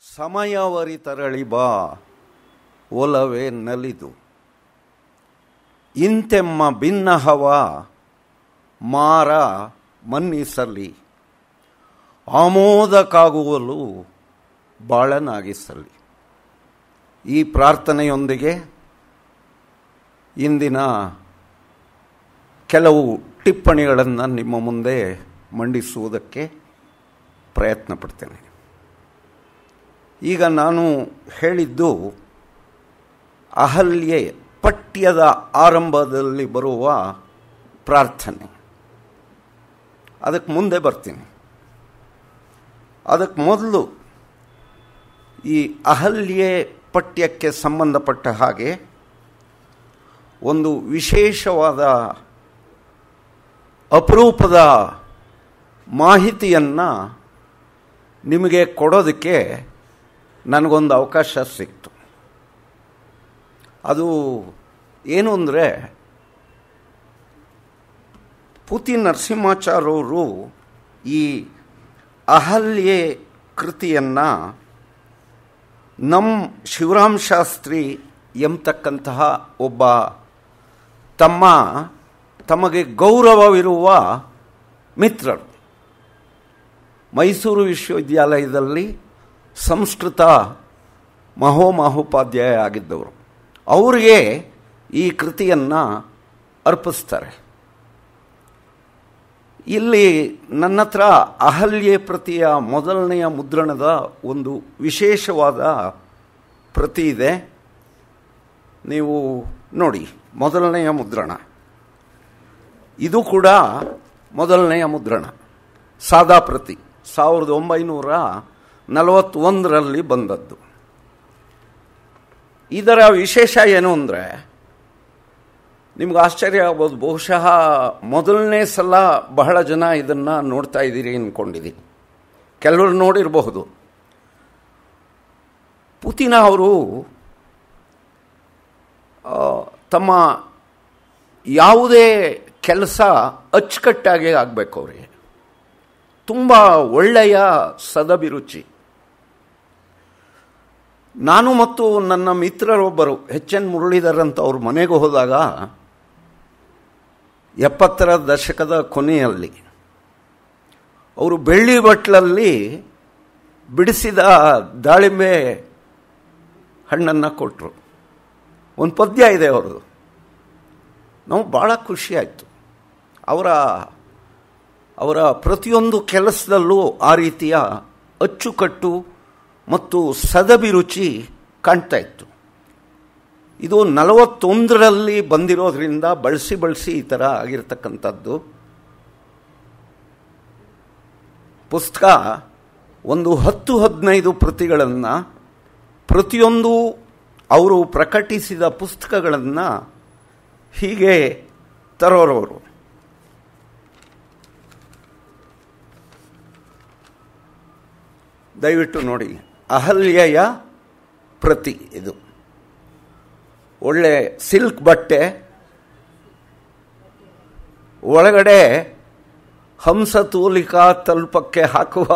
ಸಮಯವರಿ ತರಳಿ ಬಾ ಒಲವೇ ನಲಿದು ಇಂತೆಮ್ಮ ಭಿನ್ನಹವ ಮಾರ ಮನ್ನಿಸಲಿ ಆಮೋದಕ್ಕಾಗುವಲು ಬಾಳನಾಗಿಸಲಿ. ಈ ಪ್ರಾರ್ಥನೆಯೊಂದಿಗೆ ಇಂದಿನ ಕೆಲವು ಟಿಪ್ಪಣಿಗಳನ್ನು ನಿಮ್ಮ ಮುಂದೆ ಮಂಡಿಸುವುದಕ್ಕೆ ಪ್ರಯತ್ನ ಪಡ್ತೇನೆ. ಈಗ ನಾನು ಹೇಳಿದ್ದು ಅಹಲ್ಯೆ ಪಠ್ಯದ ಆರಂಭದಲ್ಲಿ ಬರುವ ಪ್ರಾರ್ಥನೆ. ಅದಕ್ಕೆ ಮುಂದೆ ಬರ್ತೀನಿ. ಅದಕ್ಕೆ ಮೊದಲು ಈ ಅಹಲ್ಯೆ ಪಠ್ಯಕ್ಕೆ ಸಂಬಂಧಪಟ್ಟ ಹಾಗೆ ಒಂದು ವಿಶೇಷವಾದ ಅಪರೂಪದ ಮಾಹಿತಿಯನ್ನು ನಿಮಗೆ ಕೊಡೋದಕ್ಕೆ ನನಗೊಂದು ಅವಕಾಶ ಸಿಕ್ತು. ಅದು ಏನು ಅಂದರೆ, ಪೂತಿ ನರಸಿಂಹಾಚಾರ್ಯವರು ಈ ಅಹಲ್ಯೆ ಕೃತಿಯನ್ನು ನಮ್ಮ ಶಿವರಾಮ್ ಶಾಸ್ತ್ರಿ ಎಂಬತಕ್ಕಂತಹ ಒಬ್ಬ ತಮಗೆ ಗೌರವವಿರುವ ಮಿತ್ರರು, ಮೈಸೂರು ವಿಶ್ವವಿದ್ಯಾಲಯದಲ್ಲಿ ಸಂಸ್ಕೃತ ಮಹೋಪಾಧ್ಯಾಯ ಆಗಿದ್ದವರು, ಅವರಿಗೆ ಈ ಕೃತಿಯನ್ನು ಅರ್ಪಿಸ್ತಾರೆ. ಇಲ್ಲಿ ನನ್ನ ಹತ್ರ ಅಹಲ್ಯೆ ಪ್ರತಿಯ ಮೊದಲನೆಯ ಮುದ್ರಣದ ಒಂದು ವಿಶೇಷವಾದ ಪ್ರತಿ ಇದೆ. ನೀವು ನೋಡಿ, ಮೊದಲನೆಯ ಮುದ್ರಣ ಇದು ಕೂಡ ಮೊದಲನೆಯ ಮುದ್ರಣ, ಸಾದಾ ಪ್ರತಿ 1941ರಲ್ಲಿ ಬಂದದ್ದು. ಇದರ ವಿಶೇಷ ಏನು ಅಂದರೆ, ನಿಮ್ಗೆ ಆಶ್ಚರ್ಯ ಆಗ್ಬೋದು. ಬಹುಶಃ ಮೊದಲನೇ ಸಲ ಬಹಳ ಜನ ಇದನ್ನು ನೋಡ್ತಾ ಇದ್ದೀರಿ ಅಂದ್ಕೊಂಡಿದ್ದೀನಿ. ಕೆಲವರು ನೋಡಿರಬಹುದು. ಪುತಿನ ಅವರು ತಮ್ಮ ಯಾವುದೇ ಕೆಲಸ ಅಚ್ಚುಕಟ್ಟಾಗಿ ಆಗಬೇಕು, ಅವರಿಗೆ ತುಂಬ ಒಳ್ಳೆಯ ಸದಭಿರುಚಿ. ನಾನು ಮತ್ತು ನನ್ನ ಮಿತ್ರರೊಬ್ಬರು ಎಚ್.ಎನ್. ಮುರಳೀಧರ್ ಅಂತ ಅವ್ರ ಮನೆಗೆ ಹೋದಾಗ 70ರ ದಶಕದ ಕೊನೆಯಲ್ಲಿ ಅವರು ಬೆಳ್ಳಿ ಬಟ್ಲಲ್ಲಿ ಬಿಡಿಸಿದ ದಾಳಿಂಬೆ ಹಣ್ಣನ್ನು ಕೊಟ್ಟರು. ಒಂದು ಪದ್ಯ ಇದೆ ಅವ್ರದ್ದು. ನಾವು ಭಾಳ ಖುಷಿಯಾಯಿತು. ಅವರ ಪ್ರತಿಯೊಂದು ಕೆಲಸದಲ್ಲೂ ಆ ರೀತಿಯ ಅಚ್ಚುಕಟ್ಟು ಮತ್ತು ಸದಭಿರುಚಿ ಕಾಣ್ತಾ ಇತ್ತು. ಇದು 41ರಲ್ಲಿ ಬಂದಿರೋದ್ರಿಂದ ಬಳಸಿ ಈ ಥರ ಆಗಿರ್ತಕ್ಕಂಥದ್ದು. ಪುಸ್ತಕ ಒಂದು 10-15 ಪ್ರತಿಗಳನ್ನು, ಪ್ರತಿಯೊಂದು ಅವರು ಪ್ರಕಟಿಸಿದ ಪುಸ್ತಕಗಳನ್ನು ಹೀಗೆ ತರೋರವರು. ದಯವಿಟ್ಟು ನೋಡಿ, ಅಹಲ್ಯೆಯ ಪ್ರತಿ ಇದು. ಒಳ್ಳೆ ಸಿಲ್ಕ್ ಬಟ್ಟೆ, ಒಳಗಡೆ ಹಂಸತೂಲಿಕಾ ತಲ್ಪಕ್ಕೆ ಹಾಕುವ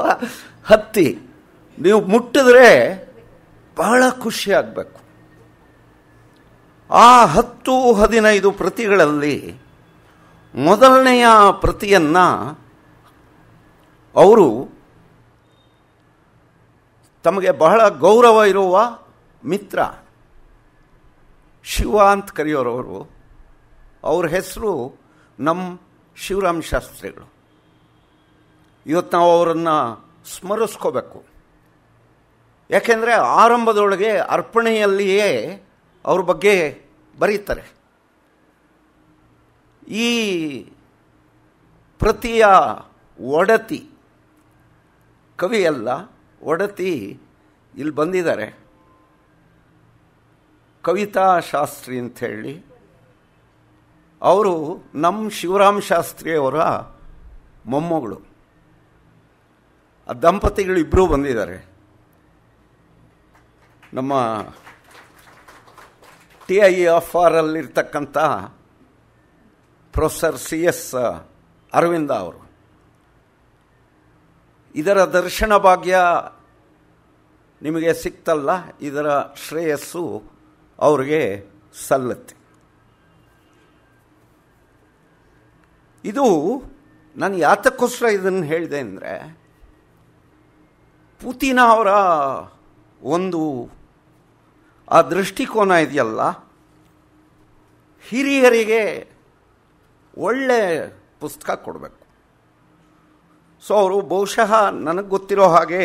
ಹತ್ತಿ. ನೀವು ಮುಟ್ಟಿದ್ರೆ ಬಹಳ ಖುಷಿ ಆಗಬೇಕು. ಆ 10-15 ಪ್ರತಿಗಳಲ್ಲಿ ಮೊದಲನೆಯ ಪ್ರತಿಯನ್ನು ಅವರು ತಮಗೆ ಬಹಳ ಗೌರವ ಇರುವ ಮಿತ್ರ ಶಿವ ಅಂತ ಕರೆಯೋರವರು, ಅವ್ರ ಹೆಸರು ನಮ್ಮ ಶಿವರಾಮ್ ಶಾಸ್ತ್ರಿಗಳು. ಇವತ್ತು ನಾವು ಅವರನ್ನು ಸ್ಮರಿಸ್ಕೋಬೇಕು. ಯಾಕೆಂದರೆ ಆರಂಭದೊಳಗೆ ಅರ್ಪಣೆಯಲ್ಲಿಯೇ ಅವ್ರ ಬಗ್ಗೆ ಬರೀತಾರೆ. ಈ ಪ್ರತಿಯ ಒಡತಿ, ಕವಿಯಲ್ಲ, ಒಡತಿ ಇಲ್ಲಿ ಬಂದಿದ್ದಾರೆ. ಕವಿತಾ ಶಾಸ್ತ್ರಿ ಅಂಥೇಳಿ, ಅವರು ನಮ್ಮ ಶಿವರಾಮ್ ಶಾಸ್ತ್ರಿಯವರ ಮೊಮ್ಮಗಳು. ಆ ದಂಪತಿಗಳಿಬ್ಬರೂ ಬಂದಿದ್ದಾರೆ. ನಮ್ಮ TIFR ಅಲ್ಲಿರ್ತಕ್ಕಂಥ ಪ್ರೊಫೆಸರ್ CS ಅರವಿಂದ ಅವರು. ಇದರ ದರ್ಶನ ಭಾಗ್ಯ ನಿಮಗೆ ಸಿಕ್ತಲ್ಲ, ಇದರ ಶ್ರೇಯಸ್ಸು ಅವ್ರಿಗೆ ಸಲ್ಲತ್ತೆ. ಇದು ನಾನು ಯಾತಕ್ಕೋಸ್ಕರ ಇದನ್ನು ಹೇಳಿದೆ ಅಂದರೆ, ಪುತಿನ ಅವರ ಒಂದು ಆ ದೃಷ್ಟಿಕೋನ ಇದೆಯಲ್ಲ, ಹಿರಿಯರಿಗೆ ಒಳ್ಳೆ ಪುಸ್ತಕ ಕೊಡಬೇಕು. ಸೊ ಅವರು ಬಹುಶಃ ನನಗೆ ಗೊತ್ತಿರೋ ಹಾಗೆ,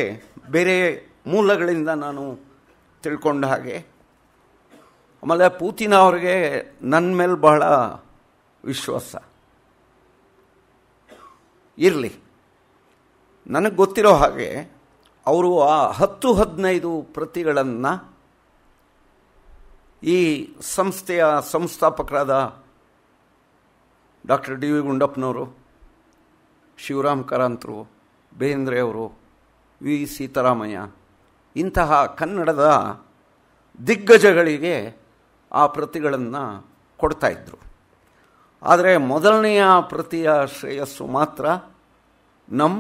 ಬೇರೆ ಮೂಲಗಳಿಂದ ನಾನು ತಿಳ್ಕೊಂಡ ಹಾಗೆ, ಆಮೇಲೆ ಪುತಿನ ಅವ್ರಿಗೆ ನನ್ನ ಮೇಲೆ ಬಹಳ ವಿಶ್ವಾಸ ಇರಲಿ. ನನಗೆ ಗೊತ್ತಿರೋ ಹಾಗೆ ಅವರು ಆ 10-15 ಪ್ರತಿಗಳನ್ನು ಈ ಸಂಸ್ಥೆಯ ಸಂಸ್ಥಾಪಕರಾದ ಡಾಕ್ಟರ್ ಡಿ ವಿ ಗುಂಡಪ್ಪನವರು, ಶಿವರಾಮ್ ಕಾರಂತರು, ಬೇಂದ್ರೆಯವರು, ವಿ ಸೀತಾರಾಮಯ್ಯ ಇಂತಹ ಕನ್ನಡದ ದಿಗ್ಗಜಗಳಿಗೆ ಆ ಪ್ರತಿಗಳನ್ನು ಕೊಡ್ತಾಯಿದ್ರು. ಆದರೆ ಮೊದಲನೆಯ ಪ್ರತಿಯ ಶ್ರೇಯಸ್ಸು ಮಾತ್ರ ನಮ್ಮ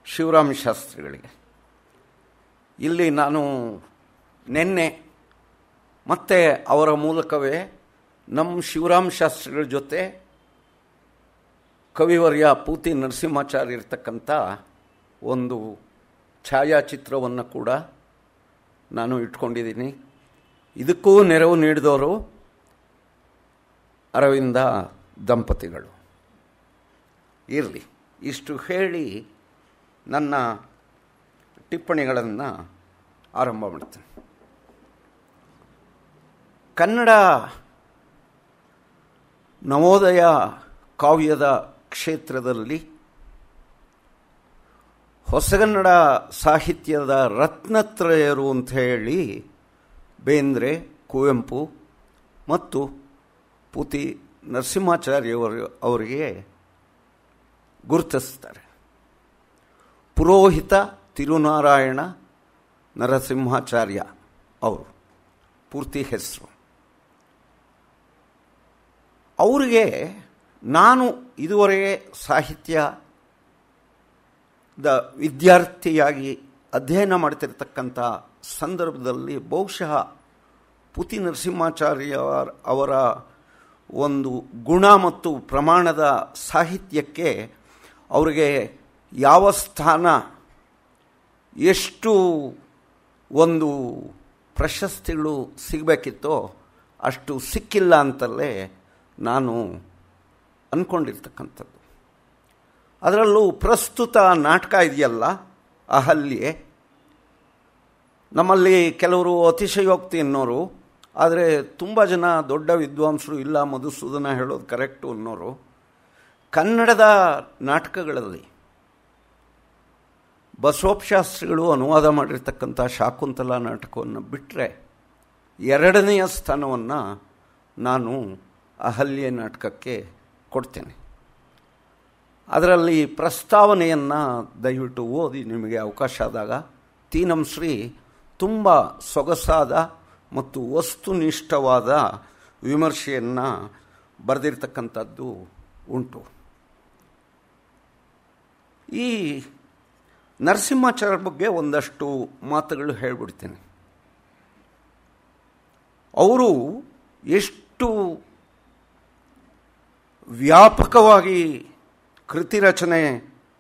ಶಿವರಾಮ ಶಾಸ್ತ್ರಿಗಳಿಗೆ. ಇಲ್ಲಿ ನಾನು ನಿನ್ನೆ ಮತ್ತೆ ಅವರ ಮೂಲಕವೇ ನಮ್ಮ ಶಿವರಾಮ ಶಾಸ್ತ್ರಿಗಳ ಜೊತೆ ಕವಿವರ್ಯ ಪೂತಿ ನರಸಿಂಹಾಚಾರ್ಯ ಇರ್ತಕ್ಕಂಥ ಒಂದು ಛಾಯಾಚಿತ್ರವನ್ನು ಕೂಡ ನಾನು ಇಟ್ಕೊಂಡಿದ್ದೀನಿ. ಇದಕ್ಕೂ ನೆರವು ನೀಡಿದವರು ಅರವಿಂದ ದಂಪತಿಗಳು. ಇರಲಿ, ಇಷ್ಟು ಹೇಳಿ ನನ್ನ ಟಿಪ್ಪಣಿಗಳನ್ನು ಆರಂಭ ಮಾಡ್ತೇನೆ. ಕನ್ನಡ ನವೋದಯ ಕಾವ್ಯದ ಕ್ಷೇತ್ರದಲ್ಲಿ ಹೊಸಗನ್ನಡ ಸಾಹಿತ್ಯದ ರತ್ನತ್ರಯರು ಅಂತ ಹೇಳಿ ಬೇಂದ್ರೆ, ಕುವೆಂಪು ಮತ್ತು ಪೂತಿ ನರಸಿಂಹಾಚಾರ್ಯವರಿಗೆ ಗುರುತಿಸ್ತಾರೆ. ಪುರೋಹಿತ ತಿರುನಾರಾಯಣ ನರಸಿಂಹಾಚಾರ್ಯ ಅವರು ಪೂರ್ತಿ ಹೆಸರು. ಅವರಿಗೆ ನಾನು ಇದುವರೆಗೆ ಸಾಹಿತ್ಯದ ವಿದ್ಯಾರ್ಥಿಯಾಗಿ ಅಧ್ಯಯನ ಮಾಡ್ತಿರ್ತಕ್ಕಂಥ ಸಂದರ್ಭದಲ್ಲಿ ಬಹುಶಃ ಪೂತಿ ನರಸಿಂಹಾಚಾರ್ಯ ಅವರ ಒಂದು ಗುಣ ಮತ್ತು ಪ್ರಮಾಣದ ಸಾಹಿತ್ಯಕ್ಕೆ ಅವರಿಗೆ ಯಾವ ಸ್ಥಾನ, ಎಷ್ಟು ಒಂದು ಪ್ರಶಸ್ತಿಗಳು ಸಿಗಬೇಕಿತ್ತೋ ಅಷ್ಟು ಸಿಕ್ಕಿಲ್ಲ ಅಂತಲೇ ನಾನು ಅಂದ್ಕೊಂಡಿರ್ತಕ್ಕಂಥದ್ದು. ಅದರಲ್ಲೂ ಪ್ರಸ್ತುತ ನಾಟಕ ಇದೆಯಲ್ಲ ಅಹಲ್ಯೆ, ನಮ್ಮಲ್ಲಿ ಕೆಲವರು ಅತಿಶಯೋಕ್ತಿ ಅನ್ನೋರು, ಆದರೆ ತುಂಬ ಜನ ದೊಡ್ಡ ವಿದ್ವಾಂಸರು ಇಲ್ಲ ಮಧುಸೂದನ ಹೇಳೋದು ಕರೆಕ್ಟು ಅನ್ನೋರು, ಕನ್ನಡದ ನಾಟಕಗಳಲ್ಲಿ ಬಸವೋಪಶಾಸ್ತ್ರಿಗಳು ಅನುವಾದ ಮಾಡಿರ್ತಕ್ಕಂಥ ಶಾಕುಂತಲ ನಾಟಕವನ್ನು ಬಿಟ್ಟರೆ ಎರಡನೆಯ ಸ್ಥಾನವನ್ನು ನಾನು ಅಹಲ್ಯೆ ನಾಟಕಕ್ಕೆ ಕೊಡ್ತೇನೆ. ಅದರಲ್ಲಿ ಪ್ರಸ್ತಾವನೆಯನ್ನು ದಯವಿಟ್ಟು ಓದಿ, ನಿಮಗೆ ಅವಕಾಶ ಆದಾಗ. ತೀನಂಶ್ರೀ ತುಂಬ ಸೊಗಸಾದ ಮತ್ತು ವಸ್ತುನಿಷ್ಠವಾದ ವಿಮರ್ಶೆಯನ್ನು ಬರೆದಿರ್ತಕ್ಕಂಥದ್ದು ಉಂಟು. ಈ ನರಸಿಂಹಾಚಾರ್ಯ ಬಗ್ಗೆ ಒಂದಷ್ಟು ಮಾತುಗಳು ಹೇಳಿಬಿಡ್ತೀನಿ. ಅವರು ಎಷ್ಟು ವ್ಯಾಪಕವಾಗಿ ಕೃತಿ ರಚನೆ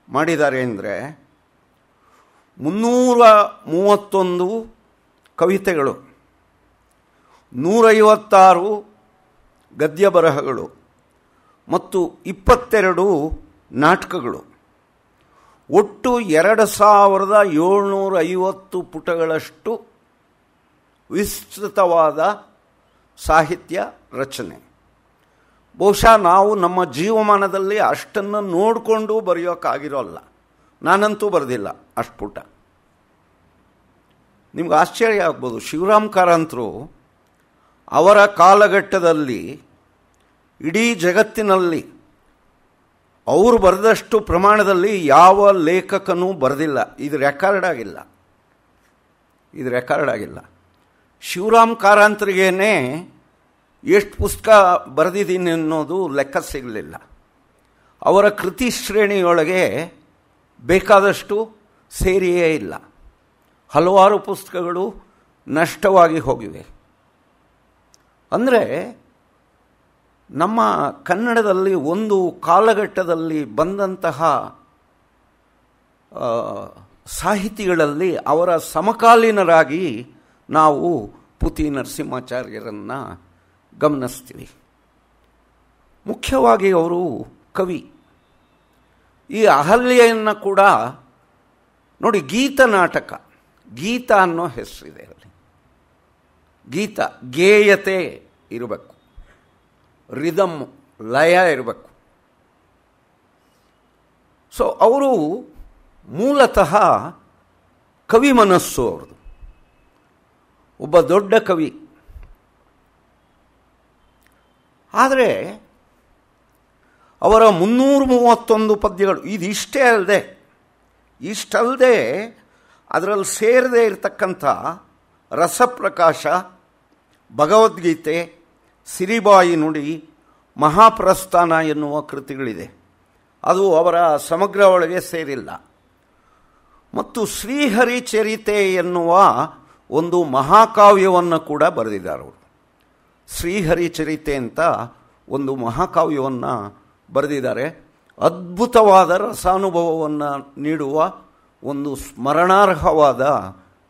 ಮಾಡಿದ್ದಾರೆ ಅಂದರೆ 331 ಕವಿತೆಗಳು, 156 ಗದ್ಯ ಬರಹಗಳು ಮತ್ತು 22 ನಾಟಕಗಳು, ಒಟ್ಟು 2750 ಪುಟಗಳಷ್ಟು ವಿಸ್ತೃತವಾದ ಸಾಹಿತ್ಯ ರಚನೆ. ಬಹುಶಃ ನಾವು ನಮ್ಮ ಜೀವಮಾನದಲ್ಲಿ ಅಷ್ಟನ್ನು ನೋಡಿಕೊಂಡು ಬರೆಯೋಕ್ಕಾಗಿರೋಲ್ಲ. ನಾನಂತೂ ಬರೆದಿಲ್ಲ ಅಷ್ಟು ಪುಟ. ನಿಮ್ಗೆ ಆಶ್ಚರ್ಯ ಆಗ್ಬೋದು, ಶಿವರಾಮ್ ಕಾರಂತರು ಅವರ ಕಾಲಘಟ್ಟದಲ್ಲಿ ಇಡೀ ಜಗತ್ತಿನಲ್ಲಿ ಅವರು ಬರೆದಷ್ಟು ಪ್ರಮಾಣದಲ್ಲಿ ಯಾವ ಲೇಖಕನೂ ಬರೆದಿಲ್ಲ. ಇದು ರೆಕಾರ್ಡ್ ಆಗಿಲ್ಲ. ಶಿವರಾಮ್ ಕಾರಂತರಿಗೇನೆ ಎಷ್ಟು ಪುಸ್ತಕ ಬರೆದಿದ್ದೀನಿ ಅನ್ನೋದು ಲೆಕ್ಕ ಸಿಗಲಿಲ್ಲ. ಅವರ ಕೃತಿ ಶ್ರೇಣಿಯೊಳಗೆ ಬೇಕಾದಷ್ಟು ಸೇರಿಯೇ ಇಲ್ಲ. ಹಲವಾರು ಪುಸ್ತಕಗಳು ನಷ್ಟವಾಗಿ ಹೋಗಿವೆ. ಅಂದರೆ ನಮ್ಮ ಕನ್ನಡದಲ್ಲಿ ಒಂದು ಕಾಲಘಟ್ಟದಲ್ಲಿ ಬಂದಂತಹ ಸಾಹಿತಿಗಳಲ್ಲಿ ಅವರ ಸಮಕಾಲೀನರಾಗಿ ನಾವು ಪುತಿ ನರಸಿಂಹಾಚಾರ್ಯರನ್ನು ಗಮನಿಸ್ತೀವಿ. ಮುಖ್ಯವಾಗಿ ಅವರು ಕವಿ. ಈ ಅಹಲ್ಯೆಯನ್ನು ಕೂಡ ನೋಡಿ, ಗೀತ ನಾಟಕ, ಗೀತ ಅನ್ನೋ ಹೆಸರಿದೆ ಅಲ್ಲಿ. ಗೀತ ಗೇಯತೆ ಇರಬೇಕು, ರಿದಮ್ ಲಯ ಇರಬೇಕು. ಸೊ ಅವರು ಮೂಲತಃ ಕವಿ ಮನಸ್ಸು ಅವ್ರದ್ದು, ಒಬ್ಬ ದೊಡ್ಡ ಕವಿ. ಆದರೆ ಅವರ 331 ಪದ್ಯಗಳು ಇಷ್ಟಲ್ಲದೆ ಅದರಲ್ಲಿ ಸೇರದೇ ಇರತಕ್ಕಂಥ ರಸಪ್ರಕಾಶ, ಭಗವದ್ಗೀತೆ, ಸಿರಿಬಾಯಿ ನುಡಿ, ಮಹಾಪ್ರಸ್ಥಾನ ಎನ್ನುವ ಕೃತಿಗಳಿದೆ. ಅದು ಅವರ ಸಮಗ್ರ ಒಳಗೆ ಸೇರಿಲ್ಲ. ಮತ್ತು ಶ್ರೀಹರಿಚರಿತೆ ಎನ್ನುವ ಒಂದು ಮಹಾಕಾವ್ಯವನ್ನು ಕೂಡ ಬರೆದಿದ್ದಾರೆ ಅವರು. ಶ್ರೀಹರಿಚರಿತೆ ಅಂತ ಒಂದು ಮಹಾಕಾವ್ಯವನ್ನು ಬರೆದಿದ್ದಾರೆ. ಅದ್ಭುತವಾದ ರಸಾನುಭವವನ್ನು ನೀಡುವ ಒಂದು ಸ್ಮರಣಾರ್ಹವಾದ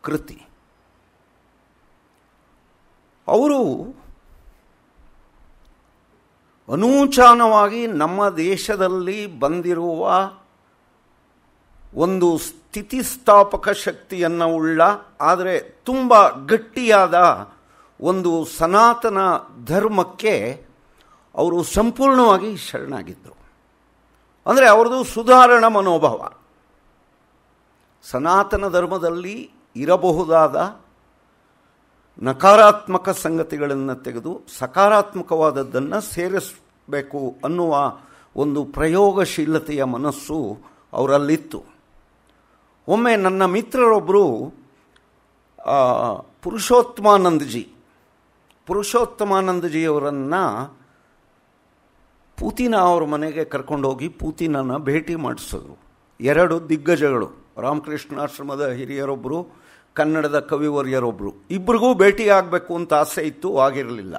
ಕೃತಿ. ಅವರು ಅನೂಚಾನವಾಗಿ ನಮ್ಮ ದೇಶದಲ್ಲಿ ಬಂದಿರುವ ಒಂದು ಸ್ಥಿತಿಸ್ಥಾಪಕ ಶಕ್ತಿಯನ್ನು ಉಳ್ಳ, ಆದರೆ ತುಂಬ ಗಟ್ಟಿಯಾದ ಒಂದು ಸನಾತನ ಧರ್ಮಕ್ಕೆ ಅವರು ಸಂಪೂರ್ಣವಾಗಿ ಶರಣಾಗಿದ್ದರು. ಅಂದರೆ ಅವ್ರದ್ದು ಸುಧಾರಣಾ ಮನೋಭಾವ. ಸನಾತನ ಧರ್ಮದಲ್ಲಿ ಇರಬಹುದಾದ ನಕಾರಾತ್ಮಕ ಸಂಗತಿಗಳನ್ನು ತೆಗೆದು ಸಕಾರಾತ್ಮಕವಾದದ್ದನ್ನು ಸೇರಿಸಬೇಕು ಅನ್ನುವ ಒಂದು ಪ್ರಯೋಗಶೀಲತೆಯ ಮನಸ್ಸು ಅವರಲ್ಲಿತ್ತು. ಒಮ್ಮೆ ನನ್ನ ಮಿತ್ರರೊಬ್ಬರು ಪುರುಷೋತ್ತಮಾನಂದಜಿಯವರನ್ನು ಪೂತಿನ ಅವ್ರ ಮನೆಗೆ ಕರ್ಕೊಂಡೋಗಿ ಪೂತಿನನ್ನು ಭೇಟಿ ಮಾಡಿಸಿದ್ರು. 2 ದಿಗ್ಗಜಗಳು, ರಾಮಕೃಷ್ಣಾಶ್ರಮದ ಹಿರಿಯರೊಬ್ಬರು, ಕನ್ನಡದ ಕವಿವರ್ಯರೊಬ್ಬರು. ಇಬ್ಬರಿಗೂ ಭೇಟಿ ಆಗಬೇಕು ಅಂತ ಆಸೆ ಇತ್ತು, ಆಗಿರಲಿಲ್ಲ.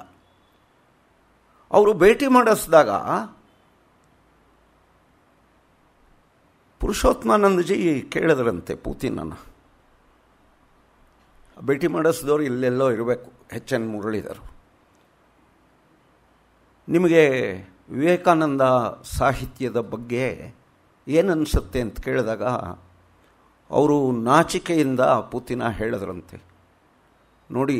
ಅವರು ಭೇಟಿ ಮಾಡಿಸಿದಾಗ ಪುರುಷೋತ್ತಮಾನಂದಜಿ ಕೇಳಿದ್ರಂತೆ ಪೂತಿನನ್ನು. ಭೇಟಿ ಮಾಡಿಸಿದವರು ಇಲ್ಲೆಲ್ಲೋ ಇರಬೇಕು, ಎಚ್.ಎನ್. ಮುರಳೀಧರು. ನಿಮಗೆ ವಿವೇಕಾನಂದ ಸಾಹಿತ್ಯದ ಬಗ್ಗೆ ಏನನ್ಸುತ್ತೆ ಅಂತ ಕೇಳಿದಾಗ ಅವರು ನಾಚಿಕೆಯಿಂದ ಪೂತಿನ ಹೇಳಿದ್ರಂತೆ, ನೋಡಿ,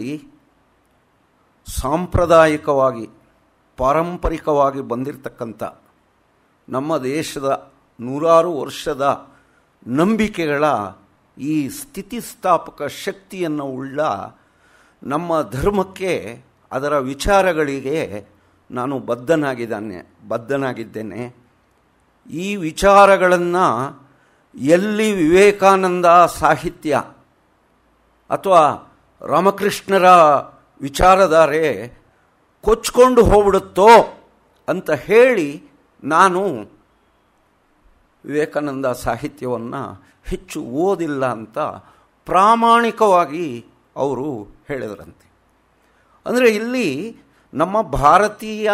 ಸಾಂಪ್ರದಾಯಿಕವಾಗಿ ಪಾರಂಪರಿಕವಾಗಿ ಬಂದಿರತಕ್ಕಂಥ ನಮ್ಮ ದೇಶದ 100 ವರ್ಷದ ನಂಬಿಕೆಗಳ ಈ ಸ್ಥಿತಿಸ್ಥಾಪಕ ಶಕ್ತಿಯನ್ನು ಉಳ್ಳ ನಮ್ಮ ಧರ್ಮಕ್ಕೆ, ಅದರ ವಿಚಾರಗಳಿಗೆ ನಾನು ಬದ್ಧನಾಗಿದ್ದೇನೆ. ಈ ವಿಚಾರಗಳನ್ನು ಎಲ್ಲಿ ವಿವೇಕಾನಂದ ಸಾಹಿತ್ಯ ಅಥವಾ ರಾಮಕೃಷ್ಣರ ವಿಚಾರಧಾರೆ ಕೊಚ್ಕೊಂಡು ಹೋಗ್ಬಿಡುತ್ತೋ ಅಂತ ಹೇಳಿ ನಾನು ವಿವೇಕಾನಂದ ಸಾಹಿತ್ಯವನ್ನು ಹೆಚ್ಚು ಓದಿಲ್ಲ ಅಂತ ಪ್ರಾಮಾಣಿಕವಾಗಿ ಅವರು ಹೇಳಿದ್ರಂತೆ. ಅಂದರೆ ಇಲ್ಲಿ ನಮ್ಮ ಭಾರತೀಯ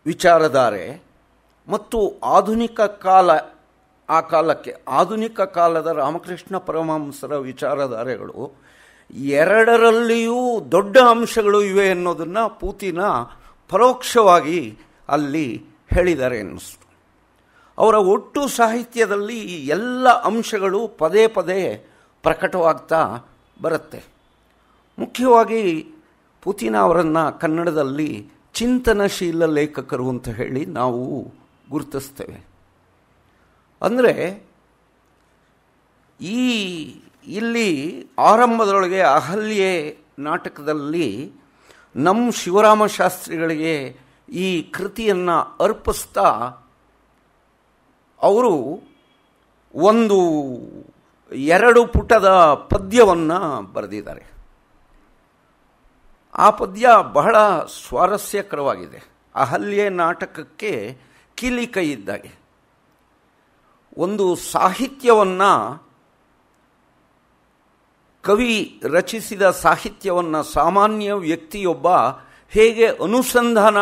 ವಿಚಾರಧಾರೆ ಮತ್ತು ಆಧುನಿಕ ಕಾಲ, ಆ ಕಾಲಕ್ಕೆ ಆಧುನಿಕ ಕಾಲದ ರಾಮಕೃಷ್ಣ ಪರಮಹಂಸರ ವಿಚಾರಧಾರೆಗಳು ಎರಡರಲ್ಲಿಯೂ ದೊಡ್ಡ ಅಂಶಗಳು ಇವೆ ಅನ್ನೋದನ್ನು ಪೂತಿನ ಪರೋಕ್ಷವಾಗಿ ಅಲ್ಲಿ ಹೇಳಿದ್ದಾರೆ ಅನ್ನಿಸ್ತು. ಅವರ ಒಟ್ಟು ಸಾಹಿತ್ಯದಲ್ಲಿ ಈ ಎಲ್ಲ ಅಂಶಗಳು ಪದೇ ಪದೇ ಪ್ರಕಟವಾಗ್ತಾ ಬರುತ್ತೆ. ಮುಖ್ಯವಾಗಿ ಪೂತಿನ ಅವರನ್ನು ಕನ್ನಡದಲ್ಲಿ ಚಿಂತನಶೀಲ ಲೇಖಕರು ಅಂತ ಹೇಳಿ ನಾವು ಗುರುತಿಸ್ತೇವೆ. ಅಂದರೆ ಇಲ್ಲಿ ಆರಂಭದೊಳಗೆ ಅಹಲ್ಯೆ ನಾಟಕದಲ್ಲಿ ನಮ್ಮ ಶಿವರಾಮ ಶಾಸ್ತ್ರಿಗಳಿಗೆ ಈ ಕೃತಿಯನ್ನು ಅರ್ಪಿಸ್ತಾ ಅವರು 2 ಪುಟದ ಪದ್ಯವನ್ನು ಬರೆದಿದ್ದಾರೆ. ಆ ಪದ್ಯ ಬಹಳ ಸ್ವಾರಸ್ಯಕರವಾಗಿದೆ. ಅಹಲ್ಯೆ ನಾಟಕಕ್ಕೆ ಕೀಲಿಕೈ ಇದ್ದಾಗೆ. ಒಂದು ಸಾಹಿತ್ಯವನ್ನು ಕವಿ ರಚಿಸಿದ ಸಾಹಿತ್ಯವನ್ನು ಸಾಮಾನ್ಯ ವ್ಯಕ್ತಿಯೊಬ್ಬ ಹೇಗೆ ಅನುಸಂಧಾನ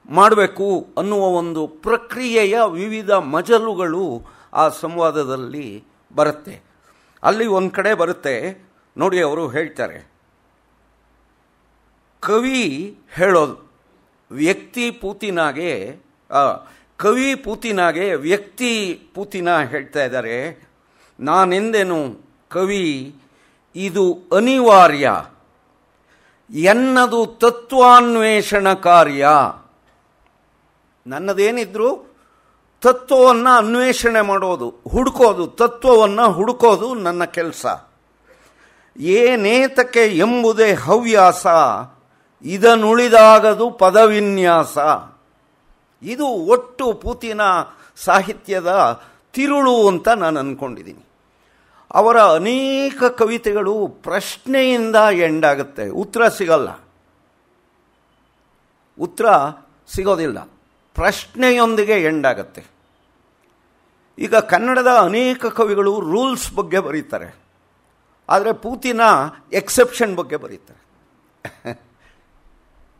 ಮಾಡಬೇಕು ಅನ್ನುವ ಒಂದು ಪ್ರಕ್ರಿಯೆಯ ವಿವಿಧ ಮಜಲುಗಳು ಆ ಸಂವಾದದಲ್ಲಿ ಬರುತ್ತೆ. ಅಲ್ಲಿ ಒಂದು ಕಡೆ ಬರುತ್ತೆ ನೋಡಿ, ಅವರು ಹೇಳ್ತಾರೆ, ಕವಿ ಹೇಳೋದು ವ್ಯಕ್ತಿ ಪೂತಿನಾಗೆ, ಕವಿ ಪೂತಿನಾಗೆ ವ್ಯಕ್ತಿ ಪೂತಿನ ಹೇಳ್ತಾ ಇದ್ದಾರೆ, ನಾನೆಂದೇನು ಕವಿ ಇದು ಅನಿವಾರ್ಯ ಎನ್ನದು ತತ್ವಾನ್ವೇಷಣ ಕಾರ್ಯ. ನನ್ನದೇನಿದ್ರು ತತ್ವವನ್ನು ಅನ್ವೇಷಣೆ ಮಾಡೋದು, ಹುಡುಕೋದು, ತತ್ವವನ್ನು ಹುಡುಕೋದು ನನ್ನ ಕೆಲಸ. ಏನೇತಕ್ಕೆ ಎಂಬುದೇ ಹವ್ಯಾಸ, ಇದನುಳಿದಾಗದು ಪದವಿನ್ಯಾಸ. ಇದು ಒಟ್ಟು ಪೂತಿನ ಸಾಹಿತ್ಯದ ತಿರುಳು ಅಂತ ನಾನು ಅಂದ್ಕೊಂಡಿದ್ದೀನಿ. ಅವರ ಅನೇಕ ಕವಿತೆಗಳು ಪ್ರಶ್ನೆಯಿಂದ ಎಂಡಾಗುತ್ತೆ, ಉತ್ತರ ಸಿಗಲ್ಲ, ಉತ್ತರ ಸಿಗೋದಿಲ್ಲ, ಪ್ರಶ್ನೆಯೊಂದಿಗೆ ಎಂಡಾಗುತ್ತೆ. ಈಗ ಕನ್ನಡದ ಅನೇಕ ಕವಿಗಳು ರೂಲ್ಸ್ ಬಗ್ಗೆ ಬರೀತಾರೆ, ಆದರೆ ಪೂತಿನ ಎಕ್ಸೆಪ್ಷನ್ ಬಗ್ಗೆ ಬರೀತಾರೆ.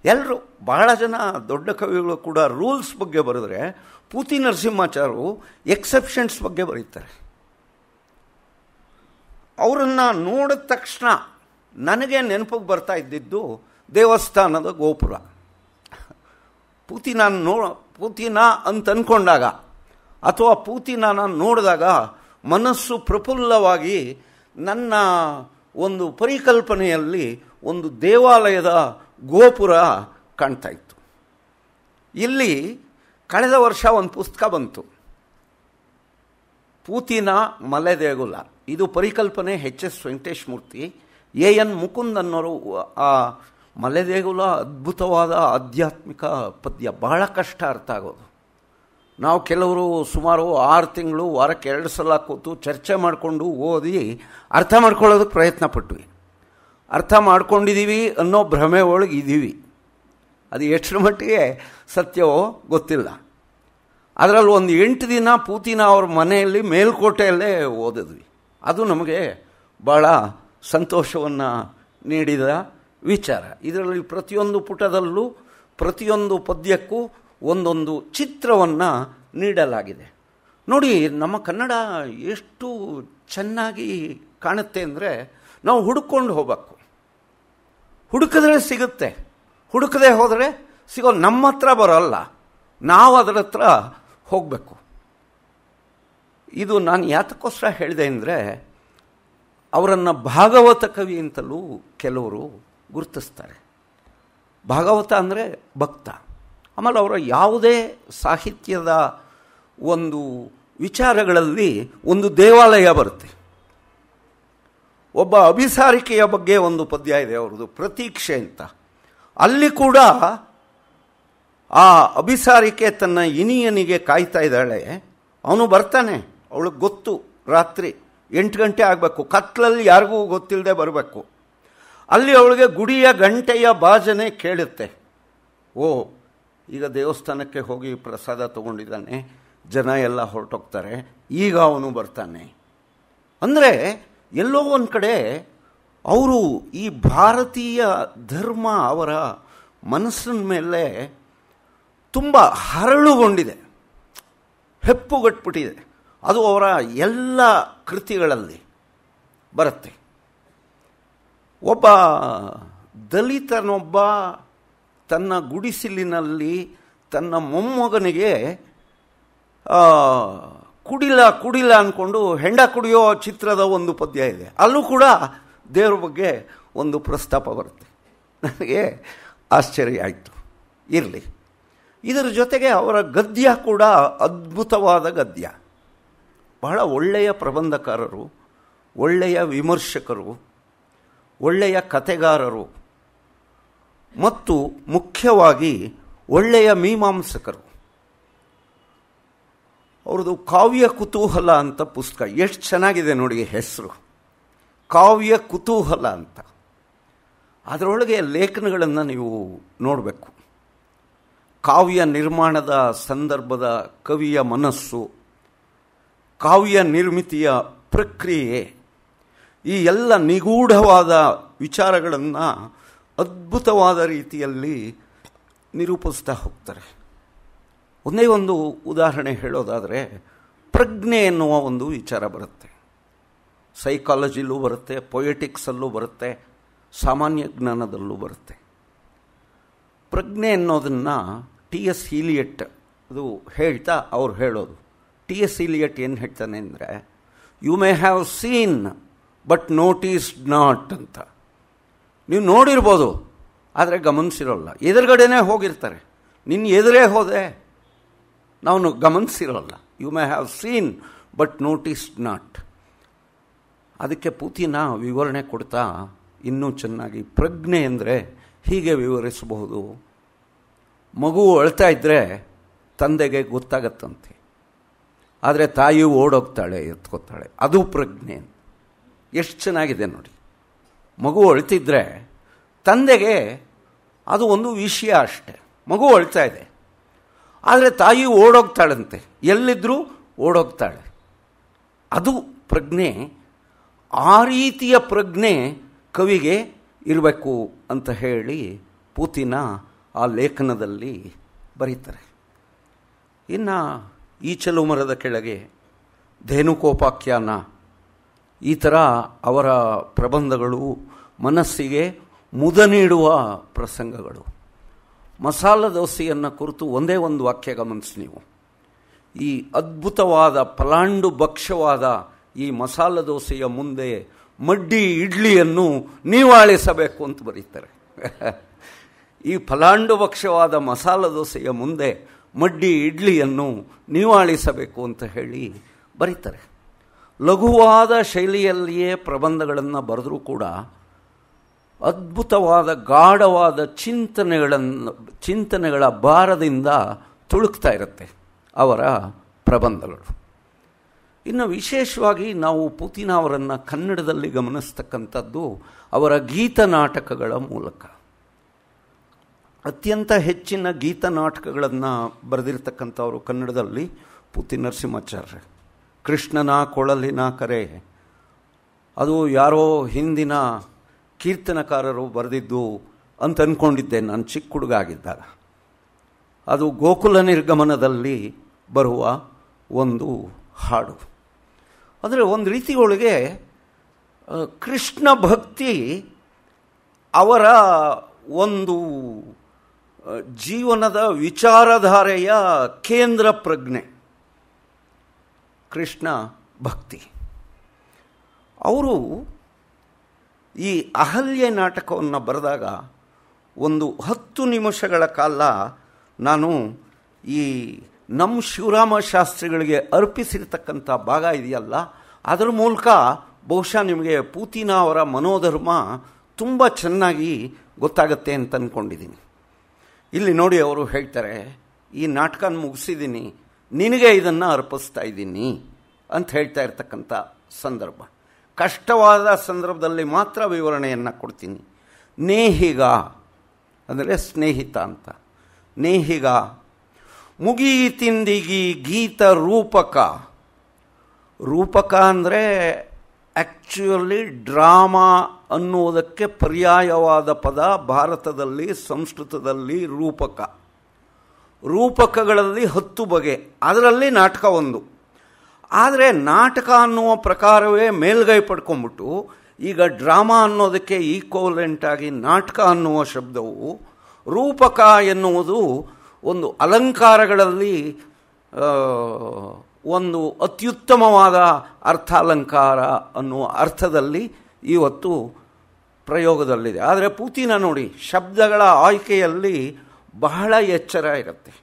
ಎಲ್ಲರೂ ಬಹಳ ಜನ ದೊಡ್ಡ ಕವಿಗಳು ಕೂಡ ರೂಲ್ಸ್ ಬಗ್ಗೆ ಬರೆದ್ರೆ, ಪೂತಿ ನರಸಿಂಹಾಚಾರ್ಯರು ಎಕ್ಸೆಪ್ಷನ್ಸ್ ಬಗ್ಗೆ ಬರೀತಾರೆ. ಅವರನ್ನು ನೋಡಿದ ತಕ್ಷಣ ನನಗೆ ನೆನಪಿಗೆ ಬರ್ತಾ ಇದ್ದಿದ್ದು ದೇವಸ್ಥಾನದ ಗೋಪುರ. ಪೂತಿನ ಅಂತ ಅಂದ್ಕೊಂಡಾಗ ಅಥವಾ ಪೂತಿನ ನಾನು ನೋಡಿದಾಗ ಮನಸ್ಸು ಪ್ರಫುಲ್ಲವಾಗಿ ನನ್ನ ಒಂದು ಪರಿಕಲ್ಪನೆಯಲ್ಲಿ ಒಂದು ದೇವಾಲಯದ ಗೋಪುರ ಕಾಣ್ತಾ ಇತ್ತು. ಇಲ್ಲಿ ಕಳೆದ ವರ್ಷ ಒಂದು ಪುಸ್ತಕ ಬಂತು, ಪೂತಿನ ಮಲೆದೇಗುಲ. ಇದು ಪರಿಕಲ್ಪನೆ ಎಚ್.ಎಸ್. ವೆಂಕಟೇಶ್ ಮೂರ್ತಿ, ಎ.ಎನ್. ಮುಕುಂದ್ ಅನ್ನೋರು. ಆ ಮಲೆದೇಗುಲ ಅದ್ಭುತವಾದ ಆಧ್ಯಾತ್ಮಿಕ ಪದ್ಯ, ಬಹಳ ಕಷ್ಟ ಅರ್ಥ ಆಗೋದು. ನಾವು ಕೆಲವರು ಸುಮಾರು 6 ತಿಂಗಳು, ವಾರಕ್ಕೆ 2 ಸಲ ಕೂತು ಚರ್ಚೆ ಮಾಡಿಕೊಂಡು ಓದಿ ಅರ್ಥ ಮಾಡ್ಕೊಳ್ಳೋದಕ್ಕೆ ಪ್ರಯತ್ನ ಪಟ್ವಿ. ಅರ್ಥ ಮಾಡ್ಕೊಂಡಿದ್ದೀವಿ ಅನ್ನೋ ಭ್ರಮೆ ಒಳಗೆ ಇದ್ದೀವಿ. ಅದು ಎಷ್ಟರ ಮಟ್ಟಿಗೆ ಸತ್ಯವೋ ಗೊತ್ತಿಲ್ಲ. ಅದರಲ್ಲಿ ಒಂದು 8 ದಿನ ಪೂತಿನ ಅವ್ರ ಮನೆಯಲ್ಲಿ ಮೇಲ್ಕೋಟೆಯಲ್ಲೇ ಓದಿದ್ವಿ. ಅದು ನಮಗೆ ಭಾಳ ಸಂತೋಷವನ್ನು ನೀಡಿದ ವಿಚಾರ. ಇದರಲ್ಲಿ ಪ್ರತಿಯೊಂದು ಪುಟದಲ್ಲೂ ಪ್ರತಿಯೊಂದು ಪದ್ಯಕ್ಕೂ ಒಂದೊಂದು ಚಿತ್ರವನ್ನು ನೀಡಲಾಗಿದೆ. ನೋಡಿ, ನಮ್ಮ ಕನ್ನಡ ಎಷ್ಟು ಚೆನ್ನಾಗಿ ಕಾಣುತ್ತೆ ಅಂದರೆ ನಾವು ಹುಡುಕೊಂಡು ಹೋಗಬೇಕು. ಹುಡುಕಿದ್ರೆ ಸಿಗುತ್ತೆ, ಹುಡುಕದೆ ಹೋದರೆ ಸಿಗೋ. ನಮ್ಮ ಹತ್ರ ಬರೋಲ್ಲ, ನಾವು ಅದರ ಹತ್ರ ಹೋಗಬೇಕು. ಇದು ನಾನು ಯಾತಕ್ಕೋಸ್ಕರ ಹೇಳಿದೆ ಅಂದರೆ, ಅವರನ್ನು ಭಾಗವತ ಕವಿ ಅಂತಲೂ ಕೆಲವರು ಗುರುತಿಸ್ತಾರೆ. ಭಾಗವತ ಅಂದರೆ ಭಕ್ತ. ಆಮೇಲೆ ಅವರ ಯಾವುದೇ ಸಾಹಿತ್ಯದ ಒಂದು ವಿಚಾರಗಳಲ್ಲಿ ಒಂದು ದೇವಾಲಯ ಬರುತ್ತೆ. ಒಬ್ಬ ಅಭಿಸಾರಿಕೆಯ ಬಗ್ಗೆ ಒಂದು ಪದ್ಯ ಇದೆ ಅವ್ರದ್ದು, ಪ್ರತೀಕ್ಷೆ ಅಂತ. ಅಲ್ಲಿ ಕೂಡ ಆ ಅಭಿಸಾರಿಕೆ ತನ್ನ ಇನಿಯನಿಗೆ ಕಾಯ್ತಾ ಇದ್ದಾಳೆ. ಅವನು ಬರ್ತಾನೆ, ಅವಳಿಗೆ ಗೊತ್ತು ರಾತ್ರಿ 8 ಗಂಟೆ ಆಗಬೇಕು, ಕತ್ಲಲ್ಲಿ ಯಾರಿಗೂ ಗೊತ್ತಿಲ್ಲದೆ ಬರಬೇಕು. ಅಲ್ಲಿ ಅವಳಿಗೆ ಗುಡಿಯ ಗಂಟೆಯ ಬಾಜನೆ ಕೇಳುತ್ತೆ. ಓ, ಈಗ ದೇವಸ್ಥಾನಕ್ಕೆ ಹೋಗಿ ಪ್ರಸಾದ ತಗೊಂಡಿದ್ದಾನೆ, ಜನ ಎಲ್ಲ ಹೊರಟೋಗ್ತಾರೆ, ಈಗ ಅವನು ಬರ್ತಾನೆ. ಅಂದರೆ ಎಲ್ಲೋ ಒಂದು ಕಡೆ ಅವರು ಈ ಭಾರತೀಯ ಧರ್ಮ ಅವರ ಮನಸ್ಸಿನ ಮೇಲೆ ತುಂಬ ಹರಳುಗೊಂಡಿದೆ, ಹೆಪ್ಪುಗಟ್ಬಿಟ್ಟಿದೆ. ಅದು ಅವರ ಎಲ್ಲ ಕೃತಿಗಳಲ್ಲಿ ಬರುತ್ತೆ. ಒಬ್ಬ ದಲಿತನೊಬ್ಬ ತನ್ನ ಗುಡಿಸಿಲಿನಲ್ಲಿ ತನ್ನ ಮೊಮ್ಮಗನಿಗೆ ಕುಡಿಲ ಅಂದ್ಕೊಂಡು ಹೆಂಡ ಕುಡಿಯೋ ಚಿತ್ರದ ಒಂದು ಪದ್ಯ ಇದೆ. ಅಲ್ಲೂ ಕೂಡ ದೇವರ ಬಗ್ಗೆ ಒಂದು ಪ್ರಸ್ತಾಪ ಬರುತ್ತೆ. ನನಗೆ ಆಶ್ಚರ್ಯ ಆಯಿತು. ಇರಲಿ, ಇದರ ಜೊತೆಗೆ ಅವರ ಗದ್ಯ ಕೂಡ ಅದ್ಭುತವಾದ ಗದ್ಯ. ಬಹಳ ಒಳ್ಳೆಯ ಪ್ರಬಂಧಕಾರರು, ಒಳ್ಳೆಯ ವಿಮರ್ಶಕರು, ಒಳ್ಳೆಯ ಕತೆಗಾರರು ಮತ್ತು ಮುಖ್ಯವಾಗಿ ಒಳ್ಳೆಯ ಮೀಮಾಂಸಕರು. ಅವ್ರದ್ದು ಕಾವ್ಯ ಕುತೂಹಲ ಅಂತ ಪುಸ್ತಕ, ಎಷ್ಟು ಚೆನ್ನಾಗಿದೆ ನೋಡಿ ಹೆಸರು, ಕಾವ್ಯ ಕುತೂಹಲ ಅಂತ. ಅದರೊಳಗೆ ಲೇಖನಗಳನ್ನು ನೀವು ನೋಡಬೇಕು. ಕಾವ್ಯ ನಿರ್ಮಾಣದ ಸಂದರ್ಭದ ಕವಿಯ ಮನಸ್ಸು, ಕಾವ್ಯ ನಿರ್ಮಿತಿಯ ಪ್ರಕ್ರಿಯೆ, ಈ ಎಲ್ಲ ನಿಗೂಢವಾದ ವಿಚಾರಗಳನ್ನು ಅದ್ಭುತವಾದ ರೀತಿಯಲ್ಲಿ ನಿರೂಪಿಸ್ತಾ ಹೋಗ್ತಾರೆ. ಒಂದೇ ಒಂದು ಉದಾಹರಣೆ ಹೇಳೋದಾದರೆ, ಪ್ರಜ್ಞೆ ಎನ್ನುವ ಒಂದು ವಿಚಾರ ಬರುತ್ತೆ. ಸೈಕಾಲಜಿಲೂ ಬರುತ್ತೆ, ಪೊಯೆಟಿಕ್ಸಲ್ಲೂ ಬರುತ್ತೆ, ಸಾಮಾನ್ಯ ಜ್ಞಾನದಲ್ಲೂ ಬರುತ್ತೆ. ಪ್ರಜ್ಞೆ ಅನ್ನೋದನ್ನು ಟಿ.ಎಸ್. ಇಲಿಯಟ್ ಅದು ಹೇಳ್ತಾ ಅವ್ರು ಹೇಳೋದು. ಟಿ.ಎಸ್. ಇಲಿಯಟ್ ಏನು ಹೇಳ್ತಾನೆ ಅಂದರೆ, you may have seen but noticed not ಅಂತ. ನೀವು ನೋಡಿರ್ಬೋದು, ಆದರೆ ಗಮನಿಸಿರೋಲ್ಲ. ಎದುರುಗಡೆನೇ ಹೋಗಿರ್ತಾರೆ, ನಿನ್ನ ಎದುರೇ ಹೋದೆ, ನಾವು ಗಮನಿಸಿರೋಲ್ಲ. You may have seen but noticed not. ಅದಕ್ಕೆ ಪುತಿನ ವಿವರಣೆ ಕೊಡ್ತಾ ಇನ್ನೂ ಚೆನ್ನಾಗಿ ಪ್ರಜ್ಞೆ ಅಂದರೆ ಹೀಗೆ ವಿವರಿಸಬಹುದು. ಮಗು ಅಳ್ತಾ ಇದ್ದರೆ ತಂದೆಗೆ ಗೊತ್ತಾಗತ್ತಂತೆ, ಆದರೆ ತಾಯಿ ಓಡೋಗ್ತಾಳೆ, ಎತ್ಕೋತಾಳೆ. ಅದು ಪ್ರಜ್ಞೆ. ಎಷ್ಟು ಚೆನ್ನಾಗಿದೆ ನೋಡಿ. ಮಗು ಅಳ್ತಿದ್ರೆ ತಂದೆಗೆ ಅದು ಒಂದು ವಿಷಯ ಅಷ್ಟೆ. ಮಗು ಅಳ್ತಾ ಇದೆ, ಆದರೆ ತಾಯಿ ಓಡೋಗ್ತಾಳಂತೆ, ಎಲ್ಲಿದ್ದರೂ ಓಡೋಗ್ತಾಳೆ. ಅದು ಪ್ರಜ್ಞೆ. ಆ ರೀತಿಯ ಪ್ರಜ್ಞೆ ಕವಿಗೆ ಇರಬೇಕು ಅಂತ ಹೇಳಿ ಪುತಿನ ಆ ಲೇಖನದಲ್ಲಿ ಬರೀತಾರೆ. ಇನ್ನು ಈಚಲು ಮರದ ಕೆಳಗೆ, ಧೇನುಕೋಪಾಖ್ಯಾನ, ಈ ಥರ ಅವರ ಪ್ರಬಂಧಗಳು ಮನಸ್ಸಿಗೆ ಮುದ ನೀಡುವ ಪ್ರಸಂಗಗಳು. ಮಸಾಲ ದೋಸೆಯನ್ನು ಕುರಿತು ಒಂದೇ ಒಂದು ವಾಕ್ಯ ಗಮನಿಸಿ ನೀವು. ಈ ಅದ್ಭುತವಾದ ಫಲಾಂಡು ಭಕ್ಷ್ಯವಾದ ಈ ಮಸಾಲ ದೋಸೆಯ ಮುಂದೆ ಮಡ್ಡಿ ಇಡ್ಲಿಯನ್ನು ನೀವಾಳಿಸಬೇಕು ಅಂತ ಬರೀತಾರೆ. ಈ ಫಲಾಂಡು ಭಕ್ಷ್ಯವಾದ ಮಸಾಲ ದೋಸೆಯ ಮುಂದೆ ಮಡ್ಡಿ ಇಡ್ಲಿಯನ್ನು ನೀವಾಳಿಸಬೇಕು ಅಂತ ಹೇಳಿ ಬರೀತಾರೆ. ಲಘುವಾದ ಶೈಲಿಯಲ್ಲಿಯೇ ಪ್ರಬಂಧಗಳನ್ನು ಬರೆದರೂ ಕೂಡ ಅದ್ಭುತವಾದ ಗಾಢವಾದ ಚಿಂತನೆಗಳ ಭಾರದಿಂದ ತುಳುಕ್ತಾ ಇರುತ್ತೆ ಅವರ ಪ್ರಬಂಧಗಳು. ಇನ್ನು ವಿಶೇಷವಾಗಿ ನಾವು ಪುತಿನ ಅವರನ್ನು ಕನ್ನಡದಲ್ಲಿ ಗಮನಿಸ್ತಕ್ಕಂಥದ್ದು ಅವರ ಗೀತನಾಟಕಗಳ ಮೂಲಕ. ಅತ್ಯಂತ ಹೆಚ್ಚಿನ ಗೀತನಾಟಕಗಳನ್ನು ಬರೆದಿರ್ತಕ್ಕಂಥವರು ಕನ್ನಡದಲ್ಲಿ ಪುತಿ ನರಸಿಂಹಾಚಾರ್ಯ. ಕೃಷ್ಣನ ಕೊಳಲಿನ ಕರೆ, ಅದು ಯಾರೋ ಹಿಂದಿನ ಕೀರ್ತನಕಾರರು ಬರೆದಿದ್ದು ಅಂತ ಅಂದ್ಕೊಂಡಿದ್ದೆ ನಾನು ಚಿಕ್ಕ ಹುಡುಗ ಆಗಿದ್ದಾಗ. ಅದು ಗೋಕುಲ ನಿರ್ಗಮನದಲ್ಲಿ ಬರುವ ಒಂದು ಹಾಡು. ಅಂದರೆ ಒಂದು ರೀತಿಯೊಳಗೆ ಕೃಷ್ಣ ಭಕ್ತಿ ಅವರ ಒಂದು ಜೀವನದ ವಿಚಾರಧಾರೆಯ ಕೇಂದ್ರ ಪ್ರಜ್ಞೆ. ಕೃಷ್ಣ ಭಕ್ತಿ. ಅವರು ಈ ಅಹಲ್ಯೆ ನಾಟಕವನ್ನು ಬರೆದಾಗ ಒಂದು 10 ನಿಮಿಷಗಳ ಕಾಲ ನಾನು ಈ ನಮ್ಮ ಶಿವರಾಮ ಶಾಸ್ತ್ರಿಗಳಿಗೆ ಅರ್ಪಿಸಿರ್ತಕ್ಕಂಥ ಭಾಗ ಇದೆಯಲ್ಲ, ಅದರ ಮೂಲಕ ಬಹುಶಃ ನಿಮಗೆ ಪುತಿನ ಅವರ ಮನೋಧರ್ಮ ತುಂಬ ಚೆನ್ನಾಗಿ ಗೊತ್ತಾಗತ್ತೆ ಅಂತ ಅಂದ್ಕೊಂಡಿದ್ದೀನಿ. ಇಲ್ಲಿ ನೋಡಿ, ಅವರು ಹೇಳ್ತಾರೆ, ಈ ನಾಟಕನ ಮುಗಿಸಿದ್ದೀನಿ, ನಿನಗೆ ಇದನ್ನು ಅರ್ಪಿಸ್ತಾ ಇದ್ದೀನಿ ಅಂತ ಹೇಳ್ತಾ ಇರ್ತಕ್ಕಂಥ ಸಂದರ್ಭ. ಕಷ್ಟವಾದ ಸಂದರ್ಭದಲ್ಲಿ ಮಾತ್ರ ವಿವರಣೆಯನ್ನು ಕೊಡ್ತೀನಿ. ನೇಹಿಗ ಅಂದರೆ ಸ್ನೇಹಿತ ಅಂತ. ನೇಹಿಗ ಮುಗೀತಿಂದಿಗಿ ಗೀತ ರೂಪಕ. ರೂಪಕ ಅಂದರೆ ಆ್ಯಕ್ಚುಲಿ ಡ್ರಾಮಾ ಅನ್ನುವುದಕ್ಕೆ ಪರ್ಯಾಯವಾದ ಪದ ಭಾರತದಲ್ಲಿ, ಸಂಸ್ಕೃತದಲ್ಲಿ ರೂಪಕ. ರೂಪಕಗಳಲ್ಲಿ 10 ಬಗೆ, ಅದರಲ್ಲಿ ನಾಟಕ ಒಂದು. ಆದರೆ ನಾಟಕ ಅನ್ನುವ ಪ್ರಕಾರವೇ ಮೇಲ್ಗೈ ಪಡ್ಕೊಂಡ್ಬಿಟ್ಟು ಈಗ ಡ್ರಾಮಾ ಅನ್ನೋದಕ್ಕೆ ಈಕ್ವಲೆಂಟಾಗಿ ನಾಟಕ ಅನ್ನುವ ಶಬ್ದವು, ರೂಪಕ ಎನ್ನುವುದು ಒಂದು ಅಲಂಕಾರಗಳಲ್ಲಿ ಒಂದು ಅತ್ಯುತ್ತಮವಾದ ಅರ್ಥಾಲಂಕಾರ ಅನ್ನುವ ಅರ್ಥದಲ್ಲಿ ಇವತ್ತು ಪ್ರಯೋಗದಲ್ಲಿದೆ. ಆದರೆ ಪುತಿನ ನೋಡಿ, ಶಬ್ದಗಳ ಆಯ್ಕೆಯಲ್ಲಿ ಬಹಳ ಎಚ್ಚರ ಇರುತ್ತೆ.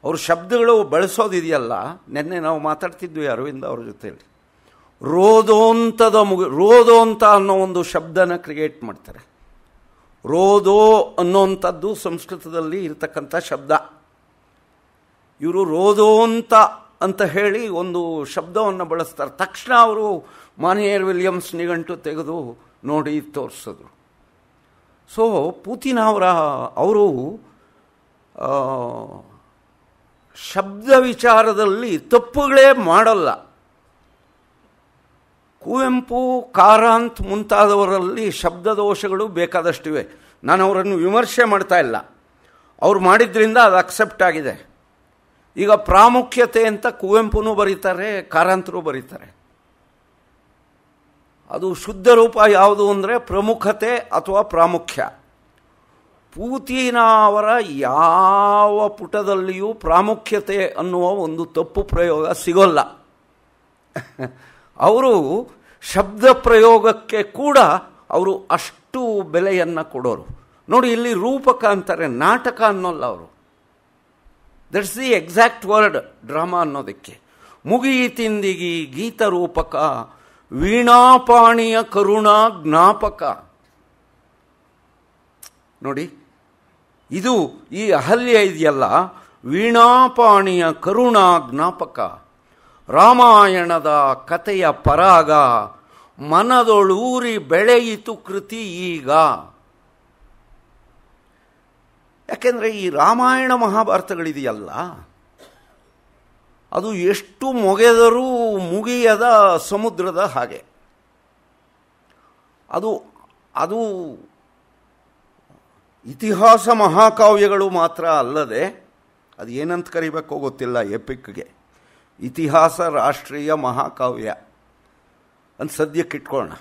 ಅವ್ರ ಶಬ್ದಗಳು ಬಳಸೋದಿದೆಯಲ್ಲ, ನಿನ್ನೆ ನಾವು ಮಾತಾಡ್ತಿದ್ವಿ ಅರವಿಂದ ಅವ್ರ ಜೊತೆಯಲ್ಲಿ. ರೋದೋಂತ ಅನ್ನೋ ಒಂದು ಶಬ್ದನ ಕ್ರಿಯೇಟ್ ಮಾಡ್ತಾರೆ. ರೋದೋ ಅನ್ನೋಂಥದ್ದು ಸಂಸ್ಕೃತದಲ್ಲಿ ಇರತಕ್ಕಂಥ ಶಬ್ದ. ಇವರು ರೋದೋಂತ ಅಂತ ಹೇಳಿ ಒಂದು ಶಬ್ದವನ್ನು ಬಳಸ್ತಾರೆ. ತಕ್ಷಣ ಅವರು ಮಾನಿಯರ್ ವಿಲಿಯಮ್ಸ್ ನಿಘಂಟು ತೆಗೆದು ನೋಡಿ ತೋರಿಸಿದ್ರು. ಸೊ ಪುತಿನ ಅವರು ಶಬ್ದ ವಿಚಾರದಲ್ಲಿ ತಪ್ಪುಗಳೇ ಮಾಡಲ್ಲ. ಕುವೆಂಪು, ಕಾರಂತ್ ಮುಂತಾದವರಲ್ಲಿ ಶಬ್ದದೋಷಗಳು ಬೇಕಾದಷ್ಟಿವೆ. ನಾನು ಅವರನ್ನು ವಿಮರ್ಶೆ ಮಾಡ್ತಾ ಇಲ್ಲ, ಅವ್ರು ಮಾಡಿದ್ರಿಂದ ಅದು ಅಕ್ಸೆಪ್ಟ್ ಆಗಿದೆ. ಈಗ ಪ್ರಾಮುಖ್ಯತೆ ಅಂತ ಕುವೆಂಪುನೂ ಬರೀತಾರೆ, ಕಾರಂತರು ಬರೀತಾರೆ. ಅದು ಶುದ್ಧ ರೂಪ ಯಾವುದು ಅಂದರೆ ಪ್ರಮುಖತೆ ಅಥವಾ ಪ್ರಾಮುಖ್ಯ. ಪೂತಿನ ಅವರ ಯಾವ ಪುಟದಲ್ಲಿಯೂ ಪ್ರಾಮುಖ್ಯತೆ ಅನ್ನುವ ಒಂದು ತಪ್ಪು ಪ್ರಯೋಗ ಸಿಗೋಲ್ಲ. ಅವರು ಶಬ್ದ ಪ್ರಯೋಗಕ್ಕೆ ಕೂಡ ಅವರು ಅಷ್ಟು ಬೆಲೆಯನ್ನು ಕೊಡೋರು. ನೋಡಿ, ಇಲ್ಲಿ ರೂಪಕ ಅಂತಾರೆ, ನಾಟಕ ಅನ್ನೋಲ್ಲ ಅವರು. That's the exact word drama ಅನ್ನೋದಕ್ಕೆ. ಮುಗಿಯಿತಿಂದಿಗಿ ಗೀತ ರೂಪಕ, ವೀಣಾಪಾಣಿಯ ಕರುಣಾ ಜ್ಞಾಪಕ. ನೋಡಿ, ಇದು ಈ ಅಹಲ್ಯ ಇದೆಯಲ್ಲ, ವೀಣಾಪಾಣಿಯ ಕರುಣಾ ಜ್ಞಾಪಕ, ರಾಮಾಯಣದ ಕಥೆಯ ಪರಾಗ, ಮನದೊಳೂರಿ ಬೆಳೆಯಿತು ಕೃತಿ ಈಗ. ಯಾಕೆಂದರೆ ಈ ರಾಮಾಯಣ ಮಹಾಭಾರತಗಳಿದೆಯಲ್ಲ, ಅದು ಎಷ್ಟು ಮೊಗೆದರೂ ಮುಗಿಯದ ಸಮುದ್ರದ ಹಾಗೆ. ಅದು ಅದು ಇತಿಹಾಸ ಮಹಾಕಾವ್ಯಗಳು ಮಾತ್ರ ಅಲ್ಲದೆ, ಅದು ಏನಂತ ಕರಿಬೇಕೋ ಗೊತ್ತಿಲ್ಲ, ಎಪಿಕ್ಗೆ ಇತಿಹಾಸ ರಾಷ್ಟ್ರೀಯ ಮಹಾಕಾವ್ಯ ಅಂತ ಸದ್ಯಕ್ಕಿಟ್ಕೊಳ್ಳೋಣ.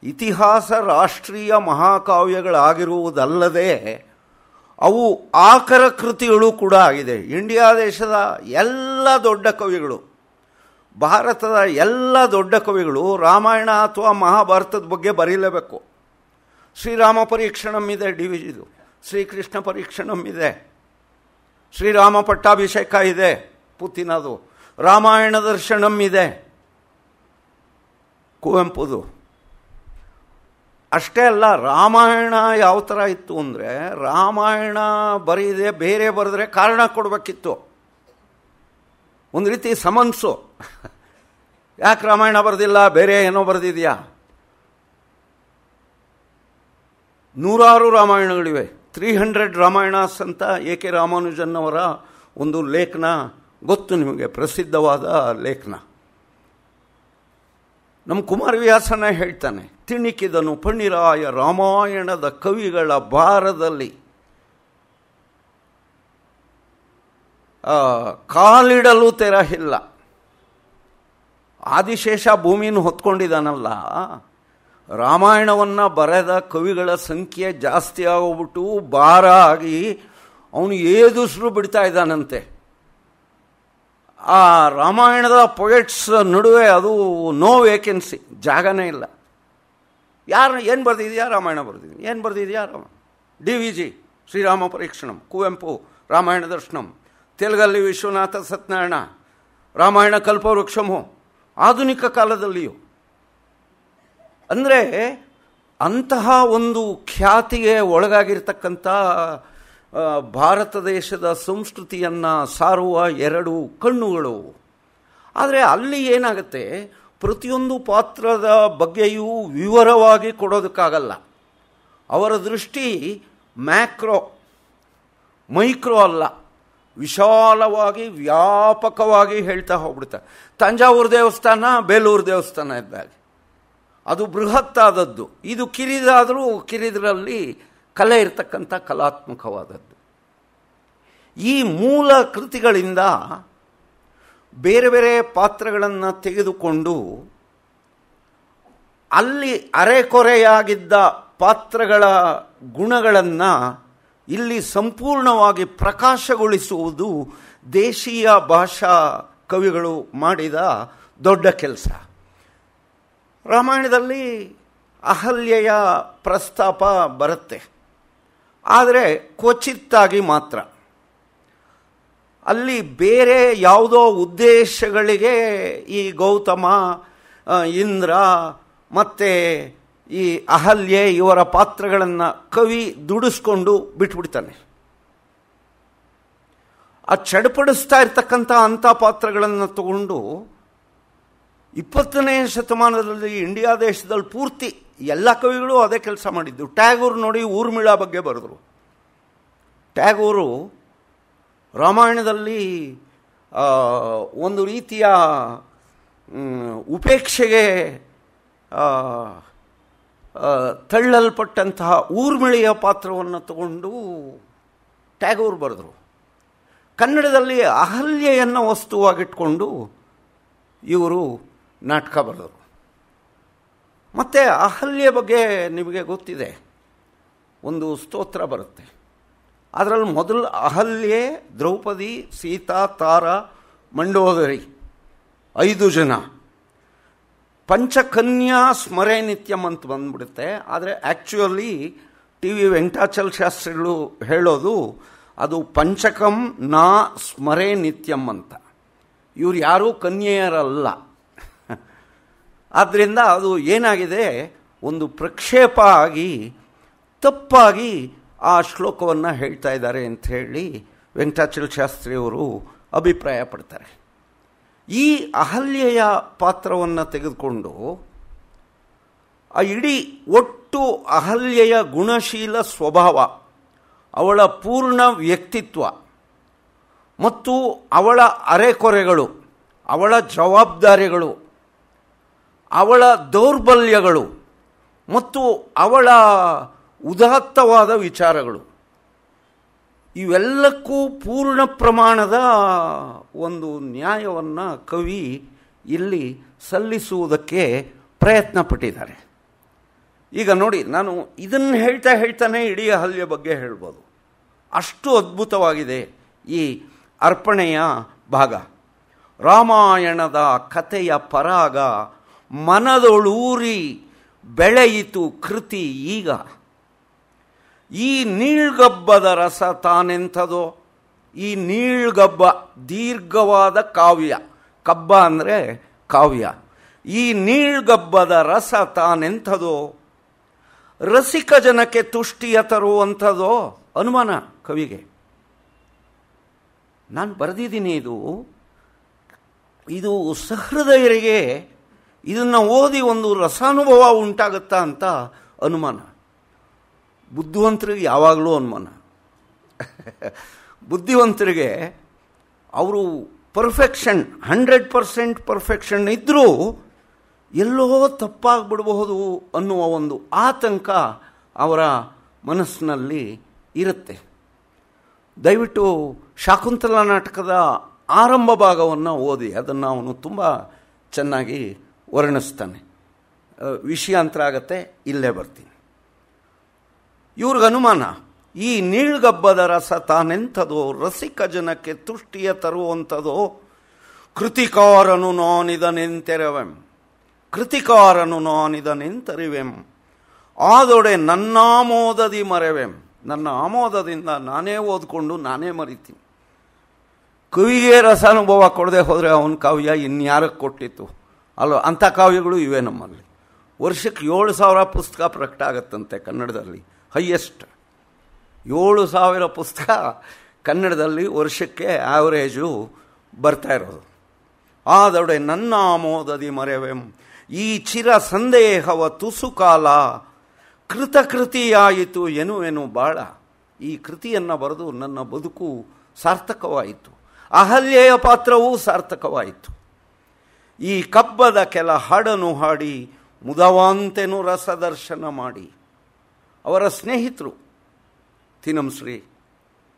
ಇತಿಹಾಸ ರಾಷ್ಟ್ರೀಯ ಮಹಾಕಾವ್ಯಗಳಾಗಿರುವುದಲ್ಲದೆ ಅವು ಆಕರ ಕೃತಿಗಳು ಕೂಡ ಆಗಿದೆ. ಇಂಡಿಯಾ ದೇಶದ ಎಲ್ಲ ದೊಡ್ಡ ಕವಿಗಳು, ಭಾರತದ ಎಲ್ಲ ದೊಡ್ಡ ಕವಿಗಳು ರಾಮಾಯಣ ಅಥವಾ ಮಹಾಭಾರತದ ಬಗ್ಗೆ ಬರೀಲೇಬೇಕು. ಶ್ರೀರಾಮ ಪರೀಕ್ಷಣಂ ಇದೆ ಡಿವಿಜಿದು, ಶ್ರೀಕೃಷ್ಣ ಪರೀಕ್ಷಣಂ ಇದೆ, ಶ್ರೀರಾಮ ಪಟ್ಟಾಭಿಷೇಕ ಇದೆ ಪುತ್ತಿನದು, ರಾಮಾಯಣ ದರ್ಶನಂ ಇದೆ ಕುವೆಂಪುದು. ಅಷ್ಟೇ ಅಲ್ಲ, ರಾಮಾಯಣ ಯಾವ ಥರ ಇತ್ತು ಅಂದರೆ, ರಾಮಾಯಣ ಬರೀದೆ ಬೇರೆ ಬರೆದ್ರೆ ಕಾರಣ ಕೊಡಬೇಕಿತ್ತು. ಒಂದು ರೀತಿ ಸಮನ್ಸು, ಯಾಕೆ ರಾಮಾಯಣ ಬರೆದಿಲ್ಲ, ಬೇರೆ ಏನೋ ಬರೆದಿದೆಯಾ. ನೂರಾರು ರಾಮಾಯಣಗಳಿವೆ, 300 ರಾಮಾಯಣಸ್ ಅಂತ ಎ ಕೆ ರಾಮಾನುಜನ್ ಅವರ ಒಂದು ಲೇಖನ ಗೊತ್ತು ನಿಮಗೆ, ಪ್ರಸಿದ್ಧವಾದ ಲೇಖನ. ನಮ್ಮ ಕುಮಾರವ್ಯಾಸನ ಹೇಳ್ತಾನೆ, ತಿಣಿಕಿದನು ಪಣ್ಣಿರಾಯ ರಾಮಾಯಣದ ಕವಿಗಳ ಭಾರದಲ್ಲಿ ಕಾಲಿಡಲು ತೆರಹಿಲ್ಲ. ಆದಿಶೇಷ ಭೂಮಿಯನ್ನು ಹೊತ್ಕೊಂಡಿದ್ದಾನಲ್ಲ, ರಾಮಾಯಣವನ್ನು ಬರೆದ ಕವಿಗಳ ಸಂಖ್ಯೆ ಜಾಸ್ತಿ ಆಗೋಗ್ಬಿಟ್ಟು ಭಾರ ಆಗಿ ಅವನು ಏದುಸಿರು ಬಿಡ್ತಾ ಇದ್ದಾನಂತೆ. ಆ ರಾಮಾಯಣದ ಪೊಯೆಟ್ಸ್ ನಡುವೆ ಅದು ನೋ ವೇಕೆನ್ಸಿ, ಜಾಗನೇ ಇಲ್ಲ. ಯಾರು ಏನು ಬರೆದಿದೆಯಾ, ರಾಮಾಯಣ ಬರೆದಿದ್ದೀನಿ, ಏನು ಬರೆದಿದೆಯಾ ರಾಮಾಯಣ. DVG ಶ್ರೀರಾಮ ಪರೀಕ್ಷಣಂ, ಕುವೆಂಪು ರಾಮಾಯಣ ದರ್ಶನಂ, ತೆಲುಗಲ್ಲಿ ವಿಶ್ವನಾಥ ಸತ್ಯನಾರಾಯಣ ರಾಮಾಯಣ ಕಲ್ಪವೃಕ್ಷಮು, ಆಧುನಿಕ ಕಾಲದಲ್ಲಿಯೂ. ಅಂದರೆ ಅಂತಹ ಒಂದು ಖ್ಯಾತಿಗೆ ಒಳಗಾಗಿರ್ತಕ್ಕಂಥ ಭಾರತ ದೇಶದ ಸಂಸ್ಕೃತಿಯನ್ನು ಸಾರುವ 2 ಕಣ್ಣುಗಳು. ಆದರೆ ಅಲ್ಲಿ ಏನಾಗುತ್ತೆ, ಪ್ರತಿಯೊಂದು ಪಾತ್ರದ ಬಗ್ಗೆಯೂ ವಿವರವಾಗಿ ಕೊಡೋದಕ್ಕಾಗಲ್ಲ. ಅವರ ದೃಷ್ಟಿ ಮ್ಯಾಕ್ರೋ, ಮೈಕ್ರೋ ಅಲ್ಲ, ವಿಶಾಲವಾಗಿ ವ್ಯಾಪಕವಾಗಿ ಹೇಳ್ತಾ ಹೋಗ್ಬಿಡ್ತಾರೆ. ತಂಜಾವೂರು ದೇವಸ್ಥಾನ ಬೇಲೂರು ದೇವಸ್ಥಾನ ಇದ್ದಾಗ ಅದು ಬೃಹತ್ತಾದದ್ದು, ಇದು ಕಿರಿದಾದರೂ ಕಿರಿದರಲ್ಲಿ ಕಲೆ ಇರತಕ್ಕಂಥ ಕಲಾತ್ಮಕವಾದದ್ದು. ಈ ಮೂಲ ಕೃತಿಗಳಿಂದ ಬೇರೆ ಬೇರೆ ಪಾತ್ರಗಳನ್ನು ತೆಗೆದುಕೊಂಡು ಅಲ್ಲಿ ಅರೆಕೊರೆಯಾಗಿದ್ದ ಪಾತ್ರಗಳ ಗುಣಗಳನ್ನು ಇಲ್ಲಿ ಸಂಪೂರ್ಣವಾಗಿ ಪ್ರಕಾಶಗೊಳಿಸುವುದು ದೇಶೀಯ ಭಾಷಾ ಕವಿಗಳು ಮಾಡಿದ ದೊಡ್ಡ ಕೆಲಸ. ರಾಮಾಯಣದಲ್ಲಿ ಅಹಲ್ಯೆಯ ಪ್ರಸ್ತಾಪ ಬರುತ್ತೆ, ಆದರೆ ಕ್ವಚಿತ್ತಾಗಿ ಮಾತ್ರ. ಅಲ್ಲಿ ಬೇರೆ ಯಾವುದೋ ಉದ್ದೇಶಗಳಿಗೆ ಈ ಗೌತಮ, ಇಂದ್ರ ಮತ್ತು ಈ ಅಹಲ್ಯೆ ಇವರ ಪಾತ್ರಗಳನ್ನು ಕವಿ ದುಡಿಸ್ಕೊಂಡು ಬಿಟ್ಬಿಡ್ತಾನೆ. ಆ ಚಡಪಡಿಸ್ತಾ ಇರ್ತಕ್ಕಂಥ ಅಂಥ ಪಾತ್ರಗಳನ್ನು ತಗೊಂಡು 20ನೇ ಶತಮಾನದಲ್ಲಿ ಇಂಡಿಯಾ ದೇಶದಲ್ಲಿ ಪೂರ್ತಿ ಎಲ್ಲ ಕವಿಗಳು ಅದೇ ಕೆಲಸ ಮಾಡಿದ್ದು. ಟ್ಯಾಗೂರ್ ನೋಡಿ, ಊರ್ಮಿಳಾ ಬಗ್ಗೆ ಬರೆದರು. ಟ್ಯಾಗೂರು ರಾಮಾಯಣದಲ್ಲಿ ಒಂದು ರೀತಿಯ ಉಪೇಕ್ಷೆಗೆ ತಳ್ಳಲ್ಪಟ್ಟಂತಹ ಊರ್ಮಿಳೆಯ ಪಾತ್ರವನ್ನು ತಗೊಂಡು ಟ್ಯಾಗೋರ್ ಬರೆದರು. ಕನ್ನಡದಲ್ಲಿ ಅಹಲ್ಯೆಯನ್ನು ವಸ್ತುವಾಗಿಟ್ಕೊಂಡು ಇವರು ನಾಟಕ ಬರೆದರು. ಮತ್ತು ಅಹಲ್ಯೆ ಬಗ್ಗೆ ನಿಮಗೆ ಗೊತ್ತಿದೆ, ಒಂದು ಸ್ತೋತ್ರ ಬರುತ್ತೆ. ಅದರಲ್ಲಿ ಮೊದಲು ಅಹಲ್ಯೆ, ದ್ರೌಪದಿ, ಸೀತಾ, ತಾರ, ಮಂಡೋದರಿ 5 ಜನ. ಪಂಚಕನ್ಯಾ ಸ್ಮರೆ ನಿತ್ಯಂ ಅಂತ ಬಂದ್ಬಿಡುತ್ತೆ. ಆದರೆ ಆ್ಯಕ್ಚುಲಿ ಟಿ ವಿ ವೆಂಕಟಾಚಲ ಶಾಸ್ತ್ರಿಗಳು ಹೇಳೋದು ಅದು ಪಂಚಕಂ ನಾ ಸ್ಮರೆ ನಿತ್ಯಂ ಅಂತ. ಇವ್ರು ಯಾರೂ ಕನ್ಯೆಯರಲ್ಲ. ಆದ್ದರಿಂದ ಅದು ಏನಾಗಿದೆ, ಒಂದು ಪ್ರಕ್ಷೇಪ ಆಗಿ ತಪ್ಪಾಗಿ ಆ ಶ್ಲೋಕವನ್ನು ಹೇಳ್ತಾ ಇದ್ದಾರೆ ಅಂತ ಹೇಳಿ ವೆಂಕಟಾಚಲ ಶಾಸ್ತ್ರಿಯವರು ಅಭಿಪ್ರಾಯ ಪಡ್ತಾರೆ. ಈ ಅಹಲ್ಯೆಯ ಪಾತ್ರವನ್ನು ತೆಗೆದುಕೊಂಡು ಆ ಇಡೀ ಒಟ್ಟು ಅಹಲ್ಯೆಯ ಗುಣಶೀಲ ಸ್ವಭಾವ, ಅವಳ ಪೂರ್ಣ ವ್ಯಕ್ತಿತ್ವ ಮತ್ತು ಅವಳ ಅರೆಕೊರೆಗಳು, ಅವಳ ಜವಾಬ್ದಾರಿಗಳು, ಅವಳ ದೌರ್ಬಲ್ಯಗಳು ಮತ್ತು ಅವಳ ಉದಾತ್ತವಾದ ವಿಚಾರಗಳು, ಇವೆಲ್ಲಕ್ಕೂ ಪೂರ್ಣ ಪ್ರಮಾಣದ ಒಂದು ನ್ಯಾಯವನ್ನು ಕವಿ ಇಲ್ಲಿ ಸಲ್ಲಿಸುವುದಕ್ಕೆ ಪ್ರಯತ್ನ ಪಟ್ಟಿದ್ದಾರೆ. ಈಗ ನೋಡಿ, ನಾನು ಇದನ್ನು ಹೇಳ್ತಾನೆ ಇಡೀ ಅಹಲ್ಯೆ ಬಗ್ಗೆ ಹೇಳ್ಬೋದು. ಅಷ್ಟು ಅದ್ಭುತವಾಗಿದೆ ಈ ಅರ್ಪಣೆಯ ಭಾಗ. ರಾಮಾಯಣದ ಕಥೆಯ ಪರಾಗ ಮನದೊಳೂರಿ ಬೆಳೆಯಿತು ಕೃತಿ ಈಗ. ಈ ನೀಳ್ಗಬ್ಬದ ರಸ ತಾನೆಂಥದೋ. ಈ ನೀಳ್ಗಬ್ಬ ದೀರ್ಘವಾದ ಕಾವ್ಯ, ಕಬ್ಬ ಅಂದರೆ ಕಾವ್ಯ. ಈ ನೀಳ್ಗಬ್ಬದ ರಸ ತಾನೆಂಥದೋ, ರಸಿಕ ಜನಕ್ಕೆ ತುಷ್ಟಿಯ ತರುವಂಥದೋ. ಅನುಮಾನ ಕವಿಗೆ. ನಾನು ಬರೆದಿದ್ದೀನಿ, ಇದು ಸಹೃದಯರಿಗೆ ಇದನ್ನು ಓದಿ ಒಂದು ರಸಾನುಭವ ಉಂಟಾಗುತ್ತಾ ಅಂತ ಅನುಮಾನ. ಬುದ್ಧಿವಂತರಿಗೆ ಯಾವಾಗಲೂ ಅನುಮಾನ. ಬುದ್ಧಿವಂತರಿಗೆ ಅವರು ಪರ್ಫೆಕ್ಷನ್ 100% ಪರ್ಫೆಕ್ಷನ್ ಇದ್ದರೂ ಎಲ್ಲೋ ತಪ್ಪಾಗ್ಬಿಡಬಹುದು ಅನ್ನುವ ಒಂದು ಆತಂಕ ಅವರ ಮನಸ್ಸಿನಲ್ಲಿ ಇರುತ್ತೆ. ದಯವಿಟ್ಟು ಶಾಕುಂತಲ ನಾಟಕದ ಆರಂಭ ಭಾಗವನ್ನು ಓದಿ, ಅದನ್ನು ಅವನು ತುಂಬ ಚೆನ್ನಾಗಿ ವರ್ಣಿಸ್ತಾನೆ. ವಿಷಯಾಂತರ ಆಗತ್ತೆ, ಇಲ್ಲೇ ಬರ್ತೀನಿ. ಇವ್ರಿಗೆ ಅನುಮಾನ, ಈ ನೀಳ್ಗಬ್ಬದ ರಸ ತಾನೆಂಥದೋ, ರಸಿಕ ಜನಕ್ಕೆ ತುಷ್ಟಿಯ ತರುವಂಥದೋ. ಕೃತಿಕಾರನು ನಾನಿದನೆಂತೆರವೆಂ, ಕೃತಿಕಾರನು ನಾನಿದನೆಂತರಿವೆಂ, ಆದೊಡೆ ನನ್ನಾಮೋದದಿ ಮರೆವೆಂ. ನನ್ನ ಆಮೋದದಿಂದ ನಾನೇ ಓದ್ಕೊಂಡು ನಾನೇ ಮರಿತೀನಿ. ಕವಿಗೆ ರಸಾನುಭವ ಕೊಡದೆ ಹೋದರೆ ಅವನ ಕಾವ್ಯ ಇನ್ಯಾರಕ್ಕೆ ಕೊಟ್ಟಿತ್ತು ಅಲ್ವ? ಅಂಥ ಕಾವ್ಯಗಳು ಇವೆ ನಮ್ಮಲ್ಲಿ. ವರ್ಷಕ್ಕೆ 7,000 ಪುಸ್ತಕ ಪ್ರಕಟ ಆಗತ್ತಂತೆ ಕನ್ನಡದಲ್ಲಿ. ಹೈಯೆಸ್ಟ್ 7,000 ಪುಸ್ತಕ ಕನ್ನಡದಲ್ಲಿ ವರ್ಷಕ್ಕೆ ಆವರೇಜು ಬರ್ತಾ ಇರೋದು. ಆದೊಡೆ ನನ್ನ ಆಮೋದದಿ ಮರೆವೆಂ, ಈ ಚಿರ ಸಂದೇಹವ ತುಸು ಕಾಲ ಕೃತಕೃತಿಯಾಯಿತು ಎನ್ನುವೆನು ಬಾಳ. ಈ ಕೃತಿಯನ್ನು ಬರೆದು ನನ್ನ ಬದುಕು ಸಾರ್ಥಕವಾಯಿತು, ಅಹಲ್ಯೆಯ ಪಾತ್ರವೂ ಸಾರ್ಥಕವಾಯಿತು. ಈ ಕಬ್ಬದ ಕೆಲ ಹಾಡನ್ನು ಹಾಡಿ ಮುದವಾಂತೆನು ರಸದರ್ಶನ ಮಾಡಿ. ಅವರ ಸ್ನೇಹಿತರು ತಿನಂಶ್ರೀ,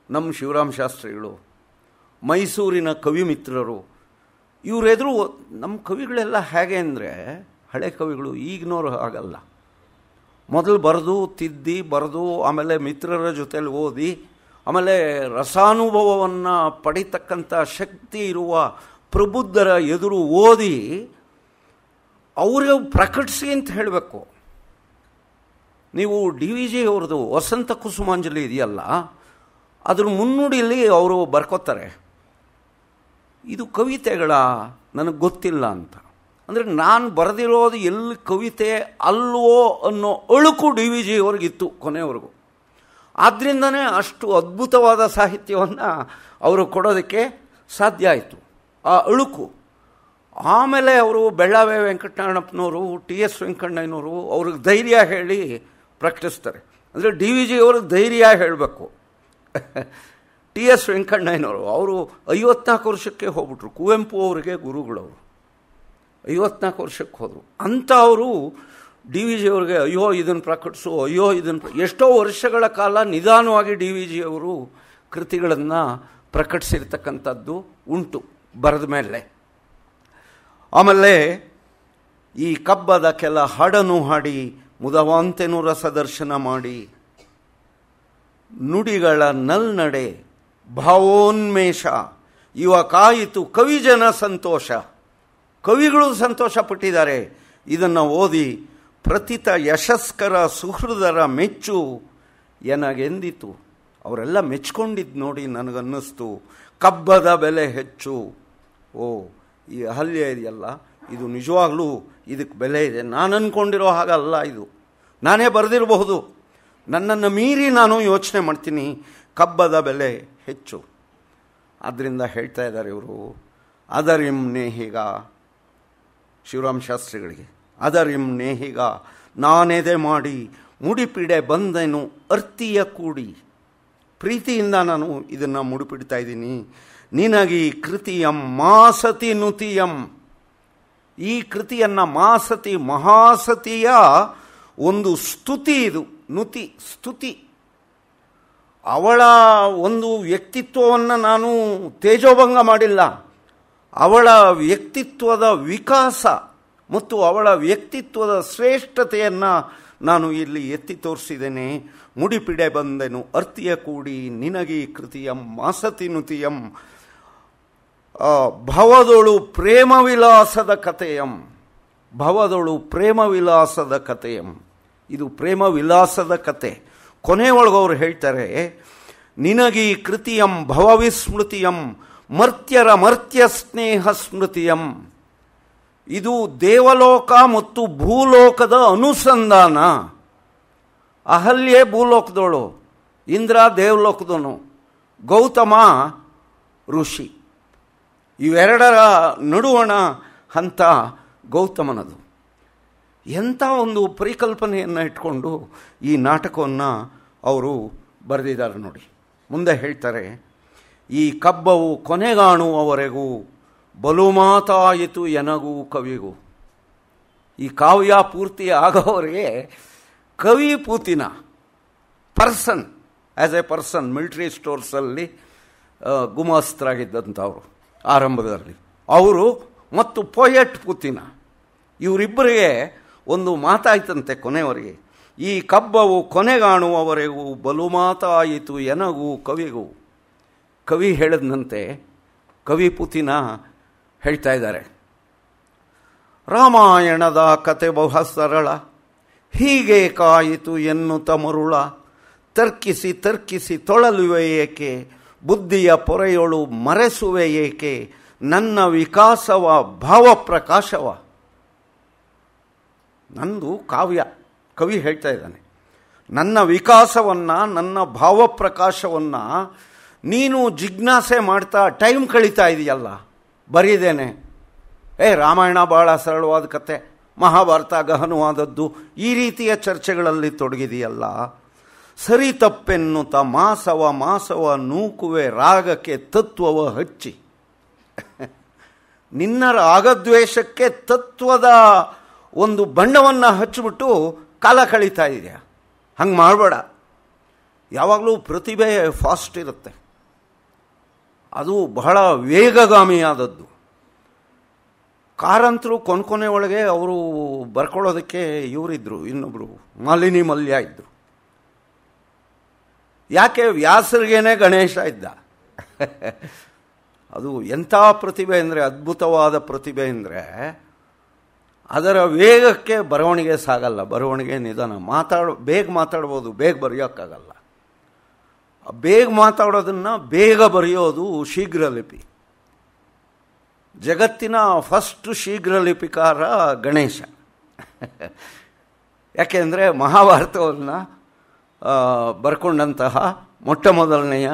ನಮ್ಮ ಶಿವರಾಮ ಶಾಸ್ತ್ರಿಗಳು, ಮೈಸೂರಿನ ಕವಿಮಿತ್ರರು, ಇವರೆದುರು ನಮ್ಮ ಕವಿಗಳೆಲ್ಲ ಹೇಗೆ ಅಂದರೆ, ಹಳೆ ಕವಿಗಳು ಈಗಿನವರು ಹಾಗಲ್ಲ. ಮೊದಲು ಬರೆದು ತಿದ್ದಿ ಬರೆದು ಆಮೇಲೆ ಮಿತ್ರರ ಜೊತೆಲಿ ಓದಿ ಆಮೇಲೆ ರಸಾನುಭವವನ್ನು ಪಡಿತಕ್ಕಂಥ ಶಕ್ತಿ ಇರುವ ಪ್ರಬುದ್ಧರ ಎದುರು ಓದಿ ಅವರೇ ಪ್ರಕಟಿಸಿ ಅಂತ ಹೇಳಬೇಕು. ನೀವು DVG ಅವ್ರದ್ದು ವಸಂತ ಕುಸುಮಾಂಜಲಿ ಇದೆಯಲ್ಲ, ಅದ್ರ ಮುನ್ನುಡಿಯಲ್ಲಿ ಅವರು ಬರ್ಕೋತಾರೆ, ಇದು ಕವಿತೆಗಳ ನನಗೆ ಗೊತ್ತಿಲ್ಲ ಅಂತ. ಅಂದರೆ ನಾನು ಬರೆದಿರೋದು ಎಲ್ಲಿ ಕವಿತೆ ಅಲ್ವೋ ಅನ್ನೋ ಅಳುಕು DVG ಅವ್ರಿಗಿತ್ತು ಕೊನೆಯವರೆಗೂ. ಆದ್ದರಿಂದನೇ ಅಷ್ಟು ಅದ್ಭುತವಾದ ಸಾಹಿತ್ಯವನ್ನು ಅವರು ಕೊಡೋದಕ್ಕೆ ಸಾಧ್ಯ ಆಯಿತು, ಆ ಅಳುಕು. ಆಮೇಲೆ ಅವರು ಬೆಳ್ಳಾವೆ ವೆಂಕಟನಾರಾಯಣಪ್ಪನವರು, TS ವೆಂಕಣ್ಣಯ್ಯನವರು ಅವ್ರಿಗೆ ಧೈರ್ಯ ಹೇಳಿ ಪ್ರಕಟಿಸ್ತಾರೆ. ಅಂದರೆ DVG ಅವ್ರಿಗೆ ಧೈರ್ಯ ಹೇಳಬೇಕು. TS ವೆಂಕಣ್ಣಯ್ಯನವರು ಅವರು 54 ವರ್ಷಕ್ಕೆ ಹೋಗ್ಬಿಟ್ರು. ಕುವೆಂಪು ಅವರಿಗೆ ಗುರುಗಳವರು. 54 ವರ್ಷಕ್ಕೆ ಹೋದರು. ಅಂಥವರು ಡಿ ವಿ ಜಿಯವ್ರಿಗೆ ಅಯ್ಯೋ ಇದನ್ನು ಪ್ರಕಟಿಸು, ಅಯ್ಯೋ ಇದನ್ನು ಎಷ್ಟೋ ವರ್ಷಗಳ ಕಾಲ ನಿಧಾನವಾಗಿ ಡಿ ವಿ ಜಿಯವರು ಕೃತಿಗಳನ್ನು ಪ್ರಕಟಿಸಿರ್ತಕ್ಕಂಥದ್ದು ಉಂಟು ಬರೆದ ಮೇಲೆ. ಆಮೇಲೆ ಈ ಕಬ್ಬದ ಕೆಲ ಹಾಡನ್ನು ಹಾಡಿ ಮುದವಾಂತೆನು ರಸದರ್ಶನ ಮಾಡಿ ನುಡಿಗಳ ನಲ್ನಡೆ ಭಾವೋನ್ಮೇಷ ಇವ ಕಾಯಿತು ಕವಿಜನ ಸಂತೋಷ. ಕವಿಗಳು ಸಂತೋಷ ಪಟ್ಟಿದ್ದಾರೆ ಇದನ್ನು ಓದಿ. ಪ್ರತಿತ ಯಶಸ್ಕರ ಸುಹೃದರ ಮೆಚ್ಚು ಎನಗೆಂದಿತು. ಅವರೆಲ್ಲ ಮೆಚ್ಕೊಂಡಿದ್ದು ನೋಡಿ ನನಗನ್ನಿಸ್ತು ಕಬ್ಬದ ಬೆಲೆ ಹೆಚ್ಚು. ಓ, ಈ ಅಹಲ್ಯ ಇದೆಯಲ್ಲ, ಇದು ನಿಜವಾಗ್ಲೂ ಇದಕ್ಕೆ ಬೆಲೆ ಇದೆ. ನಾನು ಅಂದ್ಕೊಂಡಿರೋ ಹಾಗಲ್ಲ, ಇದು ನಾನೇ ಬರೆದಿರಬಹುದು, ನನ್ನನ್ನು ಮೀರಿ ನಾನು ಯೋಚನೆ ಮಾಡ್ತೀನಿ, ಕಬ್ಬದ ಬೆಲೆ ಹೆಚ್ಚು. ಆದ್ದರಿಂದ ಹೇಳ್ತಾ ಇದ್ದಾರೆ ಇವರು, ಅದರಿಂ ನೇಹಿಗ, ಶಿವರಾಮ ಶಾಸ್ತ್ರಿಗಳಿಗೆ, ಅದರಿಂ ನೇಹಿಗ ನಾನೆದೆ ಮಾಡಿ ಮುಡಿಪಿಡೆ ಬಂದೆನು ಅರ್ತಿಯ ಕೂಡಿ. ಪ್ರೀತಿಯಿಂದ ನಾನು ಇದನ್ನು ಮುಡಿಪಿಡ್ತಾ ಇದ್ದೀನಿ. ನಿನಗೀ ಕೃತಿಯಂ ಮಾಸತಿ ನುತಿಯಂ. ಈ ಕೃತಿಯನ್ನು ಮಾಸತಿ, ಮಹಾಸತಿಯ ಒಂದು ಸ್ತುತಿ ಇದು. ನುತಿ ಸ್ತುತಿ. ಅವಳ ಒಂದು ವ್ಯಕ್ತಿತ್ವವನ್ನು ನಾನು ತೇಜೋಭಂಗ ಮಾಡಿಲ್ಲ. ಅವಳ ವ್ಯಕ್ತಿತ್ವದ ವಿಕಾಸ ಮತ್ತು ಅವಳ ವ್ಯಕ್ತಿತ್ವದ ಶ್ರೇಷ್ಠತೆಯನ್ನು ನಾನು ಇಲ್ಲಿ ಎತ್ತಿ ತೋರಿಸಿದ್ದೇನೆ. ಮುಡಿಪಿಡೆ ಬಂದೆನು ಅರ್ತಿಯ ಕೂಡಿ ನಿನಗೀ ಕೃತಿಯಂ ಮಾಸತಿ ನುತಿಯಂ. ಭವದೊಳು ಪ್ರೇಮ ವಿಲಾಸದ ಕಥೆಯಂ. ಭವದೊಳು ಪ್ರೇಮ ವಿಲಾಸದ ಕಥೆಯಂ. ಇದು ಪ್ರೇಮ ವಿಲಾಸದ ಕತೆ. ಕೊನೆಯೊಳಗವ್ರು ಹೇಳ್ತಾರೆ, ನಿನಗೀ ಕೃತಿಯಂ ಭವವಿಸ್ಮೃತಿಯಂ ಮರ್ತ್ಯರ ಮರ್ತ್ಯ ಸ್ನೇಹ ಸ್ಮೃತಿಯಂ. ಇದು ದೇವಲೋಕ ಮತ್ತು ಭೂಲೋಕದ ಅನುಸಂಧಾನ. ಅಹಲ್ಯೆ ಭೂಲೋಕದವಳು, ಇಂದ್ರ ದೇವಲೋಕದವನು, ಗೌತಮ ಋಷಿ. ಇವೆರಡರ ನಡುವಣ ಹಂತ ಗೌತಮನದು. ಎಂಥ ಒಂದು ಪರಿಕಲ್ಪನೆಯನ್ನು ಇಟ್ಕೊಂಡು ಈ ನಾಟಕವನ್ನು ಅವರು ಬರೆದಿದ್ದಾರೆ ನೋಡಿ. ಮುಂದೆ ಹೇಳ್ತಾರೆ, ಈ ಕಬ್ಬವು ಕೊನೆಗಾಣುವವರೆಗೂ ಬಲು ಮಾತಾಯಿತು ಎನಗೂ ಕವಿಗೂ. ಈ ಕಾವ್ಯ ಪೂರ್ತಿ ಆಗೋವರೆಗೆ ಕವಿ Putina person, as a person military ಸ್ಟೋರ್ಸಲ್ಲಿ ಗುಮಾಸ್ತರಾಗಿದ್ದಂಥವ್ರು ಆರಂಭದಲ್ಲಿ, ಅವರು ಮತ್ತು ಪೊಯೆಟ್ ಪೂತಿನ, ಇವರಿಬ್ಬರಿಗೆ ಒಂದು ಮಾತಾಯ್ತಂತೆ ಕೊನೆಯವರೆಗೆ. ಈ ಕಬ್ಬವು ಕೊನೆಗಾಣುವವರೆಗೂ ಬಲು ಮಾತಾಯಿತು ಎನಗೂ ಕವಿಗೂ. ಕವಿ ಹೇಳಿದಂತೆ ಕವಿ ಪುತಿನ ಹೇಳ್ತಾ ಇದ್ದಾರೆ, ರಾಮಾಯಣದ ಕತೆ ಬಹು ಸರಳ, ಹೀಗೆ ಕಾಯಿತು ಎನ್ನುತ್ತ ಮರುಳ, ತರ್ಕಿಸಿ ತರ್ಕಿಸಿ ತೊಳಲುವೆ ಏಕೆ, ಬುದ್ಧಿಯ ಪೊರೆಯೊಳು ಮರೆಸುವೆ ಏಕೆ, ನನ್ನ ವಿಕಾಸವ ಭಾವಪ್ರಕಾಶವ. ನಂದು ಕಾವ್ಯ, ಕವಿ ಹೇಳ್ತಾ ಇದ್ದಾನೆ, ನನ್ನ ವಿಕಾಸವನ್ನು, ನನ್ನ ಭಾವಪ್ರಕಾಶವನ್ನು ನೀನು ಜಿಜ್ಞಾಸೆ ಮಾಡ್ತಾ ಟೈಮ್ ಕಳೀತಾ ಇದೆಯಲ್ಲ. ಬರೀದೇನೆ, ರಾಮಾಯಣ ಭಾಳ ಸರಳವಾದ ಕತೆ, ಮಹಾಭಾರತ ಗಹನವಾದದ್ದು, ಈ ರೀತಿಯ ಚರ್ಚೆಗಳಲ್ಲಿ ತೊಡಗಿದೆಯಲ್ಲ. ಸರಿ ತಪ್ಪೆನ್ನುತ್ತ ಮಾಸವ ಮಾಸವ ನೂಕುವೆ ರಾಗಕ್ಕೆ ತತ್ವವ ಹಚ್ಚಿ. ನಿನ್ನ ರಾಗದ್ವೇಷಕ್ಕೆ ತತ್ವದ ಒಂದು ಬಣ್ಣವನ್ನು ಹಚ್ಚಿಬಿಟ್ಟು ಕಾಲ ಕಳೀತಾ ಇದೆಯಾ. ಹಂಗೆ ಮಾಡಬೇಡ. ಯಾವಾಗಲೂ ಪ್ರತಿಭೆ ಫಾಸ್ಟ್ ಇರುತ್ತೆ, ಅದು ಬಹಳ ವೇಗಗಾಮಿಯಾದದ್ದು. ಕಾರಂತರು ಕೊನೆ ಒಳಗೆ ಅವರು ಬರ್ಕೊಳ್ಳೋದಕ್ಕೆ ಇವರಿದ್ದರು, ಇನ್ನೊಬ್ಬರು ಮಾಲಿನಿ ಮಲ್ಯ ಇದ್ದರು. ಯಾಕೆ? ವ್ಯಾಸರಿಗೇನೆ ಗಣೇಶ ಇದ್ದ. ಅದು ಎಂಥ ಪ್ರತಿಭೆ ಅಂದರೆ, ಅದ್ಭುತವಾದ ಪ್ರತಿಭೆ ಅಂದರೆ, ಅದರ ವೇಗಕ್ಕೆ ಬರವಣಿಗೆ ಸಾಗಲ್ಲ. ಬರವಣಿಗೆ ನಿಧಾನ, ಬೇಗ ಮಾತಾಡ್ಬೋದು, ಬೇಗ ಬರೆಯೋಕ್ಕಾಗಲ್ಲ. ಬೇಗ ಮಾತಾಡೋದನ್ನು ಬೇಗ ಬರೆಯೋದು ಶೀಘ್ರಲಿಪಿ. ಜಗತ್ತಿನ ಫಸ್ಟ್ ಶೀಘ್ರಲಿಪಿಕಾರ ಗಣೇಶ. ಯಾಕೆಂದರೆ ಮಹಾಭಾರತವನ್ನು ಬರ್ಕೊಂಡಂತಹ ಮೊಟ್ಟ ಮೊದಲನೆಯ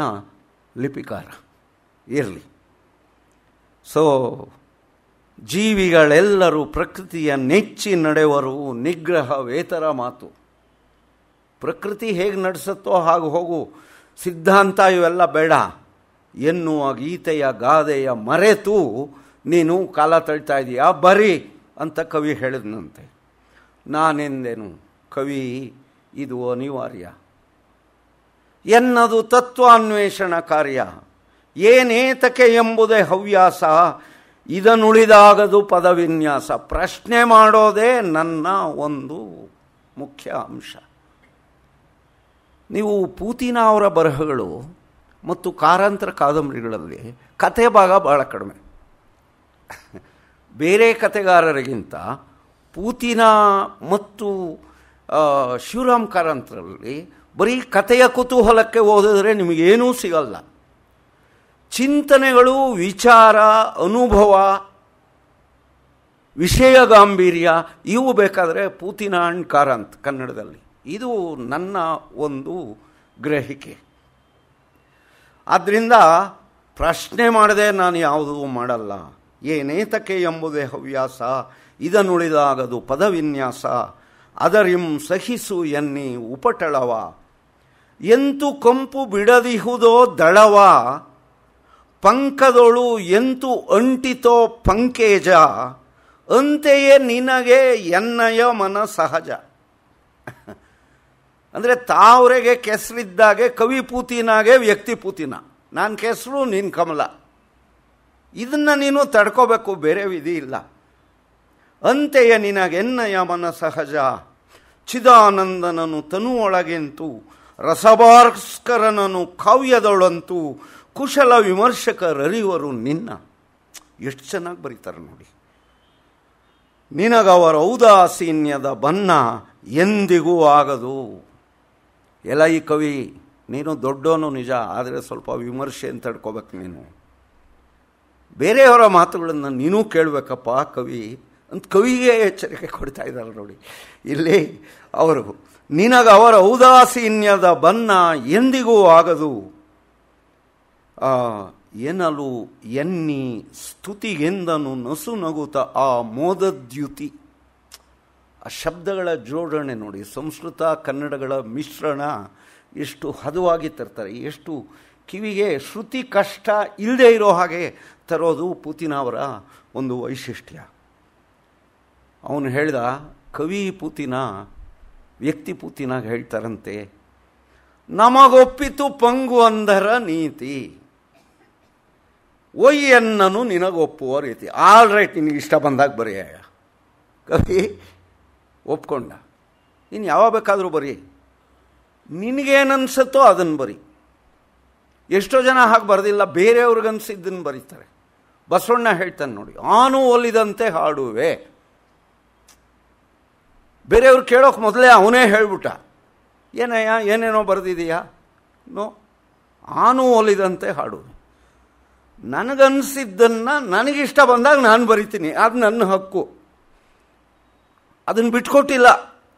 ಲಿಪಿಕಾರ. ಇರಲಿ. ಸೊ ಜೀವಿಗಳೆಲ್ಲರೂ ಪ್ರಕೃತಿಯ ನೆಚ್ಚಿ ನಡೆವರು, ನಿಗ್ರಹ ವೇತರ ಮಾತು. ಪ್ರಕೃತಿ ಹೇಗೆ ನಡೆಸುತ್ತೋ ಹಾಗೆ ಹೋಗು, ಸಿದ್ಧಾಂತ ಇವೆಲ್ಲ ಬೇಡ ಎನ್ನುವ ಗೀತೆಯ ಗಾದೆಯ ಮರೆತು ನೀನು ಕಾಲ ತಳ್ತಾ ಇದೀಯಾ. ಬರೀ ಅಂತ ಕವಿ ಹೇಳಿದನಂತೆ. ನಾನೆಂದೆನು, ಕವಿ ಇದು ಅನಿವಾರ್ಯ ಎನ್ನದು ತತ್ವಾನ್ವೇಷಣ ಕಾರ್ಯ, ಏನೇತಕೆ ಎಂಬುದೇ ಹವ್ಯಾಸ, ಇದನ್ನುಳಿದಾಗದು ಪದವಿನ್ಯಾಸ. ಪ್ರಶ್ನೆ ಮಾಡೋದೇ ನನ್ನ ಒಂದು ಮುಖ್ಯ ಅಂಶ. ನೀವು ಪೂತಿನ ಅವರ ಬರಹಗಳು ಮತ್ತು ಕಾರಂತರ ಕಾದಂಬರಿಗಳಲ್ಲಿ ಕತೆ ಭಾಗ ಬಹಳ ಕಡಿಮೆ. ಬೇರೆ ಕತೆಗಾರರಿಗಿಂತ ಪೂತಿನ ಮತ್ತು ಶಿವರಾಮ್ ಕಾರಂತರಲ್ಲಿ ಬರೀ ಕತೆಯ ಕುತೂಹಲಕ್ಕೆ ಓದಿದ್ರೆ ನಿಮಗೇನೂ ಸಿಗಲ್ಲ. ಚಿಂತನೆಗಳು, ವಿಚಾರ, ಅನುಭವ, ವಿಷಯ ಗಾಂಭೀರ್ಯ ಇವು ಬೇಕಾದರೆ ಪೂತಿನ ಅಂಡ್ ಕಾರಂತ್ ಕನ್ನಡದಲ್ಲಿ. ಇದು ನನ್ನ ಒಂದು ಗ್ರಹಿಕೆ. ಆದ್ದರಿಂದ ಪ್ರಶ್ನೆ ಮಾಡದೆ ನಾನು ಯಾವುದೂ ಮಾಡಲ್ಲ. ಏನೇತಕೆ ಎಂಬುದೇ ಹವ್ಯಾಸ, ಇದನ್ನುಳಿದಾಗದು ಪದವಿನ್ಯಾಸ, ಅದರಿಂ ಸಹಿಸು ಎನ್ನಿ ಉಪಟಳವ, ಎಂತು ಕಂಪು ಬಿಡದಿಹುದೋ ದಳವ, ಪಂಕದೊಳು ಎಂತು ಅಂಟಿತೋ ಪಂಕೇಜ, ಅಂತೆಯೇ ನಿನಗೆ ಎನ್ನಯ ಮನ ಸಹಜ. ಅಂದರೆ ತಾವರೆಗೆ ಕೆಸರಿದ್ದಾಗೆ ಕವಿ ಪೂತಿನಾಗೆ ವ್ಯಕ್ತಿ ಪೂತಿನ. ನಾನು ಕೆಸರು, ನೀನು ಕಮಲ. ಇದನ್ನು ನೀನು ತಡ್ಕೋಬೇಕು, ಬೇರೆ ವಿಧಿ ಇಲ್ಲ. ಅಂತೆಯೇ ನಿನಗೆನ್ನಯ ಮನ ಸಹಜ, ಚಿದಾನಂದನನು ತನುವೊಳಗೆಂತು, ರಸಭಾಸ್ಕರನನು ಕಾವ್ಯದೊಳಂತೂ, ಕುಶಲ ವಿಮರ್ಶಕರರಿವರು ನಿನ್ನ. ಎಷ್ಟು ಚೆನ್ನಾಗಿ ಬರೀತಾರೆ ನೋಡಿ. ನಿನಗವರ ಔದಾಸೀನ್ಯದ ಬನ್ನ ಎಂದಿಗೂ ಆಗದು. ಎಲ್ಲ ಈ ಕವಿ, ನೀನು ದೊಡ್ಡವನು ನಿಜ, ಆದರೆ ಸ್ವಲ್ಪ ವಿಮರ್ಶೆ ಅಂತ ತಡ್ಕೋಬೇಕು ನೀನು. ಬೇರೆಯವರ ಮಾತುಗಳನ್ನು ನೀನೂ ಕೇಳಬೇಕಪ್ಪ ಕವಿ ಅಂತ ಕವಿಗೆ ಎಚ್ಚರಿಕೆ ಕೊಡ್ತಾ ಇದ್ದಾರೆ ನೋಡಿ ಇಲ್ಲಿ ಅವರು. ನಿನಗವರ ಔದಾಸೀನ್ಯದ ಬನ್ನ ಎಂದಿಗೂ ಆಗದು, ಎನ್ನಲು ಎನ್ನಿ ಸ್ತುತಿಗೆಂದನು ನಸು ನಗುತ್ತ ಆ ಮೋದದ್ಯುತಿ. ಆ ಶಬ್ದಗಳ ಜೋಡಣೆ ನೋಡಿ, ಸಂಸ್ಕೃತ ಕನ್ನಡಗಳ ಮಿಶ್ರಣ ಎಷ್ಟು ಹದವಾಗಿ ತರ್ತಾರೆ, ಎಷ್ಟು ಕಿವಿಗೆ ಶ್ರುತಿ ಕಷ್ಟ ಇಲ್ಲದೆ ಇರೋ ಹಾಗೆ ತರೋದು ಪೂತಿನ ಅವರ ಒಂದು ವೈಶಿಷ್ಟ್ಯ. ಅವನು ಹೇಳ್ದ, ಕವಿ ಪೂತಿನ ವ್ಯಕ್ತಿ ಪೂತಿನಾಗ ಹೇಳ್ತಾರಂತೆ, ನಮಗೊಪ್ಪಿತು ಪಂಗು ಅಂದರ ನೀತಿ, ಒಯ್ಯನ್ನನು ನಿನಗೊಪ್ಪುವ ರೀತಿ. ಆಲ್ ರೈಟ್, ನಿನಗೆ ಇಷ್ಟ ಬಂದಾಗ ಬರೆಯ. ಕವಿ ಒಪ್ಕೊಂಡ, ನೀನು ಯಾವಾಗ ಬೇಕಾದರೂ ಬರೀ, ನಿನಗೇನನ್ಸುತ್ತೋ ಅದನ್ನು ಬರಿ. ಎಷ್ಟೋ ಜನ ಹಾಗೆ ಬರೆದಿಲ್ಲ, ಬೇರೆಯವ್ರಿಗನ್ಸಿದ್ದನ್ನು ಬರೀತಾರೆ. ಬಸವಣ್ಣ ಹೇಳ್ತಾನೆ ನೋಡಿ, ಆನು ಒಲಿದಂತೆ ಹಾಡುವೆ. ಬೇರೆಯವ್ರು ಕೇಳೋಕೆ ಮೊದಲೇ ಅವನೇ ಹೇಳ್ಬಿಟ್ಟ, ಏನಯ್ಯ ಏನೇನೋ ಬರೆದಿದೆಯಾ? ನೋ, ಆನು ಒಲಿದಂತೆ ಹಾಡುವೆ. ನನಗನ್ಸಿದ್ದನ್ನು ನನಗಿಷ್ಟ ಬಂದಾಗ ನಾನು ಬರಿತೀನಿ, ಅದು ನನ್ನ ಹಕ್ಕು. ಅದನ್ನು ಬಿಟ್ಕೊಟ್ಟಿಲ್ಲ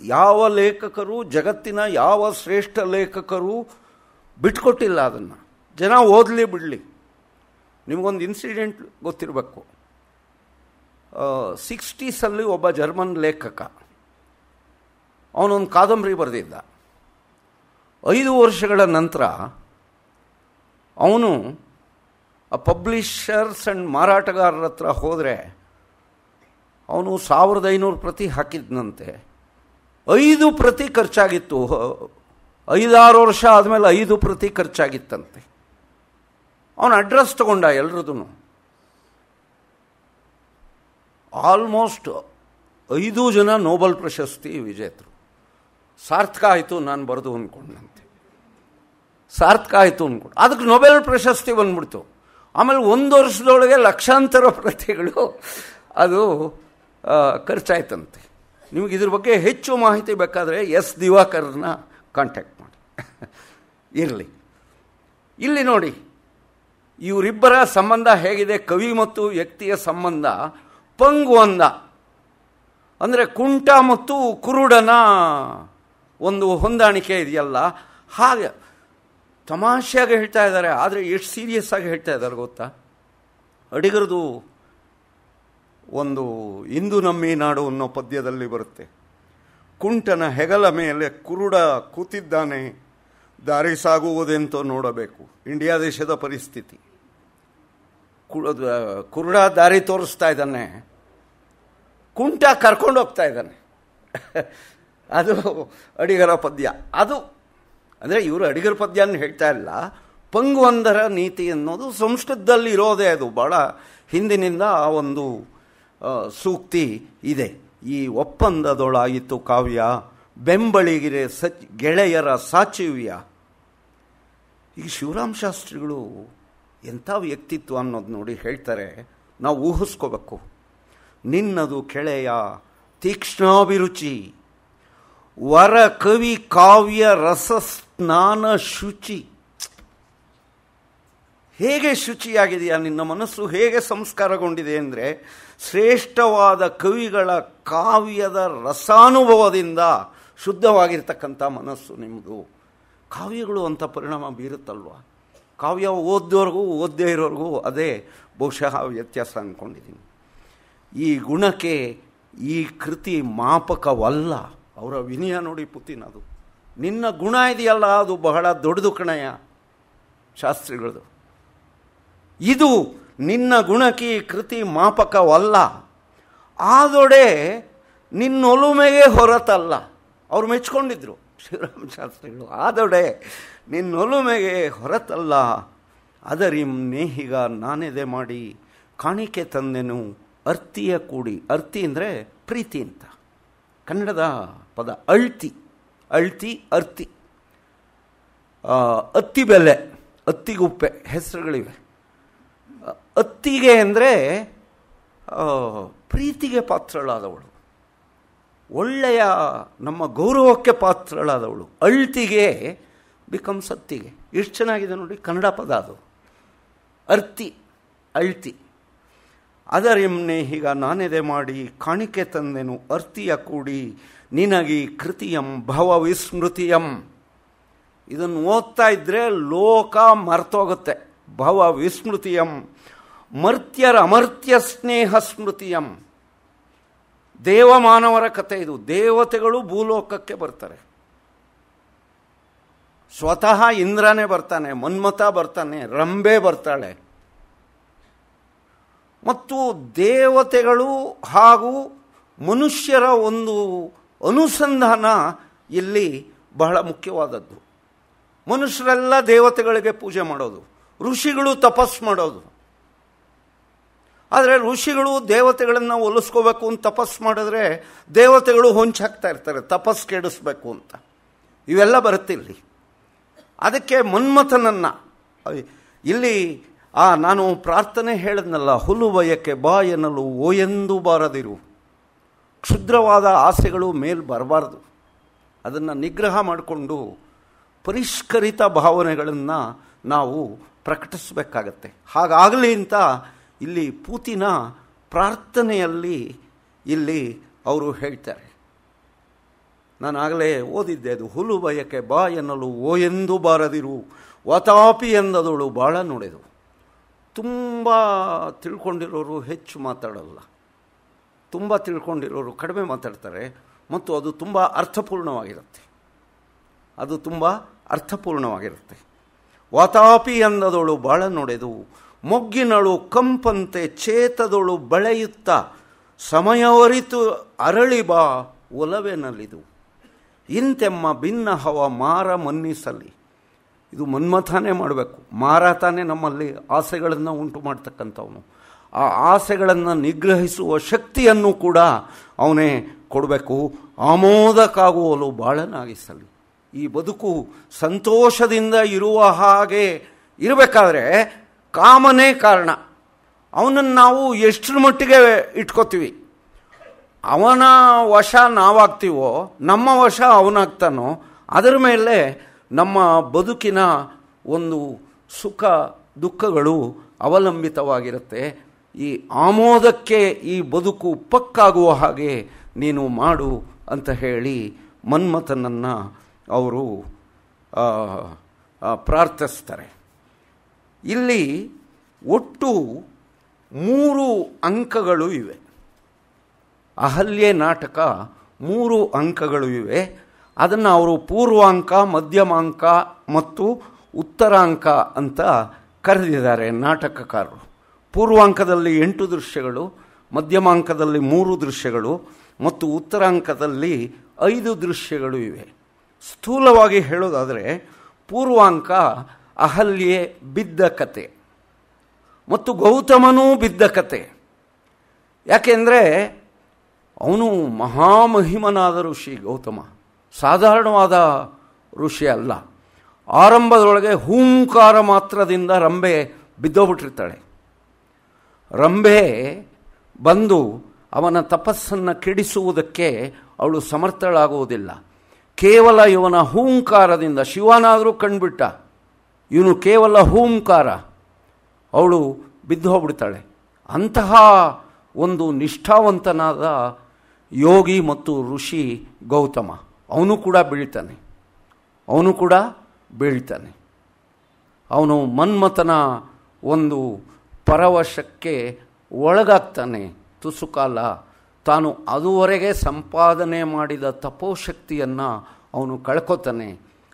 ಯಾವ ಲೇಖಕರು, ಜಗತ್ತಿನ ಯಾವ ಶ್ರೇಷ್ಠ ಲೇಖಕರು ಬಿಟ್ಕೊಟ್ಟಿಲ್ಲ ಅದನ್ನು. ಜನ ಓದಲಿ ಬಿಡಲಿ. ನಿಮಗೊಂದು ಇನ್ಸಿಡೆಂಟ್ ಗೊತ್ತಿರಬೇಕು. 60s ಒಬ್ಬ ಜರ್ಮನ್ ಲೇಖಕ, ಅವನೊಂದು ಕಾದಂಬರಿ ಬರೆದಿದ್ದ. 5 ವರ್ಷಗಳ ನಂತರ ಅವನು ಆ ಪಬ್ಲಿಷರ್ಸ್ ಆ್ಯಂಡ್ ಮಾರಾಟಗಾರರ ಹತ್ರ ಹೋದರೆ ಅವನು 1500 ಪ್ರತಿ ಹಾಕಿದ್ನಂತೆ. 5 ಪ್ರತಿ ಖರ್ಚಾಗಿತ್ತು. 5-6 ವರ್ಷ ಆದಮೇಲೆ 5 ಪ್ರತಿ ಖರ್ಚಾಗಿತ್ತಂತೆ. ಅವನು ಅಡ್ರೆಸ್ ತಗೊಂಡ ಎಲ್ರದೂ. ಆಲ್ಮೋಸ್ಟ್ 5 ಜನ ನೋಬೆಲ್ ಪ್ರಶಸ್ತಿ ವಿಜೇತರು. ಸಾರ್ಥಕ ಆಯಿತು ನಾನು ಬರೆದು ಅಂದ್ಕೊಂಡಂತೆ. ಸಾರ್ಥಕ ಆಯಿತು ಅಂದ್ಕೊಂಡು ಅದಕ್ಕೆ ನೊಬೆಲ್ ಪ್ರಶಸ್ತಿ ಬಂದ್ಬಿಡ್ತು. ಆಮೇಲೆ 1 ವರ್ಷದೊಳಗೆ ಲಕ್ಷಾಂತರ ಪ್ರತಿಗಳು ಅದು ಖರ್ಚಾಯ್ತಂತೆ. ನಿಮಗೆ ಇದ್ರ ಬಗ್ಗೆ ಹೆಚ್ಚು ಮಾಹಿತಿ ಬೇಕಾದರೆ ಎಸ್ ದಿವಾಕರ್ನ ಕಾಂಟ್ಯಾಕ್ಟ್ ಮಾಡಿ. ಇರಲಿ, ಇಲ್ಲಿ ನೋಡಿ ಇವರಿಬ್ಬರ ಸಂಬಂಧ ಹೇಗಿದೆ. ಕವಿ ಮತ್ತು ವ್ಯಕ್ತಿಯ ಸಂಬಂಧ ಪಂಗು ಅಂದ ಅಂದರೆ ಕುಂಟ ಮತ್ತು ಕುರುಡನ ಒಂದು ಹೊಂದಾಣಿಕೆ ಇದೆಯಲ್ಲ, ಹಾಗೆ ತಮಾಷೆಯಾಗಿ ಹೇಳ್ತಾ ಇದ್ದಾರೆ. ಆದರೆ ಎಷ್ಟು ಸೀರಿಯಸ್ ಆಗಿ ಹೇಳ್ತಾ ಇದ್ದಾರೆ ಗೊತ್ತಾ? ಅಡಿಗರದು ಒಂದು ಇಂದು ನಮ್ಮಿ ನಾಡು ಅನ್ನೋ ಪದ್ಯದಲ್ಲಿ ಬರುತ್ತೆ. ಕುಂಟನ ಹೆಗಲ ಮೇಲೆ ಕುರುಡ ಕೂತಿದ್ದಾನೆ, ದಾರಿ ಸಾಗುವುದೆಂತೋ ನೋಡಬೇಕು. ಇಂಡಿಯಾ ದೇಶದ ಪರಿಸ್ಥಿತಿ. ಕುರುಡ ದಾರಿ ತೋರಿಸ್ತಾ ಇದ್ದಾನೆ, ಕುಂಟ ಕರ್ಕೊಂಡು ಹೋಗ್ತಾ ಇದ್ದಾನೆ. ಅದು ಅಡಿಗರ ಪದ್ಯ. ಅದು ಅಂದರೆ ಇವರು ಅಡಿಗರ ಪದ್ಯನ ಹೇಳ್ತಾ ಇಲ್ಲ, ಪಂಗುವಂದರ ನೀತಿ ಅನ್ನೋದು ಸಂಸ್ಕೃತದಲ್ಲಿ ಇರೋದೇ. ಅದು ಭಾಳ ಹಿಂದಿನಿಂದ ಆ ಒಂದು ಸೂಕ್ತಿ ಇದೆ. ಈ ಒಪ್ಪಂದದೊಳಾಯಿತು ಕಾವ್ಯ, ಬೆಂಬಳಿಗಿರೆ ಗೆಳೆಯರ ಸಾಚಿವ್ಯ. ಈಗ ಶಿವರಾಮ ಶಾಸ್ತ್ರಿಗಳು ಎಂಥ ವ್ಯಕ್ತಿತ್ವ ಅನ್ನೋದು ನೋಡಿ ಹೇಳ್ತಾರೆ, ನಾವು ಊಹಿಸ್ಕೋಬೇಕು. ನಿನ್ನದು ಕೆಳೆಯ ತೀಕ್ಷ್ಣಾಭಿರುಚಿ, ವರ ಕವಿ ಕಾವ್ಯ ರಸ ಸ್ನಾನ ಶುಚಿ. ಹೇಗೆ ಶುಚಿಯಾಗಿದೆಯಾ ನಿನ್ನ ಮನಸ್ಸು, ಹೇಗೆ ಸಂಸ್ಕಾರಗೊಂಡಿದೆ ಅಂದರೆ, ಶ್ರೇಷ್ಠವಾದ ಕವಿಗಳ ಕಾವ್ಯದ ರಸಾನುಭವದಿಂದ ಶುದ್ಧವಾಗಿರ್ತಕ್ಕಂಥ ಮನಸ್ಸು ನಿಮ್ಮದು. ಕಾವ್ಯಗಳು ಅಂತ ಪರಿಣಾಮ ಬೀರುತ್ತಲ್ವ. ಕಾವ್ಯ ಓದ್ದೋರ್ಗೂ ಓದ್ದೇ ಇರೋರ್ಗೂ ಅದೇ ಬಹುಶಃ ವ್ಯತ್ಯಾಸ ಅಂದ್ಕೊಂಡಿದ್ದೀನಿ. ಈ ಗುಣಕ್ಕೆ ಈ ಕೃತಿ ಮಾಪಕವಲ್ಲ. ಅವರ ವಿನಯ ನೋಡಿ ಪುತಿನ್, ಅದು ನಿನ್ನ ಗುಣ ಇದೆಯಲ್ಲ ಅದು ಬಹಳ ದೊಡ್ಡದು ಕಣಯ್ಯ ಶಾಸ್ತ್ರಿಗಳದು. ಇದು ನಿನ್ನ ಗುಣಕ್ಕೆ ಈ ಕೃತಿ ಮಾಪಕವಲ್ಲ, ಆದೊಡೆ ನಿನ್ನೊಲುಮೆಗೆ ಹೊರತಲ್ಲ. ಅವ್ರು ಮೆಚ್ಕೊಂಡಿದ್ರು ಶಿವರಾಮ ಶಾಸ್ತ್ರಿಗಳು. ಆದೊಡೆ ನಿನ್ನೊಲುಮೆಗೆ ಹೊರತಲ್ಲ, ಅದರಿಂ ನೇಹಿಗ ನಾನೆದೆ ಮಾಡಿ ಕಾಣಿಕೆ ತಂದೆನು ಅರ್ತಿಯ ಕೂಡಿ. ಅರ್ತಿ ಅಂದರೆ ಪ್ರೀತಿ ಅಂತ ಕನ್ನಡದ ಪದ. ಅಳ್ತಿ, ಅಳ್ತಿ, ಅರ್ತಿ. ಅತ್ತಿ ಬೆಲೆ, ಅತ್ತಿಗುಪ್ಪೆ ಹೆಸರುಗಳಿವೆ. ಅತ್ತಿಗೆ ಅಂದರೆ ಪ್ರೀತಿಗೆ ಪಾತ್ರಳಾದವಳು, ಒಳ್ಳೆಯ ನಮ್ಮ ಗೌರವಕ್ಕೆ ಪಾತ್ರಳಾದವಳು. ಅಳ್ತಿಗೆ ಬಿಕಮ್ಸ್ ಅತ್ತಿಗೆ. ಎಷ್ಟು ಚೆನ್ನಾಗಿದೆ ನೋಡಿ ಕನ್ನಡ ಪದ ಅದು. ಅರ್ತಿ, ಅಳ್ತಿ. ಅದರೆಮ್ನೆ ಹೀಗ ನಾನೆದೆ ಮಾಡಿ ಕಾಣಿಕೆ ತಂದೆನು ಅರ್ತಿಯ ಕೂಡಿ ನಿನಗಿ ಕೃತಿಯಂ ಭವ ವಿಸ್ಮೃತಿಯಂ. ಇದನ್ನು ಓದ್ತಾ ಇದ್ದರೆ ಲೋಕ ಮರ್ತೋಗುತ್ತೆ. ಭವ ವಿಸ್ಮೃತಿಯಂ ಮರ್ತ್ಯರ ಅಮರ್ತ್ಯ ಸ್ನೇಹ ಸ್ಮೃತಿಯಂ. ದೇವಮಾನವರ ಕಥೆ ಇದು. ದೇವತೆಗಳು ಭೂಲೋಕಕ್ಕೆ ಬರ್ತಾರೆ. ಸ್ವತಃ ಇಂದ್ರನೇ ಬರ್ತಾನೆ, ಮನ್ಮಥ ಬರ್ತಾನೆ, ರಂಬೆ ಬರ್ತಾಳೆ. ಮತ್ತು ದೇವತೆಗಳು ಹಾಗೂ ಮನುಷ್ಯರ ಒಂದು ಅನುಸಂಧಾನ ಇಲ್ಲಿ ಬಹಳ ಮುಖ್ಯವಾದದ್ದು. ಮನುಷ್ಯರೆಲ್ಲ ದೇವತೆಗಳಿಗೆ ಪೂಜೆ ಮಾಡೋದು, ಋಷಿಗಳು ತಪಸ್ ಮಾಡೋದು. ಆದರೆ ಋಷಿಗಳು ದೇವತೆಗಳನ್ನು ಒಲಿಸ್ಕೋಬೇಕು ಅಂತ ತಪಸ್ ಮಾಡಿದ್ರೆ ದೇವತೆಗಳು ಹೊಂಚಾಕ್ತಾ ಇರ್ತಾರೆ ತಪಸ್ ಕೆಡಿಸ್ಬೇಕು ಅಂತ. ಇವೆಲ್ಲ ಬರುತ್ತಿಲ್ಲಿ. ಅದಕ್ಕೆ ಮನ್ಮಥನನ್ನು ಇಲ್ಲಿ ನಾನು ಪ್ರಾರ್ಥನೆ ಹೇಳಿದ್ನಲ್ಲ, ಹುಲು ಬಯಕೆ ಬಾ ಎನ್ನಲು ಓ ಎಂದು ಬಾರದಿರು. ಕ್ಷುದ್ರವಾದ ಆಸೆಗಳು ಮೇಲ್ ಬರಬಾರ್ದು. ಅದನ್ನು ನಿಗ್ರಹ ಮಾಡಿಕೊಂಡು ಪರಿಷ್ಕರಿತ ಭಾವನೆಗಳನ್ನು ನಾವು ಪ್ರಕಟಿಸಬೇಕಾಗತ್ತೆ. ಹಾಗಾಗಲಿ ಅಂತ ಇಲ್ಲಿ ಪೂತಿನ ಪ್ರಾರ್ಥನೆಯಲ್ಲಿ ಇಲ್ಲಿ ಅವರು ಹೇಳ್ತಾರೆ. ನಾನು ಆಗಲೇ ಓದಿದ್ದೆ ಅದು. ಹುಲು ಬಯಕೆ ಬಾ ಎನ್ನಲು ಓ ಎಂದು ಬಾರದಿರು, ವಾತಾಪಿ ಎಂದದಳು ಭಾಳ ನೋಡೆದು. ತುಂಬ ತಿಳ್ಕೊಂಡಿರೋರು ಹೆಚ್ಚು ಮಾತಾಡಲ್ಲ, ತುಂಬ ತಿಳ್ಕೊಂಡಿರೋರು ಕಡಿಮೆ ಮಾತಾಡ್ತಾರೆ. ಮತ್ತು ಅದು ತುಂಬ ಅರ್ಥಪೂರ್ಣವಾಗಿರುತ್ತೆ. ಅದು ತುಂಬ ಅರ್ಥಪೂರ್ಣವಾಗಿರುತ್ತೆ. ವಾತಾಪಿ ಎಂದದಳು ಬಾಳ ನೋಡೆದು, ಮೊಗ್ಗಿನಳು ಕಂಪಂತೆ ಚೇತದಳು ಬೆಳೆಯುತ್ತ ಸಮಯವರಿತು ಅರಳಿ ಬಾ ಒಲವೆನಲ್ಲಿದು. ಇಂತೆಮ್ಮ ಭಿನ್ನ ಹವ ಮಾರ ಮನ್ನಿಸಲಿ. ಇದು ಮನ್ಮಥನೇ ಮಾಡಬೇಕು. ಮಾರ ತಾನೇ ನಮ್ಮಲ್ಲಿ ಆಸೆಗಳನ್ನು ಉಂಟು ಮಾಡ್ತಕ್ಕಂಥವನು. ಆ ಆಸೆಗಳನ್ನು ನಿಗ್ರಹಿಸುವ ಶಕ್ತಿಯನ್ನು ಕೂಡ ಅವನೇ ಕೊಡಬೇಕು. ಆಮೋದಕ್ಕಾಗುವಲು ಬಾಳನಾಗಿಸಲಿ. ಈ ಬದುಕು ಸಂತೋಷದಿಂದ ಇರುವ ಹಾಗೆ ಇರಬೇಕಾದ್ರೆ ಕಾಮನೇ ಕಾರಣ. ಅವನನ್ನು ನಾವು ಎಷ್ಟರ ಮಟ್ಟಿಗೆ ಇಟ್ಕೋತೀವಿ, ಅವನ ವಶ ನಾವಾಗ್ತೀವೋ, ನಮ್ಮ ವಶ ಅವನಾಗ್ತಾನೋ, ಅದರ ಮೇಲೆ ನಮ್ಮ ಬದುಕಿನ ಒಂದು ಸುಖ ದುಃಖಗಳು ಅವಲಂಬಿತವಾಗಿರುತ್ತೆ. ಈ ಆಮೋದಕ್ಕೆ ಈ ಬದುಕು ಪಕ್ಕಾಗುವ ಹಾಗೆ ನೀನು ಮಾಡು ಅಂತ ಹೇಳಿ ಮನ್ಮಥನನ್ನು ಅವರು ಪ್ರಾರ್ಥಿಸ್ತಾರೆ. ಇಲ್ಲಿ ಒಟ್ಟು 3 ಅಂಕಗಳು ಇವೆ. ಅಹಲ್ಯೆ ನಾಟಕ 3 ಅಂಕಗಳು ಇವೆ. ಅದನ್ನು ಅವರು ಪೂರ್ವಾಂಕ, ಮಧ್ಯಮಾಂಕ ಮತ್ತು ಉತ್ತರಾಂಕ ಅಂತ ಕರೆದಿದ್ದಾರೆ ನಾಟಕಕಾರರು. ಪೂರ್ವಾಂಕದಲ್ಲಿ 8 ದೃಶ್ಯಗಳು, ಮಧ್ಯಮಾಂಕದಲ್ಲಿ 3 ದೃಶ್ಯಗಳು ಮತ್ತು ಉತ್ತರಾಂಕದಲ್ಲಿ 5 ದೃಶ್ಯಗಳು ಇವೆ. ಸ್ಥೂಲವಾಗಿ ಹೇಳೋದಾದರೆ ಪೂರ್ವಾಂಕ ಅಹಲ್ಯೆ ಬಿದ್ದ ಕತೆ ಮತ್ತು ಗೌತಮನೂ ಬಿದ್ದ ಕತೆ. ಯಾಕೆಂದರೆ ಅವನು ಮಹಾಮಹಿಮನಾದ ಋಷಿ ಗೌತಮ, ಸಾಧಾರಣವಾದ ಋಷಿ ಅಲ್ಲ. ಆರಂಭದೊಳಗೆ ಹೂಂಕಾರ ಮಾತ್ರದಿಂದ ರಂಭೆ ಬಿದ್ದೋಗ್ಬಿಟ್ಟಿರ್ತಾಳೆ. ರಂಭೆ ಬಂದು ಅವನ ತಪಸ್ಸನ್ನು ಕೆಡಿಸುವುದಕ್ಕೆ ಅವಳು ಸಮರ್ಥಳಾಗುವುದಿಲ್ಲ. ಕೇವಲ ಇವನ ಹೂಂಕಾರದಿಂದ, ಶಿವನಾದರೂ ಕಂಡುಬಿಟ್ಟ, ಇವನು ಕೇವಲ ಹೂಂಕಾರ, ಅವಳು ಬಿದ್ದು ಹೋಗ್ಬಿಡ್ತಾಳೆ. ಅಂತಹ ಒಂದು ನಿಷ್ಠಾವಂತನಾದ ಯೋಗಿ ಮತ್ತು ಋಷಿ ಗೌತಮ. ಅವನು ಕೂಡ ಬೀಳ್ತಾನೆ. ಅವನು ಮನ್ಮಥನ ಒಂದು ಪರವಶಕ್ಕೆ ಒಳಗಾಗ್ತಾನೆ. ತುಸು ಕಾಲ ತಾನು ಅದುವರೆಗೆ ಸಂಪಾದನೆ ಮಾಡಿದ ತಪೋಶಕ್ತಿಯನ್ನು ಅವನು ಕಳ್ಕೊತಾನೆ.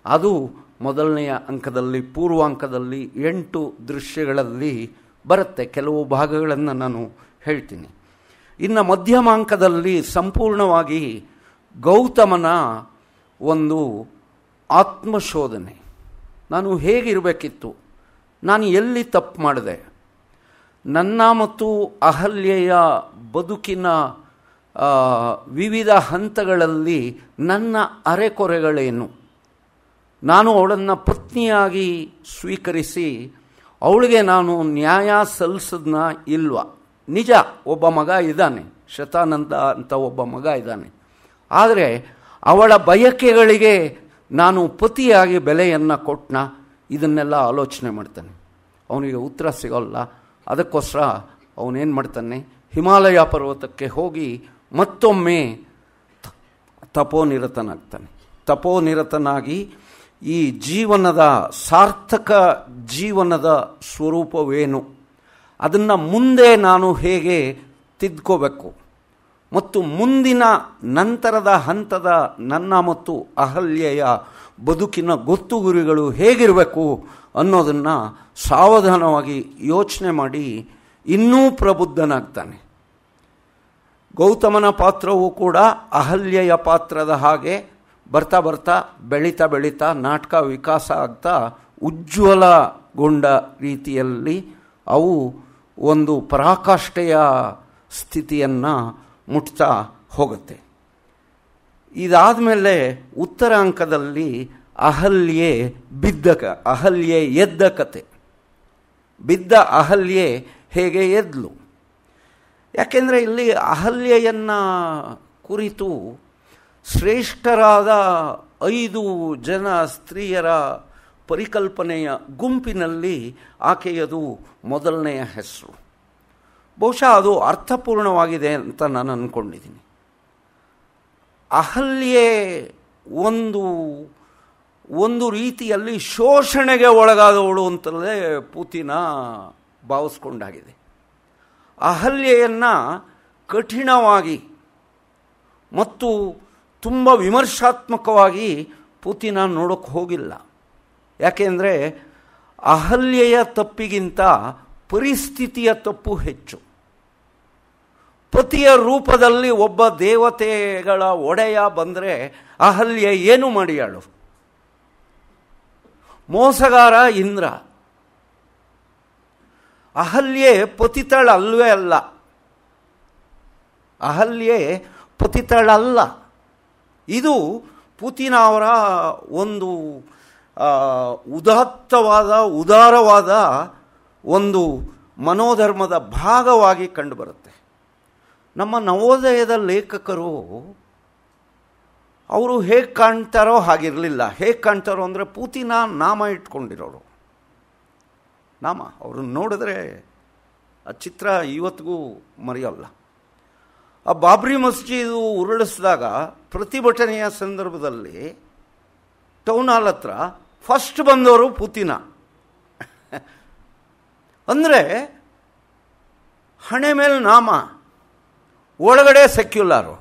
ಅದು ಮೊದಲನೆಯ ಅಂಕದಲ್ಲಿ, ಪೂರ್ವಾಂಕದಲ್ಲಿ 8 ದೃಶ್ಯಗಳಲ್ಲಿ ಬರುತ್ತೆ. ಕೆಲವು ಭಾಗಗಳನ್ನು ನಾನು ಹೇಳ್ತೀನಿ. ಇನ್ನು ಮಧ್ಯಮಾಂಕದಲ್ಲಿ ಸಂಪೂರ್ಣವಾಗಿ ಗೌತಮನ ಒಂದು ಆತ್ಮಶೋಧನೆ. ನಾನು ಹೇಗಿರಬೇಕಿತ್ತು, ನಾನು ಎಲ್ಲಿ ತಪ್ಪು ಮಾಡಿದೆ, ನನ್ನ ಮತ್ತು ಅಹಲ್ಯೆಯ ಬದುಕಿನ ವಿವಿಧ ಹಂತಗಳಲ್ಲಿ ನನ್ನ ಅರೆಕೊರೆಗಳೇನು, ನಾನು ಅವಳನ್ನು ಪತ್ನಿಯಾಗಿ ಸ್ವೀಕರಿಸಿ ಅವಳಿಗೆ ನಾನು ನ್ಯಾಯ ಸಲ್ಲಿಸದ್ನ ಇಲ್ವಾ. ನಿಜ, ಒಬ್ಬ ಮಗ ಇದ್ದಾನೆ, ಶತಾನಂದ ಅಂತ ಒಬ್ಬ ಮಗ ಇದ್ದಾನೆ. ಆದರೆ ಅವಳ ಬಯಕೆಗಳಿಗೆ ನಾನು ಪತಿಯಾಗಿ ಬೆಲೆಯನ್ನು ಕೊಟ್ಟನ, ಇದನ್ನೆಲ್ಲ ಆಲೋಚನೆ ಮಾಡ್ತಾನೆ. ಅವನಿಗೆ ಉತ್ತರ ಸಿಗೋಲ್ಲ. ಅದಕ್ಕೋಸ್ಕರ ಅವನೇನು ಮಾಡ್ತಾನೆ, ಹಿಮಾಲಯ ಪರ್ವತಕ್ಕೆ ಹೋಗಿ ಮತ್ತೊಮ್ಮೆ ತಪೋನಿರತನಾಗಿ ಈ ಜೀವನದ ಸಾರ್ಥಕ ಜೀವನದ ಸ್ವರೂಪವೇನು, ಅದನ್ನು ಮುಂದೆ ನಾನು ಹೇಗೆ ತಿದ್ಕೋಬೇಕು ಮತ್ತು ಮುಂದಿನ ನಂತರದ ಹಂತದ ನನ್ನ ಮತ್ತು ಅಹಲ್ಯೆಯ ಬದುಕಿನ ಗೊತ್ತು ಗುರಿಗಳು ಹೇಗಿರಬೇಕು ಅನ್ನೋದನ್ನು ಸಾವಧಾನವಾಗಿ ಯೋಚನೆ ಮಾಡಿ ಇನ್ನೂ ಪ್ರಬುದ್ಧನಾಗ್ತಾನೆ. ಗೌತಮನ ಪಾತ್ರವೂ ಕೂಡ ಅಹಲ್ಯೆಯ ಪಾತ್ರದ ಹಾಗೆ ಬರ್ತಾ ಬರ್ತಾ ಬೆಳೀತಾ ನಾಟಕ ವಿಕಾಸ ಆಗ್ತಾ ಉಜ್ವಲಗೊಂಡ ರೀತಿಯಲ್ಲಿ ಅವು ಒಂದು ಪರಾಕಾಷ್ಠೆಯ ಸ್ಥಿತಿಯನ್ನು ಮುಟ್ತಾ ಹೋಗುತ್ತೆ. ಇದಾದ ಮೇಲೆ ಉತ್ತರಾಂಕದಲ್ಲಿ ಅಹಲ್ಯೆ ಎದ್ದ ಕತೆ. ಬಿದ್ದ ಅಹಲ್ಯೆ ಹೇಗೆ ಎದ್ಲು. ಯಾಕೆಂದರೆ ಇಲ್ಲಿ ಅಹಲ್ಯೆಯನ್ನು ಕುರಿತು ಶ್ರೇಷ್ಠರಾದ 5 ಜನ ಸ್ತ್ರೀಯರ ಪರಿಕಲ್ಪನೆಯ ಗುಂಪಿನಲ್ಲಿ ಆಕೆಯದು ಮೊದಲನೆಯ ಹೆಸರು. ಬಹುಶಃ ಅದು ಅರ್ಥಪೂರ್ಣವಾಗಿದೆ ಅಂತ ನಾನು ಅಂದ್ಕೊಂಡಿದ್ದೀನಿ. ಅಹಲ್ಯೆ ಒಂದು ರೀತಿಯಲ್ಲಿ ಶೋಷಣೆಗೆ ಒಳಗಾದವಳು ಅಂತಲೇ ಪುತಿನ ಭಾವಿಸ್ಕೊಂಡಾಗಿದೆ. ಅಹಲ್ಯೆಯನ್ನು ಕಠಿಣವಾಗಿ ಮತ್ತು ತುಂಬ ವಿಮರ್ಶಾತ್ಮಕವಾಗಿ ಪುತಿನ ನೋಡೋಕ್ಕೆ ಹೋಗಿಲ್ಲ. ಯಾಕೆಂದರೆ ಅಹಲ್ಯೆಯ ತಪ್ಪಿಗಿಂತ ಪರಿಸ್ಥಿತಿಯ ತಪ್ಪು ಹೆಚ್ಚು. ಪತಿಯ ರೂಪದಲ್ಲಿ ಒಬ್ಬ ದೇವತೆಗಳ ಒಡೆಯ ಬಂದರೆ ಅಹಲ್ಯೆ ಏನು ಮಾಡಿಯಾಳು? ಮೋಸಗಾರ ಇಂದ್ರ. ಅಹಲ್ಯೆ ಪತಿತಳಲ್ವೇ ಅಲ್ಲ. ಅಹಲ್ಯೆ ಪತಿತಳಲ್ಲ. ಇದು ಪುತಿನ ಅವರ ಒಂದು ಉದಾರವಾದ ಒಂದು ಮನೋಧರ್ಮದ ಭಾಗವಾಗಿ ಕಂಡುಬರುತ್ತೆ. ನಮ್ಮ ನವೋದಯದ ಲೇಖಕರು ಅವರು ಹೇಗೆ ಕಾಣ್ತಾರೋ ಹಾಗಿರಲಿಲ್ಲ. ಹೇಗೆ ಕಾಣ್ತಾರೋ ಅಂದರೆ ಪುತಿನ ನಾಮ ಇಟ್ಕೊಂಡಿರೋರು. ನಾಮ ಅವ್ರನ್ನ ನೋಡಿದ್ರೆ ಆ ಚಿತ್ರ ಇವತ್ತಿಗೂ ಮರೆಯೋಲ್ಲ. ಆ ಬಾಬ್ರಿ ಮಸ್ಜಿದು ಉರುಳಿಸಿದಾಗ ಪ್ರತಿಭಟನೆಯ ಸಂದರ್ಭದಲ್ಲಿ ಟೌನ್ ಹಾಲ್ ಹತ್ರ ಫಸ್ಟ್ ಬಂದವರು ಪುತಿನ. ಅಂದರೆ ಹಣೆ ಮೇಲೆ ನಾಮ, ಒಳಗಡೆ ಸೆಕ್ಯುಲಾರು.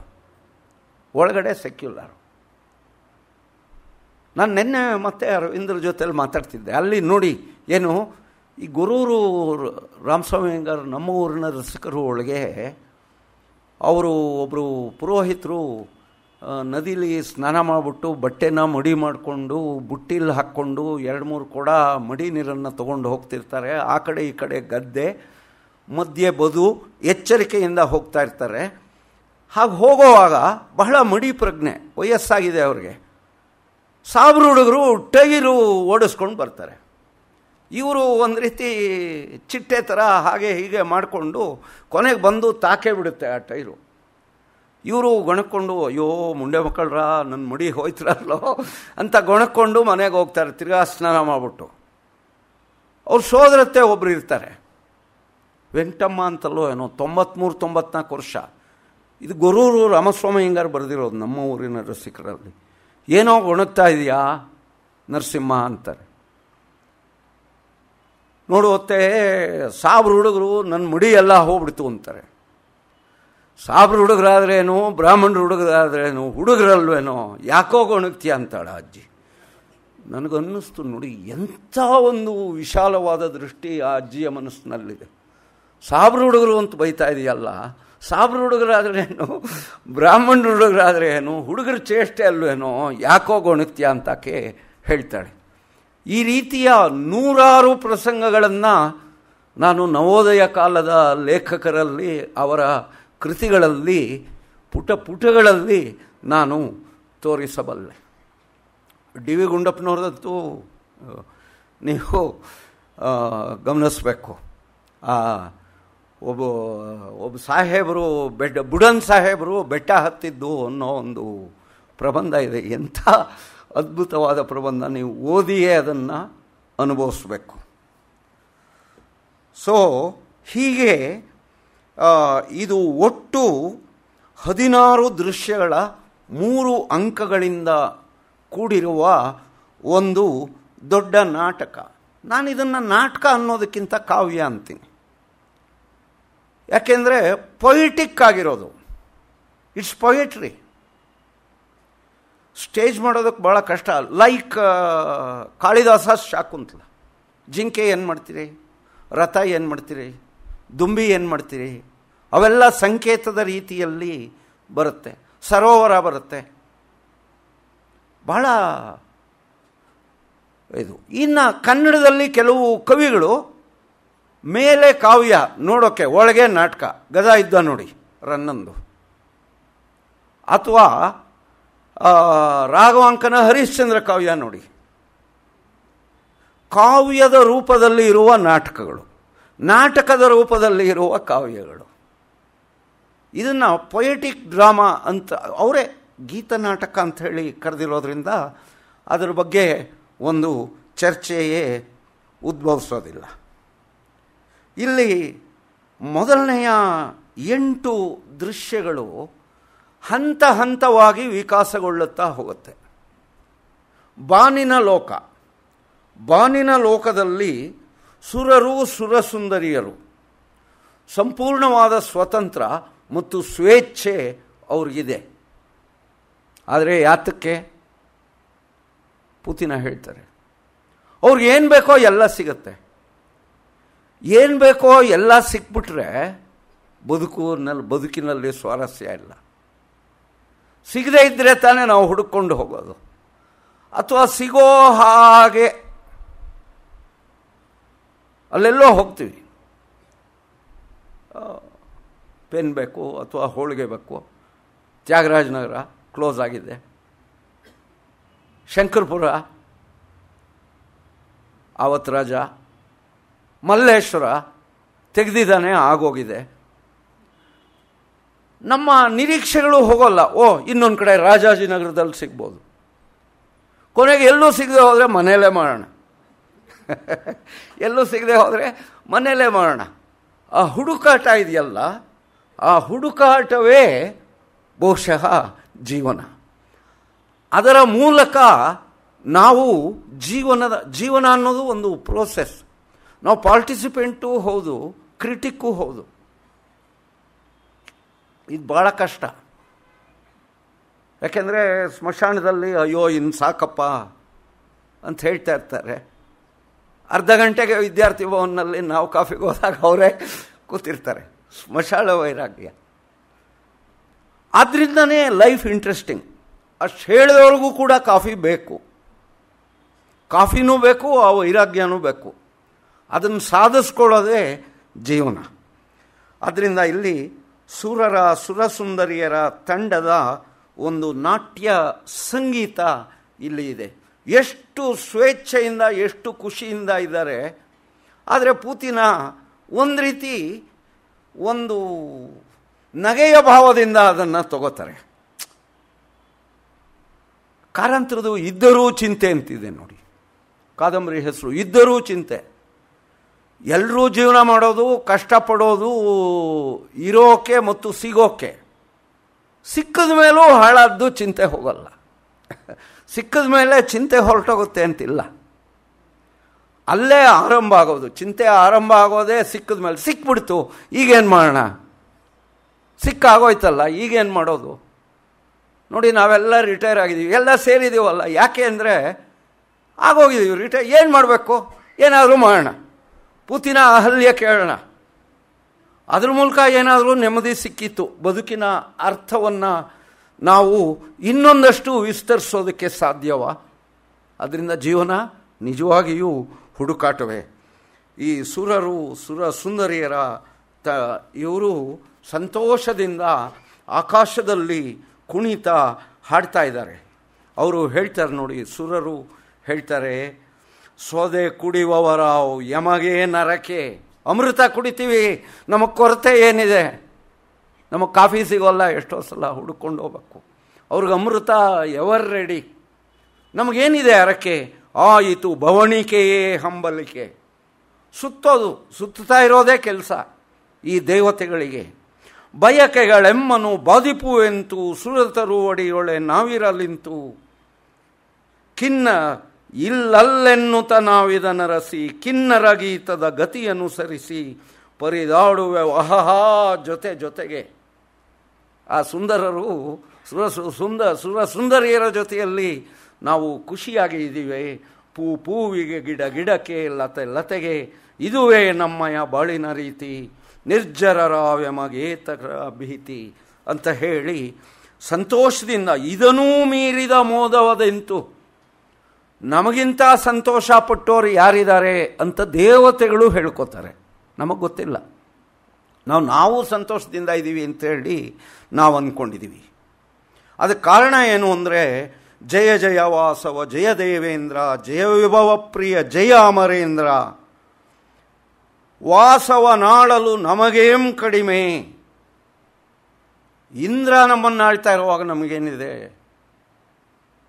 ನಾನು ನಿನ್ನೆ ಮತ್ತೆ ಅರವಿಂದ್ರ ಜೊತೆಲಿ ಮಾತಾಡ್ತಿದ್ದೆ. ಅಲ್ಲಿ ನೋಡಿ, ಏನು ಈ ಗುರೂರು ರಾಮಸ್ವಾಮಿ ಅಯ್ಯಂಗಾರ್ ನಮ್ಮ ಊರಿನ ರಸಿಕರು ಒಳಗೆ ಅವರು ಒಬ್ಬರು ಪುರೋಹಿತರು ನದಿಲಿ ಸ್ನಾನ ಮಾಡಿಬಿಟ್ಟು ಬಟ್ಟೆನ ಮಡಿ ಮಾಡಿಕೊಂಡು ಬುಟ್ಟಿಲಿ ಹಾಕ್ಕೊಂಡು 2-3 ಕೊಡ ಮಡಿ ನೀರನ್ನು ತೊಗೊಂಡು ಹೋಗ್ತಿರ್ತಾರೆ. ಆ ಕಡೆ ಈ ಕಡೆ ಗದ್ದೆ ಮಧ್ಯೆ ಬದು ಎಚ್ಚರಿಕೆಯಿಂದ ಹೋಗ್ತಾ ಇರ್ತಾರೆ. ಹಾಗೆ ಹೋಗೋವಾಗ ಬಹಳ ಮಡಿ ಪ್ರಜ್ಞೆ, ವಯಸ್ಸಾಗಿದೆ ಅವ್ರಿಗೆ. ಸಾಬ್ರು ಹುಡುಗರು ಟೈರು ಓಡಿಸ್ಕೊಂಡು ಬರ್ತಾರೆ. ಇವರು ಒಂದು ರೀತಿ ಚಿಟ್ಟೆ ಥರ ಹಾಗೆ ಹೀಗೆ ಮಾಡಿಕೊಂಡು ಕೊನೆಗೆ ಬಂದು ತಾಕೆ ಬಿಡುತ್ತೆ ಆ ಟೈರು. ಇವರು ಗೊಣಕ್ಕೊಂಡು, ಅಯ್ಯೋ ಮುಂಡೆ ಮಕ್ಕಳ್ರ ನನ್ನ ಮಡಿ ಹೋಯ್ತಿರಲ್ಲೋ ಅಂತ ಗೊಣಕ್ಕೊಂಡು ಮನೆಗೆ ಹೋಗ್ತಾರೆ. ತಿರ್ಗಾ ಸ್ನಾನ ಮಾಡಿಬಿಟ್ಟು ಅವ್ರು ಸೋದರತ್ತೆ ಒಬ್ರು ಇರ್ತಾರೆ, ವೆಂಕಟಮ್ಮ ಅಂತಲ್ಲೋ ಏನೋ, 93-94 ವರ್ಷ. ಇದು ಗೊರೂರು ರಾಮಸ್ವಾಮಿ ಹಿಂಗಾರು ಬರೆದಿರೋದು ನಮ್ಮ ಊರಿನ ರಸಿಕರಲ್ಲಿ. ಏನೋ ಗೊಣಗ್ತಾ ಇದೆಯಾ ನರಸಿಂಹ ಅಂತಾರೆ. ನೋಡುವತ್ತೆ ಸಾಬ್ರು ಹುಡುಗರು ನನ್ನ ಮುಡಿ ಎಲ್ಲ ಹೋಗ್ಬಿಡ್ತು ಅಂತಾರೆ. ಸಾಬ್ರು ಹುಡುಗರಾದ್ರೇನು, ಬ್ರಾಹ್ಮಣರು ಹುಡುಗರಾದ್ರೇನು, ಹುಡುಗರಲ್ವೇನೋ, ಯಾಕೋ ಗೊಣಗ್ತೀಯ ಅಂತಾಳ ಅಜ್ಜಿ. ನನಗನ್ನಿಸ್ತು, ನೋಡಿ ಎಂಥ ಒಂದು ವಿಶಾಲವಾದ ದೃಷ್ಟಿ ಆ ಅಜ್ಜಿಯ ಮನಸ್ಸಿನಲ್ಲಿದೆ. ಸಾಬ್ರು ಹುಡುಗರು ಅಂತ ಬೈತಾ ಇದೆಯಲ್ಲ, ಸಾಬ್ರು ಹುಡುಗರಾದ್ರೇನು, ಬ್ರಾಹ್ಮಣರು ಹುಡುಗರಾದ್ರೇನು, ಹುಡುಗರ ಚೇಷ್ಟೆ ಅಲ್ವೇನೋ, ಯಾಕೋ ಗೊಣಗ್ತೀಯ ಅಂತಾಕೆ ಹೇಳ್ತಾಳೆ. ಈ ರೀತಿಯ 100 ಪ್ರಸಂಗಗಳನ್ನು ನಾನು ನವೋದಯ ಕಾಲದ ಲೇಖಕರಲ್ಲಿ, ಅವರ ಕೃತಿಗಳಲ್ಲಿ, ಪುಟಗಳಲ್ಲಿ ನಾನು ತೋರಿಸಬಲ್ಲೆ. ಡಿ ವಿ ಗುಂಡಪ್ಪನವ್ರದಂತೂ ನೀವು ಗಮನಿಸಬೇಕು. ಒಬ್ಬ ಸಾಹೇಬರು ಬುಡನ್ ಸಾಹೇಬರು ಬೆಟ್ಟ ಹತ್ತಿದ್ದು ಅನ್ನೋ ಒಂದು ಪ್ರಬಂಧ ಇದೆ. ಎಂಥ ಅದ್ಭುತವಾದ ಪ್ರಬಂಧ, ನೀವು ಓದಿಯೇ ಅದನ್ನು ಅನುಭವಿಸ್ಬೇಕು. ಸೊ ಹೀಗೆ ಇದು ಒಟ್ಟು 16 ದೃಶ್ಯಗಳ 3 ಅಂಕಗಳಿಂದ ಕೂಡಿರುವ ಒಂದು ದೊಡ್ಡ ನಾಟಕ. ನಾನು ಇದನ್ನು ನಾಟಕ ಅನ್ನೋದಕ್ಕಿಂತ ಕಾವ್ಯ ಅಂತೀನಿ. ಯಾಕೆಂದರೆ ಪೊಯಿಟಿಕ್ ಆಗಿರೋದು, ಇಟ್ಸ್ ಪೊಯಿಟ್ರಿ. ಸ್ಟೇಜ್ ಮಾಡೋದಕ್ಕೆ ಭಾಳ ಕಷ್ಟ. ಲೈಕ್ ಕಾಳಿದಾಸ, ಶಾಕುಂತಲ. ಜಿಂಕೆ ಏನು ಮಾಡ್ತೀರಿ, ರಥ ಏನು ಮಾಡ್ತೀರಿ, ದುಂಬಿ ಏನು ಮಾಡ್ತೀರಿ, ಅವೆಲ್ಲ ಸಂಕೇತದ ರೀತಿಯಲ್ಲಿ ಬರುತ್ತೆ. ಸರೋವರ ಬರುತ್ತೆ, ಬಹಳ ಇದು. ಇನ್ನು ಕನ್ನಡದಲ್ಲಿ ಕೆಲವು ಕವಿಗಳು ಮೇಲೆ ಕಾವ್ಯ ನೋಡೋಕ್ಕೆ, ಒಳಗೆ ನಾಟಕ. ಗದಾ ಇದ್ದ ನೋಡಿ ರನ್ನಂದು, ಅಥವಾ ರಾಘವಾಂಕನ ಹರಿಶ್ಚಂದ್ರ ಕಾವ್ಯ ನೋಡಿ. ಕಾವ್ಯದ ರೂಪದಲ್ಲಿ ಇರುವ ನಾಟಕಗಳು, ನಾಟಕದ ರೂಪದಲ್ಲಿ ಇರುವ ಕಾವ್ಯಗಳು. ಇದನ್ನು ಪೊಯೆಟಿಕ್ ಡ್ರಾಮಾ ಅಂತ ಅವರೇ ಗೀತ ನಾಟಕ ಅಂತ ಹೇಳಿ ಕರೆದಿರೋದ್ರಿಂದ ಅದರ ಬಗ್ಗೆ ಒಂದು ಚರ್ಚೆಯೇ ಉದ್ಭವಿಸೋದಿಲ್ಲ. ಇಲ್ಲಿ ಮೊದಲನೆಯ 8 ದೃಶ್ಯಗಳು ಹಂತ ಹಂತವಾಗಿ ವಿಕಾಸಗೊಳ್ಳುತ್ತಾ ಹೋಗುತ್ತೆ. ಬಾನಿನ ಲೋಕ. ಬಾನಿನ ಲೋಕದಲ್ಲಿ ಸುರರು, ಸುರಸುಂದರಿಯರು, ಸಂಪೂರ್ಣವಾದ ಸ್ವತಂತ್ರ ಮತ್ತು ಸ್ವೇಚ್ಛೆ ಅವ್ರಿಗಿದೆ. ಆದರೆ ಯಾತಕ್ಕೆ? ಪುತಿನ ಹೇಳ್ತಾರೆ, ಅವ್ರಿಗೇನು ಬೇಕೋ ಎಲ್ಲ ಸಿಗತ್ತೆ. ಏನು ಬೇಕೋ ಎಲ್ಲ ಸಿಕ್ಬಿಟ್ರೆ ಬದುಕಿನಲ್ಲಿ ಸ್ವಾರಸ್ಯ ಇಲ್ಲ. ಸಿಗದೇ ಇದ್ದರೆ ತಾನೇ ನಾವು ಹುಡುಕೊಂಡು ಹೋಗೋದು. ಅಥವಾ ಸಿಗೋ ಹಾಗೆ ಅಲ್ಲೆಲ್ಲೋ ಹೋಗ್ತೀವಿ. ಪೆನ್ ಬೇಕು ಅಥವಾ ಹೋಳಿಗೆ ಬೇಕು, ತ್ಯಾಗರಾಜನಗರ ಕ್ಲೋಸ್ ಆಗಿದೆ, ಶಂಕರಪುರ, ಆವತ್ ರಾಜ, ಮಲ್ಲೇಶ್ವರ ತೆಗೆದಿದ್ದಾನೆ, ಆಗೋಗಿದೆ. ನಮ್ಮ ನಿರೀಕ್ಷೆಗಳು ಹೋಗೋಲ್ಲ. ಇನ್ನೊಂದು ಕಡೆ ರಾಜಾಜಿನಗರದಲ್ಲಿ ಸಿಗ್ಬೋದು. ಕೊನೆಗೆ ಎಲ್ಲೂ ಸಿಗದೆ ಹೋದರೆ ಮನೆಯಲ್ಲೇ ಮಾಡೋಣ. ಎಲ್ಲೂ ಸಿಗದೆ ಹೋದರೆ ಮನೆಯಲ್ಲೇ ಮಾಡೋಣ. ಆ ಹುಡುಕಾಟ ಇದೆಯಲ್ಲ, ಆ ಹುಡುಕಾಟವೇ ಬಹುಶಃ ಜೀವನ. ಅದರ ಮೂಲಕ ನಾವು ಜೀವನ ಅನ್ನೋದು ಒಂದು ಪ್ರೋಸೆಸ್. ನಾವು ಪಾರ್ಟಿಸಿಪೆಂಟು ಹೌದು, ಕ್ರಿಟಿಕ್ಕು ಹೌದು. ಇದು ಭಾಳ ಕಷ್ಟ. ಯಾಕೆಂದರೆ ಸ್ಮಶಾನದಲ್ಲಿ ಅಯ್ಯೋ ಇನ್ನು ಸಾಕಪ್ಪ ಅಂತ ಹೇಳ್ತಾ ಇರ್ತಾರೆ. ಅರ್ಧ ಗಂಟೆಗೆ ವಿದ್ಯಾರ್ಥಿ ಭವನಲ್ಲಿ ನಾವು ಕಾಫಿಗೆ ಹೋದಾಗ ಅವರೇ ಕೂತಿರ್ತಾರೆ. ಸ್ಮಶಾನ ವೈರಾಗ್ಯ. ಆದ್ದರಿಂದನೇ ಲೈಫ್ ಇಂಟ್ರೆಸ್ಟಿಂಗ್. ಅಷ್ಟು ಹೇಳಿದವ್ರಿಗೂ ಕೂಡ ಕಾಫಿ ಬೇಕು, ಕಾಫಿನೂ ಬೇಕು, ಆ ವೈರಾಗ್ಯನೂ ಬೇಕು. ಅದನ್ನು ಸಾಧಿಸ್ಕೊಳ್ಳೋದೇ ಜೀವನ. ಆದ್ದರಿಂದ ಇಲ್ಲಿ ಸುರಸುಂದರಿಯರ ತಂಡದ ಒಂದು ನಾಟ್ಯ ಸಂಗೀತ ಇಲ್ಲಿ ಇದೆ. ಎಷ್ಟು ಸ್ವೇಚ್ಛೆಯಿಂದ, ಎಷ್ಟು ಖುಷಿಯಿಂದ ಇದ್ದಾರೆ. ಆದರೆ ಪೂತಿನ ಒಂದು ರೀತಿ ಒಂದು ನಗೆಯ ಭಾವದಿಂದ ಅದನ್ನು ತಗೋತಾರೆ. ಕಾರಂತರದು ಇದ್ದರೂ ಚಿಂತೆ ಅಂತಿದೆ ನೋಡಿ, ಕಾದಂಬರಿ ಹೆಸರು ಇದ್ದರೂ ಚಿಂತೆ. ಎಲ್ಲರೂ ಜೀವನ ಮಾಡೋದು, ಕಷ್ಟಪಡೋದು, ಇರೋಕೆ ಮತ್ತು ಸಿಗೋಕೆ. ಸಿಕ್ಕಿದ ಮೇಲೂ ಹಾಳಾದ್ದು ಚಿಂತೆ ಹೋಗಲ್ಲ. ಸಿಕ್ಕಿದ ಮೇಲೆ ಚಿಂತೆ ಹೊರಟೋಗುತ್ತೆ ಅಂತಿಲ್ಲ, ಅಲ್ಲೇ ಆರಂಭ ಆಗೋದು. ಚಿಂತೆ ಆರಂಭ ಆಗೋದೇ ಸಿಕ್ಕಿದ ಮೇಲೆ. ಸಿಕ್ಬಿಡ್ತು, ಈಗೇನು ಮಾಡೋಣ? ಸಿಕ್ಕಾಗೋಯ್ತಲ್ಲ, ಈಗೇನು ಮಾಡೋದು? ನೋಡಿ, ನಾವೆಲ್ಲ ರಿಟೈರ್ ಆಗಿದ್ದೀವಿ, ಎಲ್ಲ ಸೇರಿದ್ದೀವಲ್ಲ. ಯಾಕೆ ಅಂದರೆ ಆಗೋಗಿದ್ದೀವಿ ರಿಟೈರ್. ಏನು ಮಾಡಬೇಕು? ಏನಾದರೂ ಮಾಡೋಣ, ಪೂತಿನ ಅಹಲ್ಯ ಕೇಳೋಣ. ಅದ್ರ ಮೂಲಕ ಏನಾದರೂ ನೆಮ್ಮದಿ ಸಿಕ್ಕಿತ್ತು, ಬದುಕಿನ ಅರ್ಥವನ್ನು ನಾವು ಇನ್ನೊಂದಷ್ಟು ವಿಸ್ತರಿಸೋದಕ್ಕೆ ಸಾಧ್ಯವಾ? ಅದರಿಂದ ಜೀವನ ನಿಜವಾಗಿಯೂ ಹುಡುಕಾಟವೇ. ಈ ಸುರಸುಂದರಿಯರ ಇವರು ಸಂತೋಷದಿಂದ ಆಕಾಶದಲ್ಲಿ ಕುಣಿತ ಹಾಡ್ತಾ ಇದ್ದಾರೆ. ಅವರು ಹೇಳ್ತಾರೆ ನೋಡಿ, ಸುರರು ಹೇಳ್ತಾರೆ, ಸೋದೆ ಕುಡಿಯುವವರಾವ್ ಯಮಗೆ ನರಕೆ. ಅಮೃತ ಕುಡಿತೀವಿ, ನಮಗೆ ಕೊರತೆ ಏನಿದೆ? ನಮಗೆ ಕಾಫಿ ಸಿಗೋಲ್ಲ, ಎಷ್ಟೋ ಸಲ ಹುಡುಕೊಂಡು ಹೋಗ್ಬೇಕು. ಅವ್ರಿಗೆ ಅಮೃತ ಎವರ್ ರೆಡಿ. ನಮಗೇನಿದೆ ಅರಕೆ? ಆಯಿತು ಬವಣಿಕೆಯೇ ಹಂಬಲಿಕೆ. ಸುತ್ತಾ ಇರೋದೇ ಕೆಲಸ ಈ ದೇವತೆಗಳಿಗೆ. ಬಯಕೆಗಳೆಮ್ಮನು ಬಾದಿಪುವೆಂತು ಸುರತರು ಒಡೆಯೊಳೆ ನಾವಿರಲಿಂತು. ಖಿನ್ನ ಇಲ್ಲಲ್ಲೆನ್ನುತ ನಾವಿದನರಸಿ ಕಿನ್ನರ ಗೀತದ ಗತಿಯನುಸರಿಸಿ ಪರಿದಾಡುವೆ ಅಹಹಾ ಜೊತೆಗೆ. ಆ ಸುಂದರರು ಸುರಸುಂದರಿಯರ ಜೊತೆಯಲ್ಲಿ ನಾವು ಖುಷಿಯಾಗಿ ಇದ್ದೀವಿ. ಪೂವಿಗೆ ಗಿಡಕ್ಕೆ ಲತೆಗೆ ಇದುವೇ ನಮ್ಮಯ ಬಾಳಿನ ರೀತಿ. ನಿರ್ಜರರಾವ್ಯಮಗೇತರ ಭೀತಿ ಅಂತ ಹೇಳಿ ಸಂತೋಷದಿಂದ ಇದನ್ನೂ ಮೀರಿದ ಮೋದವದೆಂತು. ನಮಗಿಂತ ಸಂತೋಷ ಪಟ್ಟೋರು ಯಾರಿದ್ದಾರೆ ಅಂತ ದೇವತೆಗಳು ಹೇಳ್ಕೊತಾರೆ. ನಮಗೆ ಗೊತ್ತಿಲ್ಲ, ನಾವು ಸಂತೋಷದಿಂದ ಇದ್ದೀವಿ ಅಂತೇಳಿ ನಾವು ಅಂದ್ಕೊಂಡಿದ್ದೀವಿ. ಅದಕ್ಕೆ ಕಾರಣ ಏನು ಅಂದರೆ, ಜಯ ಜಯ ವಾಸವ ಜಯ ದೇವೇಂದ್ರ, ಜಯ ವಿಭವ ಪ್ರಿಯ ಜಯ ಅಮರೇಂದ್ರ. ವಾಸವ ನಾಳಲು ನಮಗೇಂ ಕಡಿಮೆ. ಇಂದ್ರ ನಮ್ಮನ್ನು ಆಳ್ತಾ ಇರುವಾಗ ನಮಗೇನಿದೆ?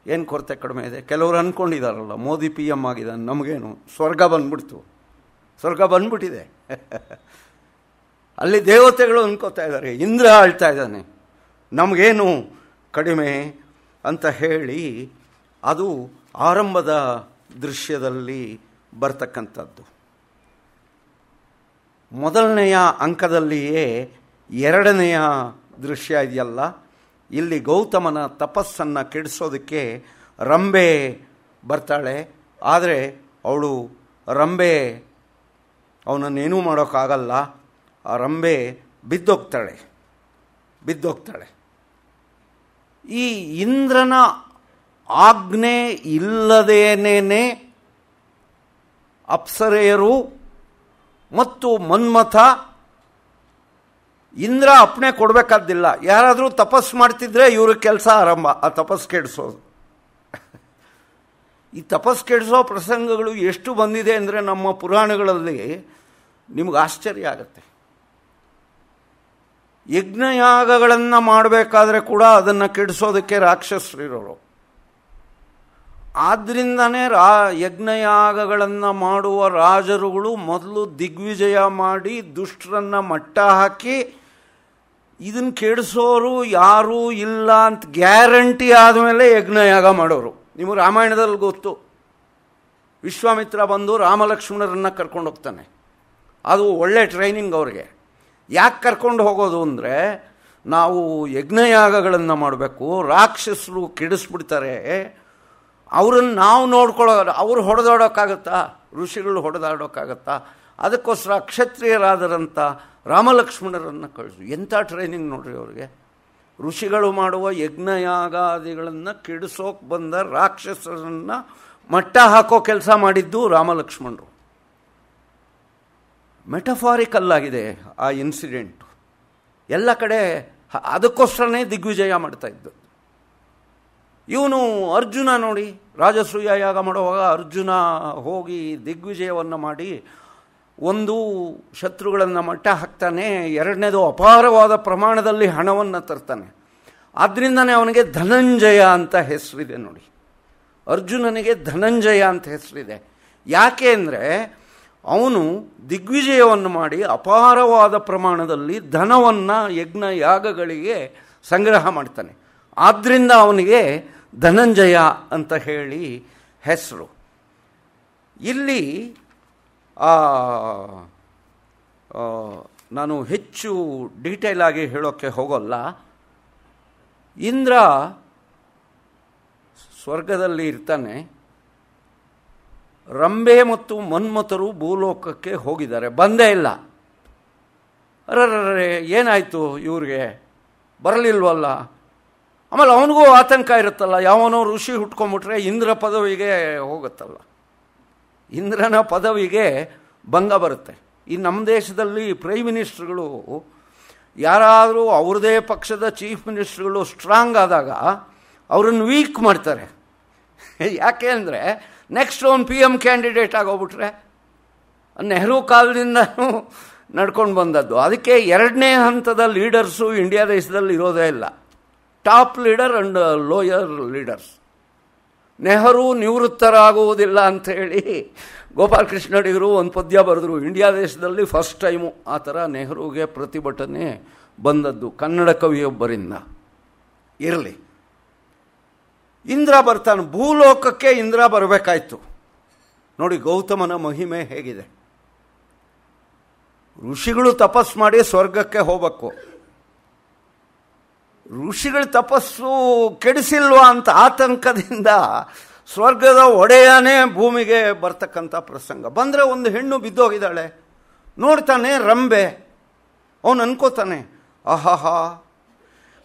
ಏನು ಕೊರತೆ ಕಡಿಮೆ ಇದೆ? ಕೆಲವರು ಅಂದ್ಕೊಂಡಿದ್ದಾರಲ್ಲ, ಮೋದಿ PM ಆಗಿದ್ದಾನೆ, ನಮಗೇನು ಸ್ವರ್ಗ ಬಂದ್ಬಿಟ್ಟಿದೆ. ಅಲ್ಲಿ ದೇವತೆಗಳು ಅನ್ಕೋತಾ ಇದ್ದಾರೆ, ಇಂದ್ರ ಆಳ್ತಾ ಇದ್ದಾನೆ, ನಮಗೇನು ಕಡಿಮೆ ಅಂತ ಹೇಳಿ ಅದು ಆರಂಭದ ದೃಶ್ಯದಲ್ಲಿ ಬರ್ತಕ್ಕಂಥದ್ದು. ಮೊದಲನೆಯ ಅಂಕದಲ್ಲಿಯೇ ಎರಡನೆಯ ದೃಶ್ಯ ಇದೆಯಲ್ಲ, ಇಲ್ಲಿ ಗೌತಮನ ತಪಸ್ಸನ್ನು ಕೆಡಿಸೋದಕ್ಕೆ ರಂಬೆ ಬರ್ತಾಳೆ. ಆದರೆ ರಂಬೆ ಅವನನ್ನೇನೂ ಮಾಡೋಕ್ಕಾಗಲ್ಲ. ಆ ರಂಬೆ ಬಿದ್ದೋಗ್ತಾಳೆ. ಈ ಇಂದ್ರನ ಆಜ್ಞೆ ಇಲ್ಲದೇನೆ ಅಪ್ಸರೆಯರು ಮತ್ತು ಮನ್ಮಥ, ಇಂದ್ರ ಅಪ್ಪಣೆ ಕೊಡಬೇಕಾದ್ದಿಲ್ಲ, ಯಾರಾದರೂ ತಪಸ್ಸು ಮಾಡ್ತಿದ್ರೆ ಇವ್ರ ಕೆಲಸ ಆರಂಭ, ಆ ತಪಸ್ಸು ಕೆಡಿಸೋದು. ಈ ತಪಸ್ಸು ಕೆಡಿಸೋ ಪ್ರಸಂಗಗಳು ಎಷ್ಟು ಬಂದಿದೆ ಅಂದರೆ ನಮ್ಮ ಪುರಾಣಗಳಲ್ಲಿ ನಿಮ್ಗೆ ಆಶ್ಚರ್ಯ ಆಗುತ್ತೆ. ಯಜ್ಞಯಾಗಗಳನ್ನು ಮಾಡಬೇಕಾದ್ರೆ ಕೂಡ ಅದನ್ನು ಕೆಡಿಸೋದಕ್ಕೆ ರಾಕ್ಷಸರಿರೋರು. ಆದ್ದರಿಂದನೇ ಯಜ್ಞಯಾಗಗಳನ್ನು ಮಾಡುವ ರಾಜರುಗಳು ಮೊದಲು ದಿಗ್ವಿಜಯ ಮಾಡಿ ದುಷ್ಟರನ್ನು ಮಟ್ಟ ಹಾಕಿ ಇದನ್ನು ಕೆಡಿಸೋರು ಯಾರೂ ಇಲ್ಲ ಅಂತ ಗ್ಯಾರಂಟಿ ಆದಮೇಲೆ ಯಜ್ಞಯಾಗ ಮಾಡೋರು. ನಿಮಗೆ ರಾಮಾಯಣದಲ್ಲಿ ಗೊತ್ತು, ವಿಶ್ವಾಮಿತ್ರ ಬಂದು ರಾಮಲಕ್ಷ್ಮಣರನ್ನು ಕರ್ಕೊಂಡು ಹೋಗ್ತಾನೆ. ಅದು ಒಳ್ಳೆ ಟ್ರೈನಿಂಗ್ ಅವ್ರಿಗೆ. ಯಾಕೆ ಕರ್ಕೊಂಡು ಹೋಗೋದು ಅಂದರೆ, ನಾವು ಯಜ್ಞಯಾಗಗಳನ್ನು ಮಾಡಬೇಕು, ರಾಕ್ಷಸರು ಕೆಡಿಸ್ಬಿಡ್ತಾರೆ, ಅವ್ರನ್ನ ನಾವು ನೋಡ್ಕೊಳ್ಳೋ, ಅವ್ರು ಹೊಡೆದಾಡೋಕ್ಕಾಗತ್ತಾ? ಋಷಿಗಳು ಹೊಡೆದಾಡೋಕ್ಕಾಗತ್ತಾ? ಅದಕ್ಕೋಸ್ಕರ ಕ್ಷತ್ರಿಯರಾದರಂಥ ರಾಮಲಕ್ಷ್ಮಣರನ್ನು ಕಳಿಸು. ಎಂಥ ಟ್ರೈನಿಂಗ್ ನೋಡ್ರಿ ಅವ್ರಿಗೆ. ಋಷಿಗಳು ಮಾಡುವ ಯಜ್ಞಯಾಗಾದಿಗಳನ್ನು ಕೆಡಿಸೋಕೆ ಬಂದ ರಾಕ್ಷಸರನ್ನು ಮಟ್ಟ ಹಾಕೋ ಕೆಲಸ ಮಾಡಿದ್ದು ರಾಮಲಕ್ಷ್ಮಣರು. ಮೆಟಫಾರಿಕಲ್ ಆಗಿದೆ ಆ ಇನ್ಸಿಡೆಂಟು. ಎಲ್ಲ ಕಡೆ ಅದಕ್ಕೋಸ್ಕರನೇ ದಿಗ್ವಿಜಯ ಮಾಡ್ತಾ ಇದ್ದು. ಇವನು ಅರ್ಜುನ ನೋಡಿ, ರಾಜಸೂಯ ಯಾಗ ಮಾಡುವಾಗ ಅರ್ಜುನ ಹೋಗಿ ದಿಗ್ವಿಜಯವನ್ನು ಮಾಡಿ ಒಂದು ಶತ್ರುಗಳನ್ನು ಮಟ್ಟ ಹಾಕ್ತಾನೆ, ಎರಡನೇದು ಅಪಾರವಾದ ಪ್ರಮಾಣದಲ್ಲಿ ಹಣವನ್ನು ತರ್ತಾನೆ. ಆದ್ದರಿಂದನೇ ಅವನಿಗೆ ಧನಂಜಯ ಅಂತ ಹೆಸರಿದೆ ನೋಡಿ. ಅರ್ಜುನನಿಗೆ ಧನಂಜಯ ಅಂತ ಹೆಸರಿದೆ. ಯಾಕೆ ಅಂದರೆ ಅವನು ದಿಗ್ವಿಜಯವನ್ನು ಮಾಡಿ ಅಪಾರವಾದ ಪ್ರಮಾಣದಲ್ಲಿ ಧನವನ್ನು ಯಜ್ಞ ಯಾಗಗಳಿಗೆ ಸಂಗ್ರಹ ಮಾಡ್ತಾನೆ. ಆದ್ದರಿಂದ ಅವನಿಗೆ ಧನಂಜಯ ಅಂತ ಹೇಳಿ ಹೆಸರು. ಇಲ್ಲಿ ನಾನು ಹೆಚ್ಚು ಡೀಟೇಲ್ ಆಗಿ ಹೇಳೋಕ್ಕೆ ಹೋಗೋಲ್ಲ. ಇಂದ್ರ ಸ್ವರ್ಗದಲ್ಲಿ ಇರ್ತಾನೆ. ರಂಬೆ ಮತ್ತು ಮನ್ಮಥರು ಭೂಲೋಕಕ್ಕೆ ಹೋಗಿದ್ದಾರೆ, ಬಂದೇ ಇಲ್ಲ. ಅರೇ ಏನಾಯಿತು ಇವ್ರಿಗೆ, ಬರಲಿಲ್ವಲ್ಲ. ಆಮೇಲೆ ಅವನಿಗೂ ಆತಂಕ ಇರುತ್ತಲ್ಲ, ಯಾವನೋ ಋಷಿ ಹುಟ್ಕೊಂಡ್ಬಿಟ್ರೆ ಇಂದ್ರ ಪದವಿಗೆ ಹೋಗುತ್ತಲ್ಲ, ಇಂದ್ರನ ಪದವಿಗೆ ಭಂಗ ಬರುತ್ತೆ. ಈ ನಮ್ಮ ದೇಶದಲ್ಲಿ ಪ್ರೈಮ್ ಮಿನಿಸ್ಟ್ರುಗಳು ಯಾರಾದರೂ ಅವ್ರದೇ ಪಕ್ಷದ ಚೀಫ್ ಮಿನಿಸ್ಟ್ರುಗಳು ಸ್ಟ್ರಾಂಗ್ ಆದಾಗ ಅವ್ರನ್ನ ವೀಕ್ ಮಾಡ್ತಾರೆ. ಯಾಕೆ ಅಂದರೆ ನೆಕ್ಸ್ಟ್ ಅವ್ನು PM ಕ್ಯಾಂಡಿಡೇಟ್ ಆಗೋಗ್ಬಿಟ್ರೆ. ನೆಹರು ಕಾಲದಿಂದನೂ ನಡ್ಕೊಂಡು ಬಂದದ್ದು. ಅದಕ್ಕೆ ಎರಡನೇ ಹಂತದ ಲೀಡರ್ಸು ಇಂಡಿಯಾ ದೇಶದಲ್ಲಿ ಇರೋದೇ ಇಲ್ಲ. Top leader and lower leaders. Nehru ನಿವೃತ್ತರಾಗುವುದಿಲ್ಲ ಅಂಥೇಳಿ ಗೋಪಾಲಕೃಷ್ಣ ಅಡಿಗರು ಒಂದು ಪದ್ಯ ಬರೆದ್ರು. ಇಂಡಿಯಾ ದೇಶದಲ್ಲಿ ಫಸ್ಟ್ ಟೈಮು ಆ ಥರ ನೆಹರುಗೆ ಪ್ರತಿಭಟನೆ ಬಂದದ್ದು ಕನ್ನಡ ಕವಿಯೊಬ್ಬರಿಂದ. ಇರಲಿ, ಇಂದ್ರ ಬರ್ತಾನೆ. ಭೂಲೋಕಕ್ಕೆ ಇಂದ್ರ ಬರಬೇಕಾಯ್ತು. ನೋಡಿ ಗೌತಮನ ಮಹಿಮೆ ಹೇಗಿದೆ. ಋಷಿಗಳು ತಪಸ್ಸು ಮಾಡಿ ಸ್ವರ್ಗಕ್ಕೆ ಹೋಗಬೇಕು. ಋಷಿಗಳ ತಪಸ್ಸು ಕೆಡಿಸಿಲ್ವಾ ಅಂತ ಆತಂಕದಿಂದ ಸ್ವರ್ಗದ ಒಡೆಯನೇ ಭೂಮಿಗೆ ಬರ್ತಕ್ಕಂಥ ಪ್ರಸಂಗ. ಬಂದರೆ ಒಂದು ಹೆಣ್ಣು ಬಿದ್ದೋಗಿದ್ದಾಳೆ, ನೋಡ್ತಾನೆ ರಂಬೆ. ಅವನು ಅನ್ಕೋತಾನೆ, ಆಹಾಹಾ,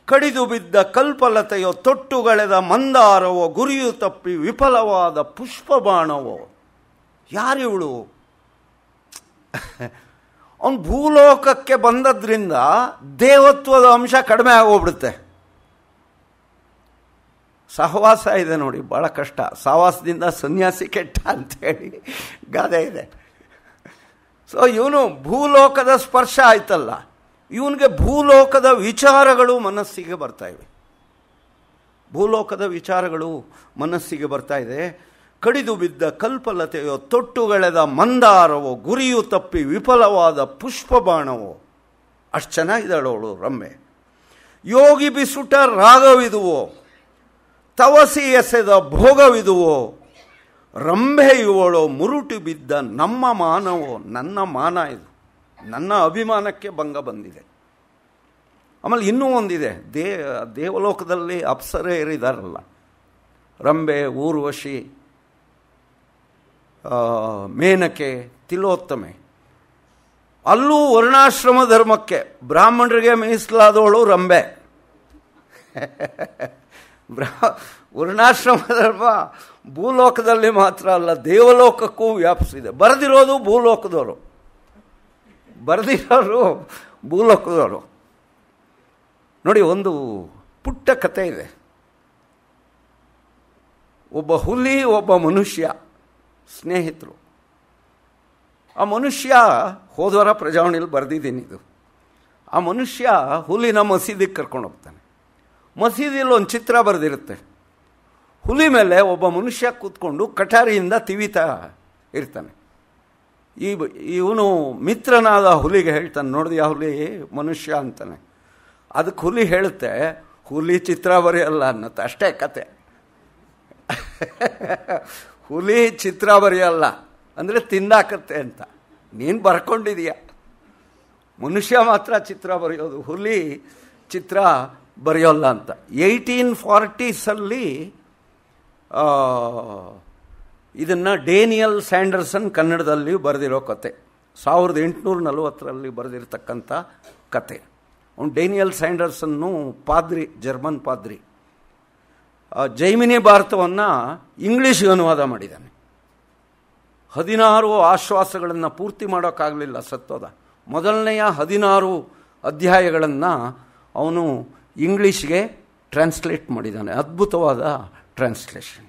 ಕಡಿದು ಬಿದ್ದ ಕಲ್ಪಲತೆಯೋ, ತೊಟ್ಟುಗಳೆದ ಮಂದಾರವೋ, ಗುರಿಯು ತಪ್ಪಿ ವಿಫಲವಾದ ಪುಷ್ಪಬಾಣವೋ, ಯಾರಿವಳು? ಅವನು ಭೂಲೋಕಕ್ಕೆ ಬಂದದ್ರಿಂದ ದೇವತ್ವದ ಅಂಶ ಕಡಿಮೆ ಆಗೋಗ್ಬಿಡುತ್ತೆ. ಸಹವಾಸ ಇದೆ ನೋಡಿ, ಭಾಳ ಕಷ್ಟ. ಸಹವಾಸದಿಂದ ಸನ್ಯಾಸಿ ಕೆಟ್ಟ ಅಂಥೇಳಿ ಗಾದೆ ಇದೆ. ಸೊ ಇವನು ಭೂಲೋಕದ ಸ್ಪರ್ಶ ಆಯ್ತಲ್ಲ, ಇವನಿಗೆ ಭೂಲೋಕದ ವಿಚಾರಗಳು ಮನಸ್ಸಿಗೆ ಬರ್ತಾ ಇವೆ. ಭೂಲೋಕದ ವಿಚಾರಗಳು ಮನಸ್ಸಿಗೆ ಬರ್ತಾ ಇದೆ. ಕಡಿದು ಬಿದ್ದ ಕಲ್ಪಲತೆಯೋ, ತೊಟ್ಟುಗಳೆದ ಮಂದಾರವೋ, ಗುರಿಯು ತಪ್ಪಿ ವಿಫಲವಾದ ಪುಷ್ಪಬಾಣವೋ. ಅಷ್ಟು ಚೆನ್ನಾಗಿದ್ದಾಳವಳು ರಂಬೆ. ಯೋಗಿ ಬಿಸುಟ ರಾಗವಿದುವೋ, ತವಸಿ ಎಸೆದ ಭೋಗವಿದುವೋ, ರಂಬೆ ಇವಳೋ ಮುರುಟು ಬಿದ್ದ ನಮ್ಮ ಮಾನವೋ. ನನ್ನ ಮಾನ ಇದು, ನನ್ನ ಅಭಿಮಾನಕ್ಕೆ ಭಂಗ ಬಂದಿದೆ. ಆಮೇಲೆ ಇನ್ನೂ ಒಂದಿದೆ, ದೇವಲೋಕದಲ್ಲಿ ಅಪ್ಸರೆಯರಿದಾರಲ್ಲ, ರಂಬೆ, ಊರ್ವಶಿ, ಮೇನಕೆ, ತಿಲೋತ್ತಮೆ. ಅಲ್ಲೂ ವರ್ಣಾಶ್ರಮ ಧರ್ಮಕ್ಕೆ ಬ್ರಾಹ್ಮಣರಿಗೆ ಮೀಸಲಾದವಳು ರಂಬೆ. ವರ್ಣಾಶ್ರಮ ಧರ್ಮ ಭೂಲೋಕದಲ್ಲಿ ಮಾತ್ರ ಅಲ್ಲ, ದೇವಲೋಕಕ್ಕೂ ವ್ಯಾಪಿಸಿದೆ. ಬರೆದಿರೋದು ಭೂಲೋಕದವರು. ನೋಡಿ, ಒಂದು ಪುಟ್ಟ ಕಥೆ ಇದೆ. ಒಬ್ಬ ಹುಲಿ, ಒಬ್ಬ ಮನುಷ್ಯ ಸ್ನೇಹಿತರು. ಆ ಮನುಷ್ಯ ಹೋದವರ ಪ್ರಜಾವಣೆಯಲ್ಲಿ ಬರೆದಿದ್ದೀನಿ ಇದು. ಆ ಮನುಷ್ಯ ಹುಲಿನ ಮಸೀದಿಗೆ ಕರ್ಕೊಂಡು ಹೋಗ್ತಾನೆ. ಮಸೀದಿಯಲ್ಲಿ ಒಂದು ಚಿತ್ರ ಬರೆದಿರುತ್ತೆ. ಹುಲಿ ಮೇಲೆ ಒಬ್ಬ ಮನುಷ್ಯ ಕೂತ್ಕೊಂಡು ಕಟಾರಿಯಿಂದ ತಿವಿತಾ ಇರ್ತಾನೆ. ಇವನು ಮಿತ್ರನಾದ ಹುಲಿಗೆ ಹೇಳ್ತಾನೆ, ನೋಡಿದ್ಯಾ ಹುಲಿ ಮನುಷ್ಯ ಅಂತಾನೆ. ಅದಕ್ಕೆ ಹುಲಿ ಹೇಳುತ್ತೆ, ಹುಲಿ ಚಿತ್ರ ಬರೆಯಲ್ಲ ಅನ್ನತ್ತೆ. ಅಷ್ಟೇ ಕತೆ. ಹುಲಿ ಚಿತ್ರ ಬರೆಯಲ್ಲ ಅಂದರೆ ತಿಂದಾಕತ್ತೆ ಅಂತ. ನೀನು ಬರ್ಕೊಂಡಿದೀಯ. ಮನುಷ್ಯ ಮಾತ್ರ ಚಿತ್ರ ಬರೆಯೋದು, ಹುಲಿ ಚಿತ್ರ ಬರೆಯೋಲ್ಲ ಅಂತ. 1840 ಇದನ್ನು ಡೇನಿಯಲ್ ಸ್ಯಾಂಡರ್ಸನ್ ಕನ್ನಡದಲ್ಲಿ ಬರೆದಿರೋ ಕತೆ. 1840 ಬರೆದಿರ್ತಕ್ಕಂಥ ಕತೆ. ಅವನು ಡೇನಿಯಲ್ ಸ್ಯಾಂಡರ್ಸನ್ನು ಪಾದ್ರಿ, ಜರ್ಮನ್ ಪಾದ್ರಿ, ಜೈಮಿನಿ ಭಾರತವನ್ನು ಇಂಗ್ಲೀಷ್ಗೆ ಅನುವಾದ ಮಾಡಿದ್ದಾನೆ. 16 ಆಶ್ವಾಸಗಳನ್ನು ಪೂರ್ತಿ ಮಾಡೋಕ್ಕಾಗಲಿಲ್ಲ, ಸತ್ತೋದ. ಮೊದಲನೆಯ 16 ಅಧ್ಯಾಯಗಳನ್ನು ಅವನು ಇಂಗ್ಲೀಷ್ಗೆ ಟ್ರಾನ್ಸ್ಲೇಟ್ ಮಾಡಿದ್ದಾನೆ. ಅದ್ಭುತವಾದ ಟ್ರಾನ್ಸ್ಲೇಷನ್.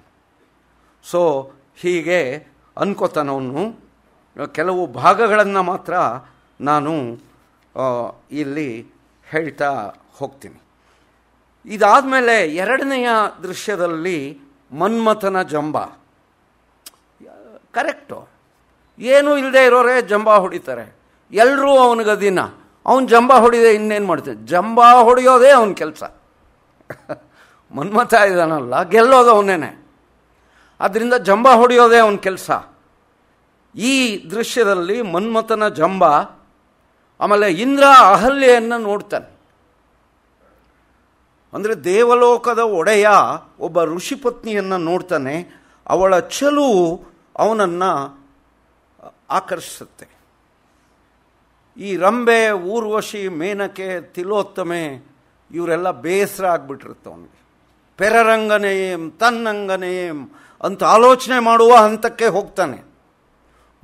ಸೊ ಹೀಗೆ ಅನ್ಕೋತಾನವನು. ಕೆಲವು ಭಾಗಗಳನ್ನು ಮಾತ್ರ ನಾನು ಇಲ್ಲಿ ಹೇಳ್ತಾ ಹೋಗ್ತೀನಿ. ಇದಾದಮೇಲೆ ಎರಡನೆಯ ದೃಶ್ಯದಲ್ಲಿ ಮನ್ಮಥನ ಜಂಬ. ಕರೆಕ್ಟು, ಏನೂ ಇಲ್ಲದೆ ಇರೋರೇ ಜಂಬ ಹೊಡಿತಾರೆ. ಎಲ್ಲರೂ ಅವನಿಗದಿನ, ಅವನು ಜಂಬ ಹೊಡಿದೆ ಇನ್ನೇನು ಮಾಡ್ತಾನೆ? ಜಂಬ ಹೊಡೆಯೋದೇ ಅವನ ಕೆಲಸ. ಮನ್ಮಥ ಇದಾನಲ್ಲ, ಗೆಲ್ಲೋದು ಅವನೇನೆ. ಆದ್ದರಿಂದ ಜಂಬ ಹೊಡೆಯೋದೇ ಅವನ ಕೆಲಸ. ಈ ದೃಶ್ಯದಲ್ಲಿ ಮನ್ಮಥನ ಜಂಬ. ಆಮೇಲೆ ಇಂದ್ರ ಅಹಲ್ಯೆಯನ್ನು ನೋಡ್ತಾನೆ. ಅಂದರೆ ದೇವಲೋಕದ ಒಡೆಯ ಒಬ್ಬ ಋಷಿಪತ್ನಿಯನ್ನು ನೋಡ್ತಾನೆ. ಅವಳ ಚೆಲುವು ಅವನನ್ನು ಆಕರ್ಷಿಸುತ್ತೆ. ಈ ರಂಬೆ, ಊರ್ವಶಿ, ಮೇನಕೆ, ತಿಲೋತ್ತಮೆ ಇವರೆಲ್ಲ ಬೇಸರ ಆಗಿಬಿಟ್ಟಿರುತ್ತೆ ಅವನಿಗೆ. ಪೆರರಂಗನೆಯೇಂ ತನ್ನಂಗನೆಯೇಂ ಅಂತ ಆಲೋಚನೆ ಮಾಡುವ ಹಂತಕ್ಕೆ ಹೋಗ್ತಾನೆ.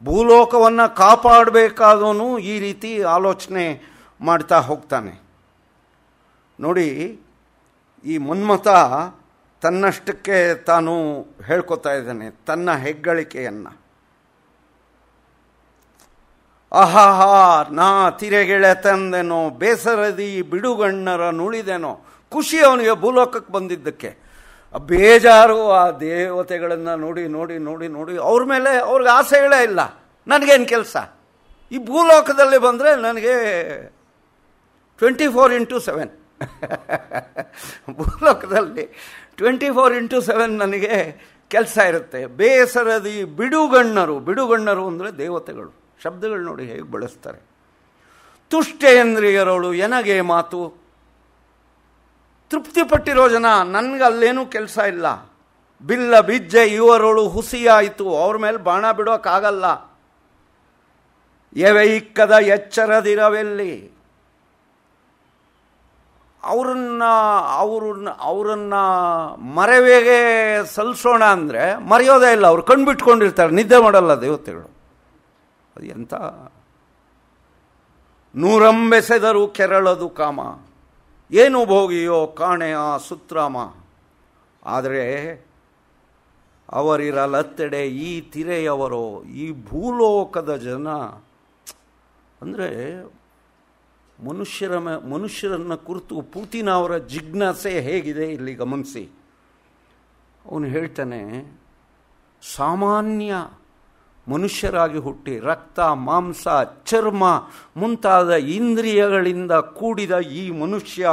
ಭೂಲೋಕವನ್ನು ಕಾಪಾಡಬೇಕಾದವನು ಈ ರೀತಿ ಆಲೋಚನೆ ಮಾಡ್ತಾ ಹೋಗ್ತಾನೆ. ನೋಡಿ, ಈ ಮನ್ಮಥ ತನ್ನಷ್ಟಕ್ಕೆ ತಾನು ಹೇಳ್ಕೊತಾ ಇದ್ದಾನೆ ತನ್ನ ಹೆಗ್ಗಳಿಕೆಯನ್ನು. ಆಹಾಹಾ ನಾ ತಿರೆಗೆಳೆತಂದೆನೋ, ಬೇಸರದಿ ಬಿಡುಗಣ್ಣರ ನುಳಿದೆನೋ. ಖುಷಿ ಅವನಿಗೆ ಭೂಲೋಕಕ್ಕೆ ಬಂದಿದ್ದಕ್ಕೆ. ಬೇಜಾರು ಆ ದೇವತೆಗಳನ್ನು ನೋಡಿ ನೋಡಿ ನೋಡಿ ನೋಡಿ ಅವ್ರ ಮೇಲೆ ಅವ್ರಿಗೆ ಆಸೆಗಳೇ ಇಲ್ಲ. ನನಗೇನು ಕೆಲಸ? ಈ ಭೂಲೋಕದಲ್ಲಿ ಬಂದರೆ ನನಗೆ 24x7 ಭೂಲೋಕದಲ್ಲಿ 24x7 ನನಗೆ ಕೆಲಸ ಇರುತ್ತೆ. ಬೇಸರದಿ ಬಿಡುಗಣ್ಣರು. ಬಿಡುಗಣ್ಣರು ಅಂದರೆ ದೇವತೆಗಳು. ಶಬ್ದಗಳು ನೋಡಿ ಹೇಗೆ ಬಳಸ್ತಾರೆ. ತುಷ್ಟೇಂದ್ರಿಯರಳು ಎನಗೆ ಮಾತು. ತೃಪ್ತಿಪಟ್ಟಿರೋ ಜನ, ನನಗೆ ಅಲ್ಲೇನೂ ಕೆಲಸ ಇಲ್ಲ. ಬಿಲ್ಲ ಬಿಜ್ಜೆ ಇವರೊಳು ಹುಸಿಯಾಯಿತು. ಅವ್ರ ಮೇಲೆ ಬಾಣ ಬಿಡೋಕ್ಕಾಗಲ್ಲ. ಎವೈಕ್ಕದ ಎಚ್ಚರದಿರವೆಲ್ಲಿ. ಅವರನ್ನ ಮರೆವೆಗೆ ಸಲ್ಲಿಸೋಣ ಅಂದರೆ ಮರೆಯೋದೇ ಇಲ್ಲ. ಅವ್ರು ಕಣ್ಬಿಟ್ಕೊಂಡಿರ್ತಾರೆ, ನಿದ್ದೆ ಮಾಡಲ್ಲ ದೇವತೆಗಳು. ಅದು ಎಂಥ ನೂರಂಬೆಸೆದರು ಕೆರಳದು ಕಾಮ. ಏನು ಭೋಗಿಯೋ ಕಾಣೆ ಆ ಸುತ್ರಾಮ. ಆದರೆ ಅವರಿರಲತ್ತೆಡೆ ಈ ತಿರೆಯವರೋ. ಈ ಭೂಲೋಕದ ಜನ ಅಂದರೆ ಮನುಷ್ಯರನ್ನು ಕುರಿತು ಪುತಿನ ಅವರ ಜಿಜ್ಞಾಸೆ ಹೇಗಿದೆ ಇಲ್ಲಿ ಗಮನಿಸಿ. ಅವನು ಹೇಳ್ತಾನೆ, ಸಾಮಾನ್ಯ ಮನುಷ್ಯರಾಗಿ ಹುಟ್ಟಿ ರಕ್ತ, ಮಾಂಸ, ಚರ್ಮ ಮುಂತಾದ ಇಂದ್ರಿಯಗಳಿಂದ ಕೂಡಿದ ಈ ಮನುಷ್ಯ.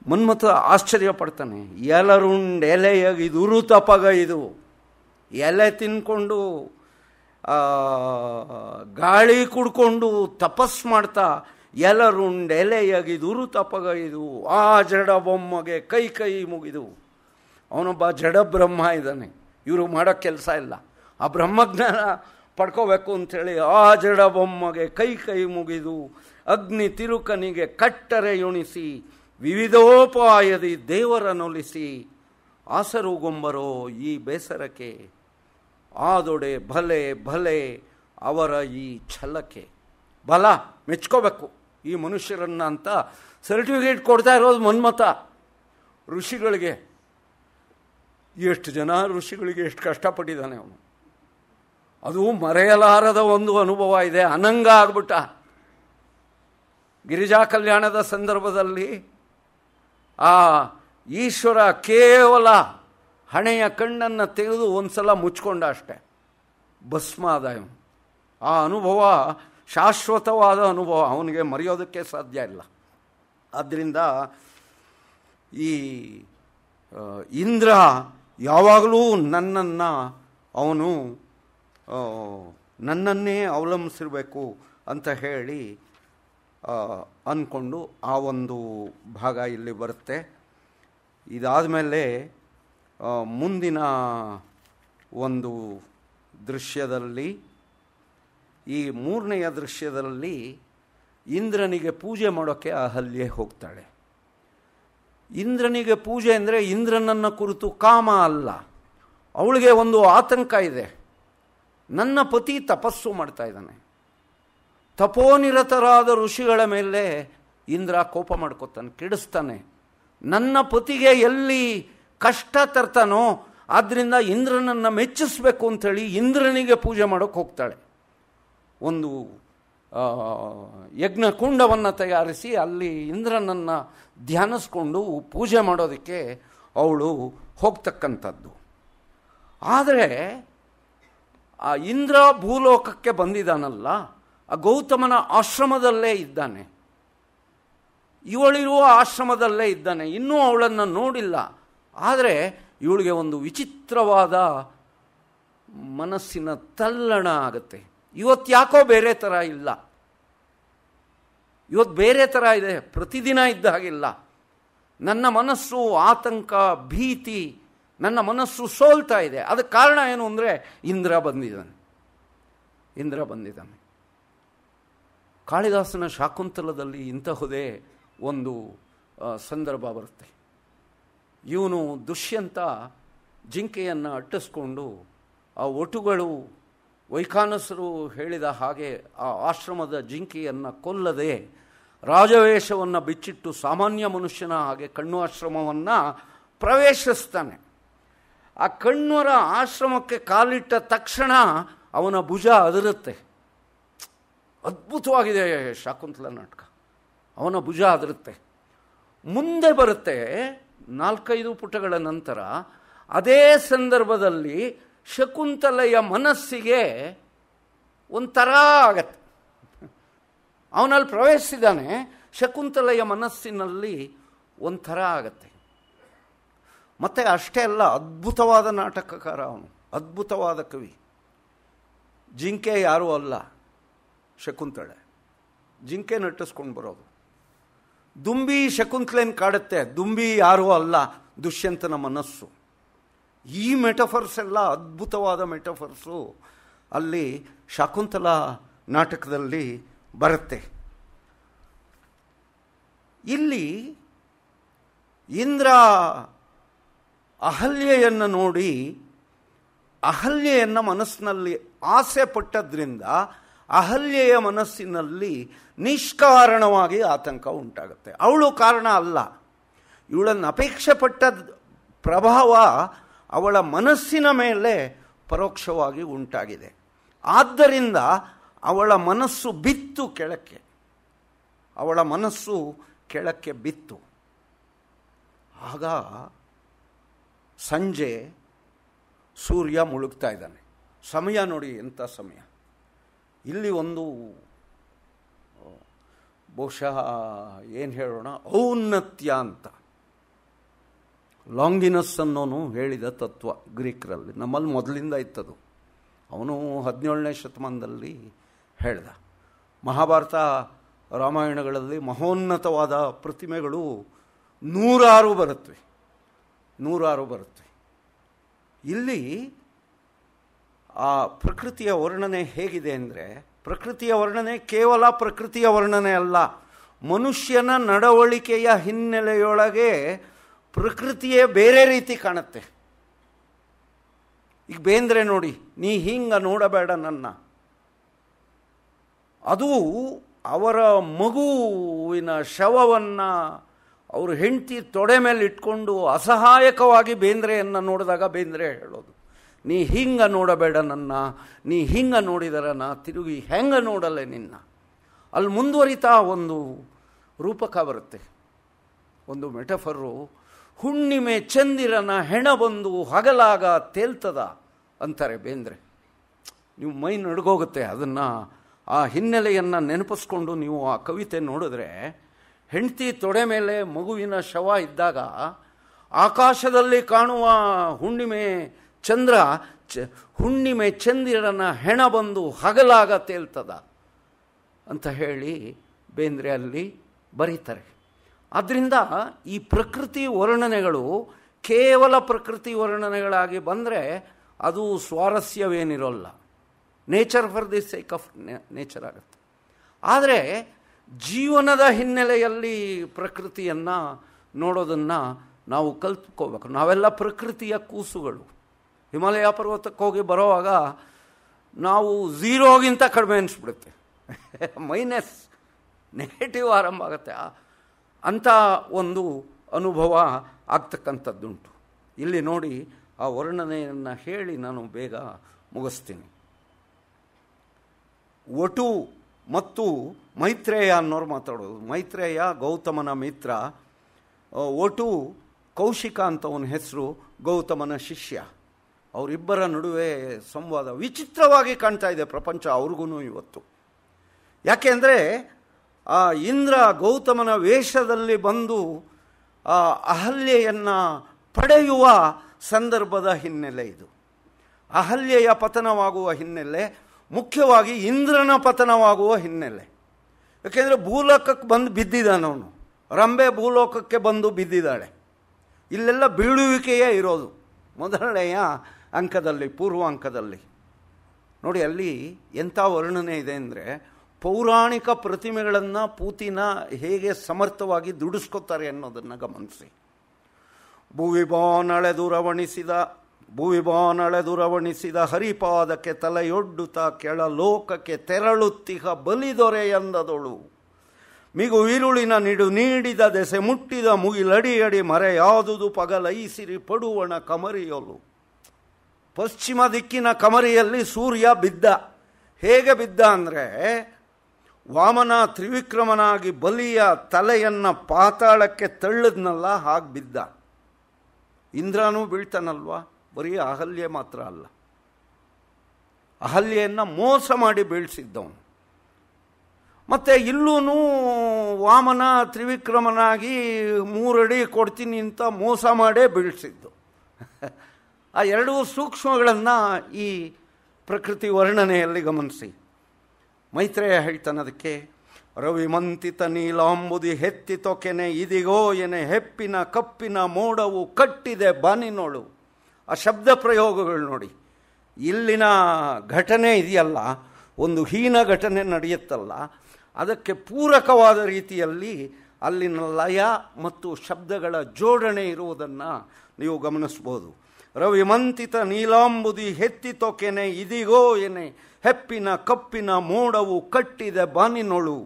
ಮನ್ಮಥ ಆಶ್ಚರ್ಯ ಪಡ್ತಾನೆ. ಎಲರುಂಡ್ ಎಲೆಯಗಿದು ತಪಗೈದು. ಎಲೆ ತಿನ್ಕೊಂಡು ಗಾಳಿ ಕುಡ್ಕೊಂಡು ತಪಸ್ ಮಾಡ್ತಾ ಎಲರುಂಡ್ ಎಲೆಯಗಿದು ತಪಗೈದು. ಆ ಜಡ ಬೊಮ್ಮಗೆ ಕೈ ಕೈ ಮುಗಿದು. ಅವನೊಬ್ಬ ಜಡ ಬ್ರಹ್ಮ ಇದ್ದಾನೆ. ಇವರು ಮಾಡೋ ಕೆಲಸ ಇಲ್ಲ. ಆ ಬ್ರಹ್ಮಜ್ಞಾನ ಪಡ್ಕೋಬೇಕು ಅಂಥೇಳಿ ಆ ಜಡ ಬೊಮ್ಮಗೆ ಕೈ ಕೈ ಮುಗಿದು ಅಗ್ನಿ ತಿರುಕನಿಗೆ ಕಟ್ಟರೆ ಎಣಿಸಿ ವಿವಿಧೋಪಾಯದಿ ದೇವರನೊಲಿಸಿ ಆಸರುಗೊಂಬರೋ ಈ ಬೇಸರಕ್ಕೆ. ಆದೊಡೆ ಭಲೆ ಭಲೆ ಅವರ ಈ ಛಲಕ್ಕೆ. ಬಲ ಮೆಚ್ಕೋಬೇಕು ಈ ಮನುಷ್ಯರನ್ನ ಅಂತ ಸರ್ಟಿಫಿಕೇಟ್ ಕೊಡ್ತಾ ಇರೋದು ಮನ್ಮಥ ಋಷಿಗಳಿಗೆ. ಎಷ್ಟು ಜನ ಋಷಿಗಳಿಗೆ ಎಷ್ಟು ಕಷ್ಟಪಟ್ಟಿದ್ದಾನೆ ಅವನು. ಅದು ಮರೆಯಲಾರದ ಒಂದು ಅನುಭವ ಇದೆ. ಅನಂಗ ಆಗ್ಬಿಟ್ಟ. ಗಿರಿಜಾ ಕಲ್ಯಾಣದ ಸಂದರ್ಭದಲ್ಲಿ ಆ ಈಶ್ವರ ಕೇವಲ ಹಣೆಯ ಕಣ್ಣನ್ನು ತೆಗೆದು ಒಂದು ಸಲ ಮುಚ್ಕೊಂಡ ಅಷ್ಟೆ, ಭಸ್ಮ ಆದ ಇವನು. ಆ ಅನುಭವ ಶಾಶ್ವತವಾದ ಅನುಭವ, ಅವನಿಗೆ ಮರೆಯೋದಕ್ಕೆ ಸಾಧ್ಯ ಇಲ್ಲ. ಆದ್ದರಿಂದ ಈ ಇಂದ್ರ ಯಾವಾಗಲೂ ನನ್ನನ್ನೇ ಅವಲಂಬಿಸಿರಬೇಕು ಅಂತ ಹೇಳಿ ಅಂದ್ಕೊಂಡು ಆ ಒಂದು ಭಾಗ ಇಲ್ಲಿ ಬರುತ್ತೆ. ಇದಾದ ಮೇಲೆ ಮುಂದಿನ ಒಂದು ದೃಶ್ಯದಲ್ಲಿ, ಈ ಮೂರನೆಯ ದೃಶ್ಯದಲ್ಲಿ ಇಂದ್ರನಿಗೆ ಪೂಜೆ ಮಾಡೋಕ್ಕೆ ಅಹಲ್ಯೆ ಹೋಗ್ತಾಳೆ. ಇಂದ್ರನಿಗೆ ಪೂಜೆ ಅಂದರೆ ಇಂದ್ರನನ್ನು ಕುರಿತು ಕಾಮ ಅಲ್ಲ, ಅವಳಿಗೆ ಒಂದು ಆತಂಕ ಇದೆ. ನನ್ನ ಪತಿ ತಪಸ್ಸು ಮಾಡ್ತಾ ಇದ್ದಾನೆ, ತಪೋನಿರತರಾದ ಋಷಿಗಳ ಮೇಲೆ ಇಂದ್ರ ಕೋಪ ಮಾಡ್ಕೊತಾನೆ, ಕೆಡಿಸ್ತಾನೆ. ನನ್ನ ಪತಿಗೆ ಎಲ್ಲಿ ಕಷ್ಟ ತರ್ತಾನೋ ಆದ್ದರಿಂದ ಇಂದ್ರನನ್ನು ಮೆಚ್ಚಿಸ್ಬೇಕು ಅಂಥೇಳಿ ಇಂದ್ರನಿಗೆ ಪೂಜೆ ಮಾಡೋಕ್ಕೆ ಹೋಗ್ತಾಳೆ. ಒಂದು ಯಜ್ಞಕುಂಡವನ್ನು ತಯಾರಿಸಿ ಅಲ್ಲಿ ಇಂದ್ರನನ್ನು ಧ್ಯಾನಿಸ್ಕೊಂಡು ಪೂಜೆ ಮಾಡೋದಕ್ಕೆ ಅವಳು ಹೋಗ್ತಕ್ಕಂಥದ್ದು. ಆದರೆ ಆ ಇಂದ್ರ ಭೂಲೋಕಕ್ಕೆ ಬಂದಿದ್ದಾನಲ್ಲ, ಆ ಗೌತಮನ ಆಶ್ರಮದಲ್ಲೇ ಇದ್ದಾನೆ, ಇವಳಿರುವ ಆಶ್ರಮದಲ್ಲೇ ಇದ್ದಾನೆ, ಇನ್ನೂ ಅವಳನ್ನು ನೋಡಿಲ್ಲ. ಆದರೆ ಇವಳಿಗೆ ಒಂದು ವಿಚಿತ್ರವಾದ ಮನಸ್ಸಿನ ತಲ್ಲಣ ಆಗುತ್ತೆ. ಇವತ್ತು ಯಾಕೋ ಬೇರೆ ಥರ ಇಲ್ಲ, ಇವತ್ತು ಬೇರೆ ಥರ ಇದೆ, ಪ್ರತಿದಿನ ಇದ್ದ ಹಾಗಿಲ್ಲ. ನನ್ನ ಮನಸ್ಸು ಆತಂಕ, ಭೀತಿ, ನನ್ನ ಮನಸ್ಸು ಸೋಲ್ತಾ ಇದೆ. ಅದಕ್ಕೆ ಕಾರಣ ಏನು ಅಂದರೆ ಇಂದ್ರ ಬಂದಿದ್ದಾನೆ. ಕಾಳಿದಾಸನ ಶಾಕುಂತಲದಲ್ಲಿ ಇಂತಹುದೇ ಒಂದು ಸಂದರ್ಭ ಬರುತ್ತೆ. ಇವನು ದುಷ್ಯಂತ ಜಿಂಕೆಯನ್ನು ಅಟ್ಟಿಸ್ಕೊಂಡು ಆ ಒಟುಗಳು ವೈಖಾನಸರು ಹೇಳಿದ ಹಾಗೆ ಆ ಆಶ್ರಮದ ಜಿಂಕೆಯನ್ನು ಕೊಲ್ಲದೆ ರಾಜವೇಷವನ್ನು ಬಿಚ್ಚಿಟ್ಟು ಸಾಮಾನ್ಯ ಮನುಷ್ಯನ ಹಾಗೆ ಕಣ್ಣು ಆಶ್ರಮವನ್ನು ಪ್ರವೇಶಿಸ್ತಾನೆ. ಆ ಕಣ್ವರ ಆಶ್ರಮಕ್ಕೆ ಕಾಲಿಟ್ಟ ತಕ್ಷಣ ಅವನ ಭುಜ ಅದರುತ್ತೆ. ಅದ್ಭುತವಾಗಿದೆ ಶಾಕುಂತಲ ನಾಟಕ. ಅವನ ಭುಜ ಅದರುತ್ತೆ. ಮುಂದೆ ಬರುತ್ತೆ 4-5 ಪುಟಗಳ ನಂತರ, ಅದೇ ಸಂದರ್ಭದಲ್ಲಿ ಶಕುಂತಲೆಯ ಮನಸ್ಸಿಗೆ ಒಂಥರ ಆಗತ್ತೆ. ಅವನಲ್ಲಿ ಪ್ರವೇಶಿಸಿದ್ದಾನೆ, ಶಕುಂತಲೆಯ ಮನಸ್ಸಿನಲ್ಲಿ ಒಂಥರ ಆಗತ್ತೆ. ಮತ್ತೆ ಅಷ್ಟೇ ಅಲ್ಲ, ಅದ್ಭುತವಾದ ನಾಟಕಕಾರ ಅವನು, ಅದ್ಭುತವಾದ ಕವಿ. ಜಿಂಕೆ ಯಾರೂ ಅಲ್ಲ, ಶಕುಂತಳೆ. ಜಿಂಕೆ ನಟ್ಟಿಸ್ಕೊಂಡು ಬರೋದು. ದುಂಬಿ ಶಕುಂತಲೆಯನ್ನು ಕಾಡುತ್ತೆ, ದುಂಬಿ ಯಾರೂ ಅಲ್ಲ, ದುಷ್ಯಂತನ ಮನಸ್ಸು. ಈ ಮೆಟಫರ್ಸ್ ಎಲ್ಲ ಅದ್ಭುತವಾದ ಮೆಟಫರ್ಸು ಅಲ್ಲಿ ಶಾಕುಂತಲ ನಾಟಕದಲ್ಲಿ ಬರುತ್ತೆ. ಇಲ್ಲಿ ಇಂದ್ರ ಅಹಲ್ಯೆಯನ್ನು ನೋಡಿ ಅಹಲ್ಯೆಯನ್ನು ಮನಸ್ಸಿನಲ್ಲಿ ಆಸೆ ಪಟ್ಟದ್ರಿಂದ ಅಹಲ್ಯೆಯ ಮನಸ್ಸಿನಲ್ಲಿ ನಿಷ್ಕಾರಣವಾಗಿ ಆತಂಕ ಉಂಟಾಗುತ್ತೆ. ಅವಳು ಕಾರಣ ಅಲ್ಲ, ಇವಳನ್ನು ಅಪೇಕ್ಷೆ ಪಟ್ಟ ಪ್ರಭಾವ ಅವಳ ಮನಸ್ಸಿನ ಮೇಲೆ ಪರೋಕ್ಷವಾಗಿ ಉಂಟಾಗಿದೆ. ಆದ್ದರಿಂದ ಅವಳ ಮನಸ್ಸು ಬಿತ್ತು ಕೆಳಕ್ಕೆ, ಅವಳ ಮನಸ್ಸು ಕೆಳಕ್ಕೆ ಬಿತ್ತು. ಆಗ ಸಂಜೆ ಸೂರ್ಯ ಮುಳುಗ್ತಾ ಇದ್ದಾನೆ. ಸಮಯ ನೋಡಿ ಎಂಥ ಸಮಯ. ಇಲ್ಲಿ ಒಂದು ಬಹುಶಃ ಏನು ಹೇಳೋಣ, ಔನ್ನತ್ಯ ಅಂತ ಲಾಂಗಿನಸ್ ಅನ್ನೋನು ಹೇಳಿದ ತತ್ವ ಗ್ರೀಕರಲ್ಲಿ. ನಮ್ಮಲ್ಲಿ ಮೊದಲಿಂದ ಇತ್ತದು. ಅವನು 17ನೇ ಶತಮಾನದಲ್ಲಿ ಹೇಳ್ದ. ಮಹಾಭಾರತ ರಾಮಾಯಣಗಳಲ್ಲಿ ಮಹೋನ್ನತವಾದ ಪ್ರತಿಮೆಗಳು 100 ಬರುತ್ತವೆ. ಇಲ್ಲಿ ಆ ಪ್ರಕೃತಿಯ ವರ್ಣನೆ ಹೇಗಿದೆ ಅಂದರೆ, ಪ್ರಕೃತಿಯ ವರ್ಣನೆ ಕೇವಲ ಪ್ರಕೃತಿಯ ವರ್ಣನೆ ಅಲ್ಲ, ಮನುಷ್ಯನ ನಡವಳಿಕೆಯ ಹಿನ್ನೆಲೆಯೊಳಗೆ ಪ್ರಕೃತಿಯೇ ಬೇರೆ ರೀತಿ ಕಾಣುತ್ತೆ. ಈಗ ಬೇಂದ್ರೆ ನೋಡಿ, ನೀ ಹಿಂಗ ನೋಡಬೇಡ ನನ್ನ, ಅದು ಅವರ ಮಗುವಿನ ಶವವನ್ನು ಅವರು ಹೆಂಡತಿ ತೊಡೆ ಮೇಲೆ ಇಟ್ಕೊಂಡು ಅಸಹಾಯಕವಾಗಿ ಬೇಂದ್ರೆಯನ್ನು ನೋಡಿದಾಗ ಬೇಂದ್ರೆ ಹೇಳೋದು, ನೀ ಹಿಂಗ ನೋಡಬೇಡ ನನ್ನ, ನೀ ಹಿಂಗ ನೋಡಿದರೆ ನಾ ತಿರುಗಿ ಹೆಂಗ ನೋಡಲೆ ನಿನ್ನ. ಅಲ್ಲಿ ಮುಂದುವರಿತಾ ಒಂದು ರೂಪಕ ಬರುತ್ತೆ, ಒಂದು ಮೆಟಫರು. ಹುಣ್ಣಿಮೆ ಚಂದಿರನ ಹೆಣ ಬಂದು ಹಗಲಾಗ ತೇಲ್ತದ ಅಂತಾರೆ ಬೇಂದ್ರೆ. ನೀವು ಮೈ ನಡ್ಗೋಗುತ್ತೆ ಅದನ್ನು, ಆ ಹಿನ್ನೆಲೆಯನ್ನು ನೆನಪಿಸ್ಕೊಂಡು ನೀವು ಆ ಕವಿತೆ ನೋಡಿದ್ರೆ, ಹೆಂಡತಿ ತೊಡೆ ಮೇಲೆ ಮಗುವಿನ ಶವ ಇದ್ದಾಗ ಆಕಾಶದಲ್ಲಿ ಕಾಣುವ ಹುಣ್ಣಿಮೆ ಚಂದ್ರ ಹುಣ್ಣಿಮೆ ಚಂದಿರನ ಹೆಣ ಬಂದು ಹಗಲಾಗ ತೇಲ್ತದ ಅಂತ ಹೇಳಿ ಬೇಂದ್ರೆ ಅಲ್ಲಿ ಬರೀತಾರೆ. ಆದ್ದರಿಂದ ಈ ಪ್ರಕೃತಿ ವರ್ಣನೆಗಳು ಕೇವಲ ಪ್ರಕೃತಿ ವರ್ಣನೆಗಳಾಗಿ ಬಂದರೆ ಅದು ಸ್ವಾರಸ್ಯವೇನಿರೋಲ್ಲ, nature for the sake of nature ಆಗುತ್ತೆ. ಆದರೆ ಜೀವನದ ಹಿನ್ನೆಲೆಯಲ್ಲಿ ಪ್ರಕೃತಿಯನ್ನು ನೋಡೋದನ್ನು ನಾವು ಕಲ್ತ್ಕೋಬೇಕು. ನಾವೆಲ್ಲ ಪ್ರಕೃತಿಯ ಕೂಸುಗಳು. ಹಿಮಾಲಯ ಪರ್ವತಕ್ಕೆ ಹೋಗಿ ಬರೋವಾಗ ನಾವು ಝೀರೋಗಿಂತ ಕಡಿಮೆ ಅನಿಸ್ಬಿಡುತ್ತೆ, ಮೈನಸ್ ನೆಗೆಟಿವ್ ಆರಂಭ ಆಗುತ್ತೆ. ಅಂಥ ಒಂದು ಅನುಭವ ಆಗ್ತಕ್ಕಂಥದ್ದುಂಟು. ಇಲ್ಲಿ ನೋಡಿ, ಆ ವರ್ಣನೆಯನ್ನು ಹೇಳಿ ನಾನು ಬೇಗ ಮುಗಿಸ್ತೀನಿ. ವಟು ಮತ್ತು ಮೈತ್ರೇಯ ಅನ್ನೋರು ಮಾತಾಡೋದು. ಮೈತ್ರೇಯ ಗೌತಮನ ಮಿತ್ರ, ವಟು ಕೌಶಿಕ ಅಂತ ಅವನ ಹೆಸರು, ಗೌತಮನ ಶಿಷ್ಯ. ಅವರಿಬ್ಬರ ನಡುವೆ ಸಂವಾದ ವಿಚಿತ್ರವಾಗಿ ಕಾಣ್ತಾ ಇದೆ ಪ್ರಪಂಚ ಅವ್ರಿಗೂ ಇವತ್ತು. ಯಾಕೆಂದರೆ ಆ ಇಂದ್ರ ಗೌತಮನ ವೇಷದಲ್ಲಿ ಬಂದು ಆ ಅಹಲ್ಯೆಯನ್ನು ಪಡೆಯುವ ಸಂದರ್ಭದ ಹಿನ್ನೆಲೆ ಇದು. ಅಹಲ್ಯೆಯ ಪತನವಾಗುವ ಹಿನ್ನೆಲೆ, ಮುಖ್ಯವಾಗಿ ಇಂದ್ರನ ಪತನವಾಗುವ ಹಿನ್ನೆಲೆ. ಯಾಕೆಂದರೆ ಭೂಲೋಕಕ್ಕೆ ಬಂದು ಬಿದ್ದಿದ್ದಾನವನು, ರಂಬೆ ಭೂಲೋಕಕ್ಕೆ ಬಂದು ಬಿದ್ದಿದ್ದಾಳೆ. ಇಲ್ಲೆಲ್ಲ ಬೀಳುವಿಕೆಯೇ ಇರೋದು ಮೊದಲನೆಯ ಅಂಕದಲ್ಲಿ, ಪೂರ್ವ ಅಂಕದಲ್ಲಿ. ನೋಡಿ ಅಲ್ಲಿ ಎಂಥ ವರ್ಣನೆ ಇದೆ ಅಂದರೆ, ಪೌರಾಣಿಕ ಪ್ರತಿಮೆಗಳನ್ನು ಪೂತಿನ ಹೇಗೆ ಸಮರ್ಥವಾಗಿ ದುಡಿಸ್ಕೊತಾರೆ ಅನ್ನೋದನ್ನು ಗಮನಿಸಿ. ಭುವಿಬಾನಳೆದುರವಣಿಸಿದ ಹರಿಪಾದಕ್ಕೆ ತಲೆಯೊಡ್ಡುತ್ತ ಕೆಳಲೋಕಕ್ಕೆ ತೆರಳುತ್ತಿಹ ಬಲಿದೊರೆ ಎಂದದೊಳು. ಮಿಗು ಇರುಳಿನ ನಿಡು ನೀಡಿದ ದೆಸೆ ಮುಟ್ಟಿದ ಮುಗಿಲಡಿಯಡಿ ಮರೆಯಾದುದು ಪಗಲೈಸಿರಿ ಪಡುವಣ ಕಮರಿಯಲು. ಪಶ್ಚಿಮ ದಿಕ್ಕಿನ ಕಮರಿಯಲ್ಲಿ ಸೂರ್ಯ ಬಿದ್ದ. ಹೇಗೆ ಬಿದ್ದ ಅಂದರೆ, ವಾಮನ ತ್ರಿವಿಕ್ರಮನಾಗಿ ಬಲಿಯ ತಲೆಯನ್ನು ಪಾತಾಳಕ್ಕೆ ತಳ್ಳದ್ನಲ್ಲ, ಹಾಗೆ ಬಿದ್ದ. ಇಂದ್ರನೂ ಬೀಳ್ತಾನಲ್ವ, ಬರೀ ಅಹಲ್ಯೆ ಮಾತ್ರ ಅಲ್ಲ, ಅಹಲ್ಯೆಯನ್ನು ಮೋಸ ಮಾಡಿ ಬೀಳ್ಸಿದ್ದವನು. ಮತ್ತು ಇಲ್ಲೂ ವಾಮನ ತ್ರಿವಿಕ್ರಮನಾಗಿ 3 ಅಡಿ ಕೊಡ್ತೀನಿ ಅಂತ ಮೋಸ ಮಾಡೇ ಬೀಳ್ಸಿದ್ದು. ಆ ಎರಡೂ ಸೂಕ್ಷ್ಮಗಳನ್ನು ಈ ಪ್ರಕೃತಿ ವರ್ಣನೆಯಲ್ಲಿ ಗಮನಿಸಿ. ಮೈತ್ರೇಯ ಹೇಳ್ತಾನೆ ಅದಕ್ಕೆ, ರವಿಮಂತಿತ ನೀಲಾಂಬುದಿ ಹೆತ್ತಿತೊ ಕೆನೆ ಇದಿಗೋ ಎನೆ ಹೆಪ್ಪಿನ ಕಪ್ಪಿನ ಮೋಡವು ಕಟ್ಟಿದೆ ಬಾನಿನೋಳು. ಆ ಶಬ್ದ ಪ್ರಯೋಗಗಳು ನೋಡಿ. ಇಲ್ಲಿನ ಘಟನೆ ಇದೆಯಲ್ಲ, ಒಂದು ಹೀನ ಘಟನೆ ನಡೆಯುತ್ತಲ್ಲ, ಅದಕ್ಕೆ ಪೂರಕವಾದ ರೀತಿಯಲ್ಲಿ ಅಲ್ಲಿನ ಲಯ ಮತ್ತು ಶಬ್ದಗಳ ಜೋಡಣೆ ಇರುವುದನ್ನು ನೀವು ಗಮನಿಸ್ಬೋದು. ರವಿಮಂತಿತ ನೀಲಾಂಬುದಿ ಹೆತ್ತಿತೊ ಕೆನೆ ಇದಿಗೋ ಎನೆ ಹೆಪ್ಪಿನ ಕಪ್ಪಿನ ಮೋಡವು ಕಟ್ಟಿದೆ ಬಾನಿನೊಳು.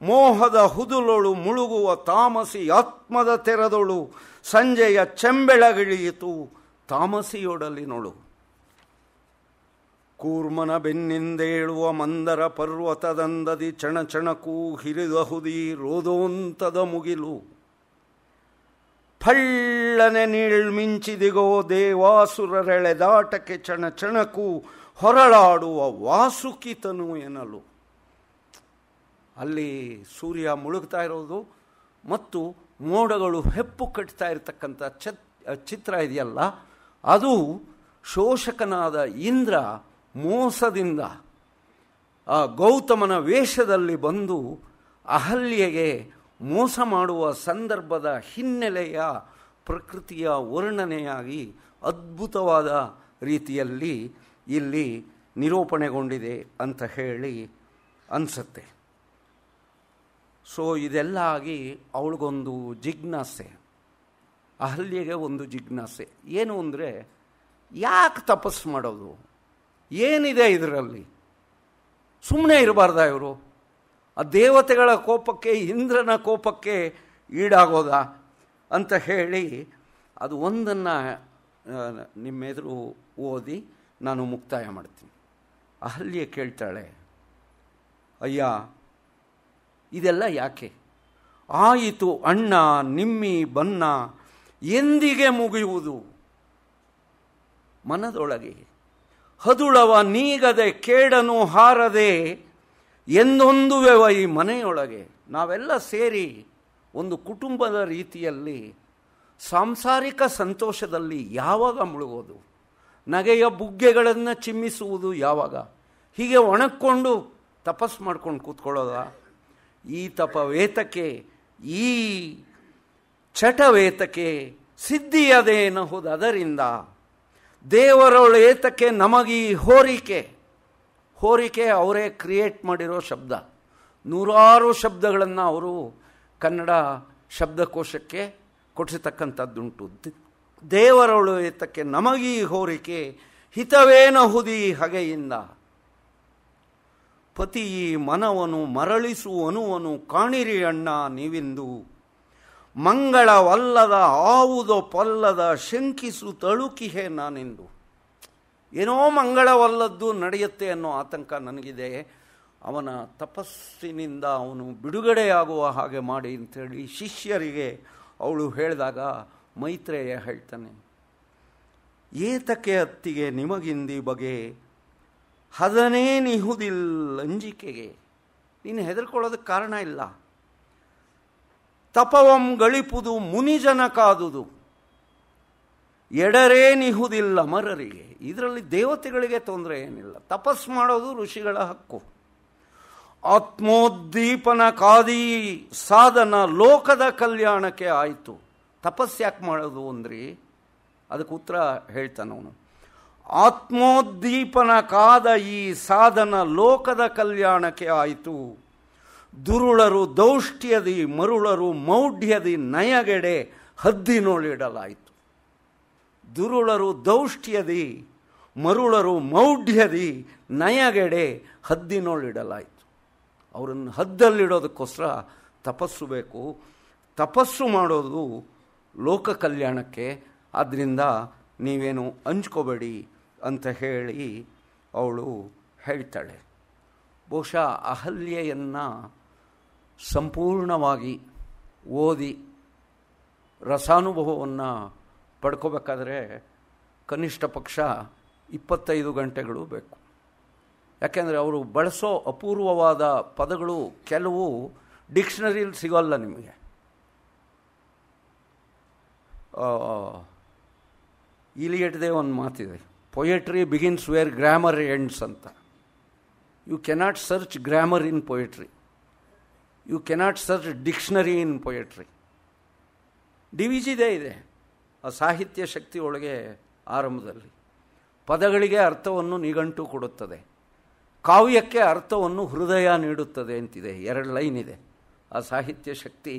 ಮೋಹದ ಹುದುಲೊಳು ಮುಳುಗುವ ತಾಮಸಿ ಆತ್ಮದ ತೆರದೊಳು ಸಂಜೆಯ ಚೆಂಬೆಳಗಿಳಿಯಿತು ತಾಮಸಿಯೊಡಲಿನೊಳು. ಕೂರ್ಮನ ಬೆನ್ನಿಂದೇಳುವ ಮಂದರ ಪರ್ವತದಂದದಿ ಚಣಚಣಕೂ ಹಿರಿದಹುದಿ ರೋದೋಂತದ ಮುಗಿಲು. ಫಳ್ಳನೆ ನೀಳ್ಮಿಂಚಿದಿಗೋ ದೇವಾಸುರರೆಳೆದಾಟಕ್ಕೆ ಚಣಚಣಕೂ ಹೊರಳಾಡುವ ವಾಸುಕಿತನು ಎನ್ನಲು. ಅಲ್ಲಿ ಸೂರ್ಯ ಮುಳುಗ್ತಾ ಇರೋದು ಮತ್ತು ಮೋಡಗಳು ಹೆಪ್ಪು ಕಟ್ತಾ ಇರತಕ್ಕಂಥ ಚಿತ್ರ ಇದೆಯಲ್ಲ, ಅದು ಶೋಷಕನಾದ ಇಂದ್ರ ಮೋಸದಿಂದ ಆ ಗೌತಮನ ವೇಷದಲ್ಲಿ ಬಂದು ಅಹಲ್ಯೆಗೆ ಮೋಸ ಮಾಡುವ ಸಂದರ್ಭದ ಹಿನ್ನೆಲೆಯ ಪ್ರಕೃತಿಯ ವರ್ಣನೆಯಾಗಿ ಅದ್ಭುತವಾದ ರೀತಿಯಲ್ಲಿ ಇಲ್ಲಿ ನಿರೂಪಣೆಗೊಂಡಿದೆ ಅಂತ ಹೇಳಿ ಅನಿಸುತ್ತೆ. ಸೊ ಇದೆಲ್ಲ ಆಗಿ ಅವಳಿಗೊಂದು ಜಿಜ್ಞಾಸೆ, ಅಹಲ್ಯೆಗೆ ಒಂದು ಜಿಜ್ಞಾಸೆ. ಏನು ಅಂದರೆ, ಯಾಕೆ ತಪಸ್ಸು ಮಾಡೋದು, ಏನಿದೆ ಇದರಲ್ಲಿ, ಸುಮ್ಮನೆ ಇರಬಾರ್ದ ಇವರು? ಆ ದೇವತೆಗಳ ಕೋಪಕ್ಕೆ, ಇಂದ್ರನ ಕೋಪಕ್ಕೆ ಈಡಾಗೋದಾ ಅಂತ ಹೇಳಿ ಅದು ಒಂದನ್ನು ನಿಮ್ಮೆದುರು ಓದಿ ನಾನು ಮುಕ್ತಾಯ ಮಾಡ್ತೀನಿ. ಅಹಲ್ಯೆ ಕೇಳ್ತಾಳೆ, ಅಯ್ಯ ಇದೆಲ್ಲ ಯಾಕೆ? ಆಯಿತು ಅಣ್ಣ ನಿಮ್ಮಿ ಬನ್ನ ಎಂದಿಗೆ ಮುಗಿಯುವುದು? ಮನದೊಳಗೆ ಹದುಳವ ನೀಗದೆ ಕೇಡನು ಹಾರದೆ ಎಂದೊಂದುವೆವ ಈ ಮನೆಯೊಳಗೆ. ನಾವೆಲ್ಲ ಸೇರಿ ಒಂದು ಕುಟುಂಬದ ರೀತಿಯಲ್ಲಿ ಸಾಂಸಾರಿಕ ಸಂತೋಷದಲ್ಲಿ ಯಾವಾಗ ಮುಳುಗೋದು? ನಗೆಯ ಬುಗ್ಗೆಗಳನ್ನು ಚಿಮ್ಮಿಸುವುದು ಯಾವಾಗ? ಹೀಗೆ ಒಣಕ್ಕೊಂಡು ತಪಸ್ಸು ಮಾಡ್ಕೊಂಡು ಕೂತ್ಕೊಳ್ಳೋದ? ಈ ತಪವೇತಕ್ಕೆ, ಈ ಚಟವೇತಕ್ಕೆ ಸಿದ್ಧಿಯದೇನಹುದು ಅದರಿಂದ. ದೇವರೊಳೇತಕ್ಕೆ ನಮಗೀ ಹೋರಿಕೆ. ಹೋರಿಕೆ ಅವರೇ ಕ್ರಿಯೇಟ್ ಮಾಡಿರೋ ಶಬ್ದ. ನೂರಾರು ಶಬ್ದಗಳನ್ನು ಅವರು ಕನ್ನಡ ಶಬ್ದಕೋಶಕ್ಕೆ ಕೊಡಿಸತಕ್ಕಂಥದ್ದುಂಟು. ದೇವರೊಳು ಏತಕ್ಕೆ ನಮಗೀ ಹೋರಿಕೆ, ಹಿತವೇನಹುದಿ ಹಗೆಯಿಂದ. ಪತಿ ಮನವನು ಮರಳಿಸುವನುವನು ಕಾಣಿರಿ ಅಣ್ಣ ನೀವಿಂದು. ಮಂಗಳವಲ್ಲದ ಆವುದೋ ಪಲ್ಲದ ಶಂಕಿಸು ತಳುಕಿಹೆ ನಾನೆಂದು. ಏನೋ ಮಂಗಳವಲ್ಲದ್ದು ನಡೆಯುತ್ತೆ ಅನ್ನೋ ಆತಂಕ ನನಗಿದೆ. ಅವನ ತಪಸ್ಸಿನಿಂದ ಅವನು ಬಿಡುಗಡೆಯಾಗುವ ಹಾಗೆ ಮಾಡಿ ಅಂಥೇಳಿ ಶಿಷ್ಯರಿಗೆ ಅವಳು ಹೇಳಿದಾಗ ಮೈತ್ರೇಯ ಹೇಳ್ತಾನೆ, ಏತಕ್ಕೆ ಅತ್ತಿಗೆ ನಿಮಗಿಂದಿ ಬಗೆ ಹದನೇನಿಹುದಿಲ್ಲ ಅಂಜಿಕೆಗೆ. ನೀನು ಹೆದರ್ಕೊಳ್ಳೋದಕ್ಕೆ ಕಾರಣ ಇಲ್ಲ. ತಪವಂ ಗಳಿಪುದು ಮುನಿಜನ ಕಾದುದು ಎಡರೇನಿಹುದಿಲ್ಲ ಅಮರರಿಗೆ. ಇದರಲ್ಲಿ ದೇವತೆಗಳಿಗೆ ತೊಂದರೆ ಏನಿಲ್ಲ. ತಪಸ್ ಮಾಡೋದು ಋಷಿಗಳ ಹಕ್ಕು. ಆತ್ಮೋದ್ದೀಪನ ಕಾದಿ ಸಾಧನ ಲೋಕದ ಕಲ್ಯಾಣಕ್ಕೆ ಆಯಿತು. ತಪಸ್ ಯಾಕೆ ಮಾಡೋದು ಅಂದ್ರಿ? ಅದಕ್ಕೆ ಉತ್ತರ ಹೇಳ್ತಾನವನು. ಆತ್ಮೋದ್ದೀಪನ ಕಾದ ಈ ಸಾಧನ ಲೋಕದ ಕಲ್ಯಾಣಕ್ಕೆ ಆಯಿತು. ದುರುಳರು ದೌಷ್ಟ್ಯದಿ ಮರುಳರು ಮೌಢ್ಯದಿ ನಯಗೆಡೆ ಹದ್ದಿನೊಳಿಡಲಾಯಿತು. ದುರುಳರು ದೌಷ್ಟ್ಯದಿ ಮರುಳರು ಮೌಢ್ಯದಿ ನಯಗೆಡೆ ಹದ್ದಿನೊಳಿಡಲಾಯಿತು. ಅವರನ್ನು ಹದ್ದಲ್ಲಿಡೋದಕ್ಕೋಸ್ಕರ ತಪಸ್ಸು ಬೇಕು. ತಪಸ್ಸು ಮಾಡೋದು ಲೋಕ ಕಲ್ಯಾಣಕ್ಕೆ. ಆದ್ದರಿಂದ ನೀವೇನು ಅಂಜ್ಕೋಬೇಡಿ ಅಂತ ಹೇಳಿ ಅವಳು ಹೇಳ್ತಾಳೆ. ಬಹುಶಃ ಅಹಲ್ಯೆಯನ್ನು ಸಂಪೂರ್ಣವಾಗಿ ಓದಿ ರಸಾನುಭವವನ್ನು ಪಡ್ಕೋಬೇಕಾದ್ರೆ ಕನಿಷ್ಠ ಪಕ್ಷ 25 ಗಂಟೆಗಳು ಬೇಕು. ಯಾಕೆಂದರೆ ಅವರು ಬಳಸೋ ಅಪೂರ್ವವಾದ ಪದಗಳು ಕೆಲವು ಡಿಕ್ಷನರಿಯಲ್ಲಿ ಸಿಗೋಲ್ಲ ನಿಮಗೆ. ಇಲಿಯಟ್ದೇ ಒಂದು ಮಾತಿದೆ, poetry begins where grammar ends ಅಂತ. You cannot search grammar in poetry, you cannot search dictionary in poetry. ಡಿವಿಜಿದೇ ಇದೆ ಆ ಸಾಹಿತ್ಯ ಶಕ್ತಿಯೊಳಗೆ. ಆರಂಭದಲ್ಲಿ ಪದಗಳಿಗೆ ಅರ್ಥವನ್ನು ನಿಘಂಟು ಕೊಡುತ್ತದೆ, ಕಾವ್ಯಕ್ಕೆ ಅರ್ಥವನ್ನು ಹೃದಯ ನೀಡುತ್ತದೆ ಅಂತಿದೆ. 2 ಲೈನ್ ಇದೆ ಆ ಸಾಹಿತ್ಯ ಶಕ್ತಿ.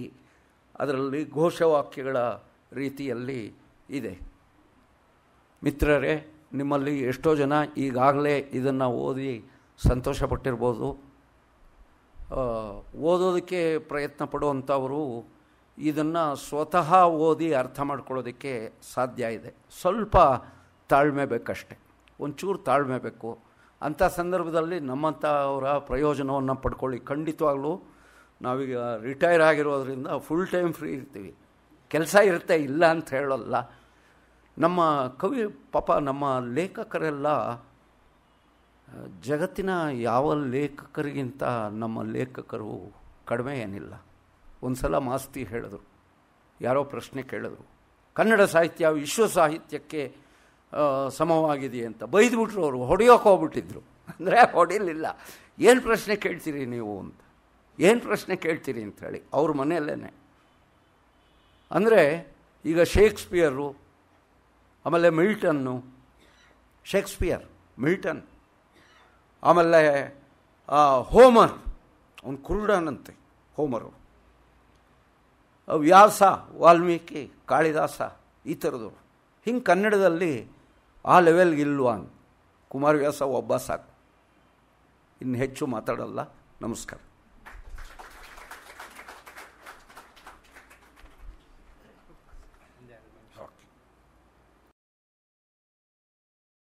ಅದರಲ್ಲಿ ಘೋಷವಾಕ್ಯಗಳ ರೀತಿಯಲ್ಲಿ ಇದೆ. ಮಿತ್ರರೇ, ನಿಮ್ಮಲ್ಲಿ ಎಷ್ಟೋ ಜನ ಈಗಾಗಲೇ ಇದನ್ನು ಓದಿ ಸಂತೋಷಪಟ್ಟಿರ್ಬೋದು. ಓದೋದಕ್ಕೆ ಪ್ರಯತ್ನ ಪಡುವಂಥವರು ಇದನ್ನು ಸ್ವತಃ ಓದಿ ಅರ್ಥ ಮಾಡ್ಕೊಳ್ಳೋದಕ್ಕೆ ಸಾಧ್ಯ ಇದೆ. ಸ್ವಲ್ಪ ತಾಳ್ಮೆ ಬೇಕಷ್ಟೆ, ಒಂಚೂರು ತಾಳ್ಮೆ ಬೇಕು. ಅಂಥ ಸಂದರ್ಭದಲ್ಲಿ ನಮ್ಮಂಥವರ ಪ್ರಯೋಜನವನ್ನು ಪಡ್ಕೊಳ್ಳಿ. ಖಂಡಿತವಾಗ್ಲೂ ನಾವೀಗ ರಿಟೈರ್ ಆಗಿರೋದ್ರಿಂದ ಫುಲ್ ಟೈಮ್ ಫ್ರೀ ಇರ್ತೀವಿ, ಕೆಲಸ ಇರುತ್ತೆ, ಇಲ್ಲ ಅಂತ ಹೇಳೋಲ್ಲ. ನಮ್ಮ ಕವಿ ಪಾಪ ನಮ್ಮ ಲೇಖಕರೆಲ್ಲ ಜಗತ್ತಿನ ಯಾವ ಲೇಖಕರಿಗಿಂತ ನಮ್ಮ ಲೇಖಕರು ಕಡಿಮೆ ಏನಿಲ್ಲ. ಒಂದು ಸಲ ಮಾಸ್ತಿ ಹೇಳಿದ್ರು, ಯಾರೋ ಪ್ರಶ್ನೆ ಕೇಳಿದ್ರು, ಕನ್ನಡ ಸಾಹಿತ್ಯ ವಿಶ್ವ ಸಾಹಿತ್ಯಕ್ಕೆ ಸಮವಾಗಿದೆಯೇ ಅಂತ. ಬೈದ್ಬಿಟ್ರು ಅವರು, ಹೊಡೆಯೋಕೆ ಹೋಗ್ಬಿಟ್ಟಿದ್ರು. ಅಂದರೆ ಹೊಡಿಲಿಲ್ಲ. ಏನು ಪ್ರಶ್ನೆ ಕೇಳ್ತೀರಿ ನೀವು ಅಂತ, ಏನು ಪ್ರಶ್ನೆ ಕೇಳ್ತೀರಿ ಅಂಥೇಳಿ ಅವ್ರ ಮನೆಯಲ್ಲೇ. ಅಂದರೆ ಈಗ ಶೇಕ್ಸ್ಪಿಯರು, ಆಮೇಲೆ ಮಿಲ್ಟನ್ನು, ಶೇಕ್ಸ್ಪಿಯರ್, ಮಿಲ್ಟನ್, ಆಮೇಲೆ ಹೋಮರ್, ಅವನು ಕುರುಡನಂತೆ ಹೋಮರು, ವ್ಯಾಸ, ವಾಲ್ಮೀಕಿ, ಕಾಳಿದಾಸ, ಈ ಥರದವರು. ಹಿಂಗೆ ಕನ್ನಡದಲ್ಲಿ ಆ ಲೆವೆಲ್ಗೆ ಇಲ್ವಾ? ಕುಮಾರವ್ಯಾಸ ಒಬ್ಬ ಸಾಕು, ಇನ್ನು ಹೆಚ್ಚು ಮಾತಾಡಲ್ಲ. ನಮಸ್ಕಾರ.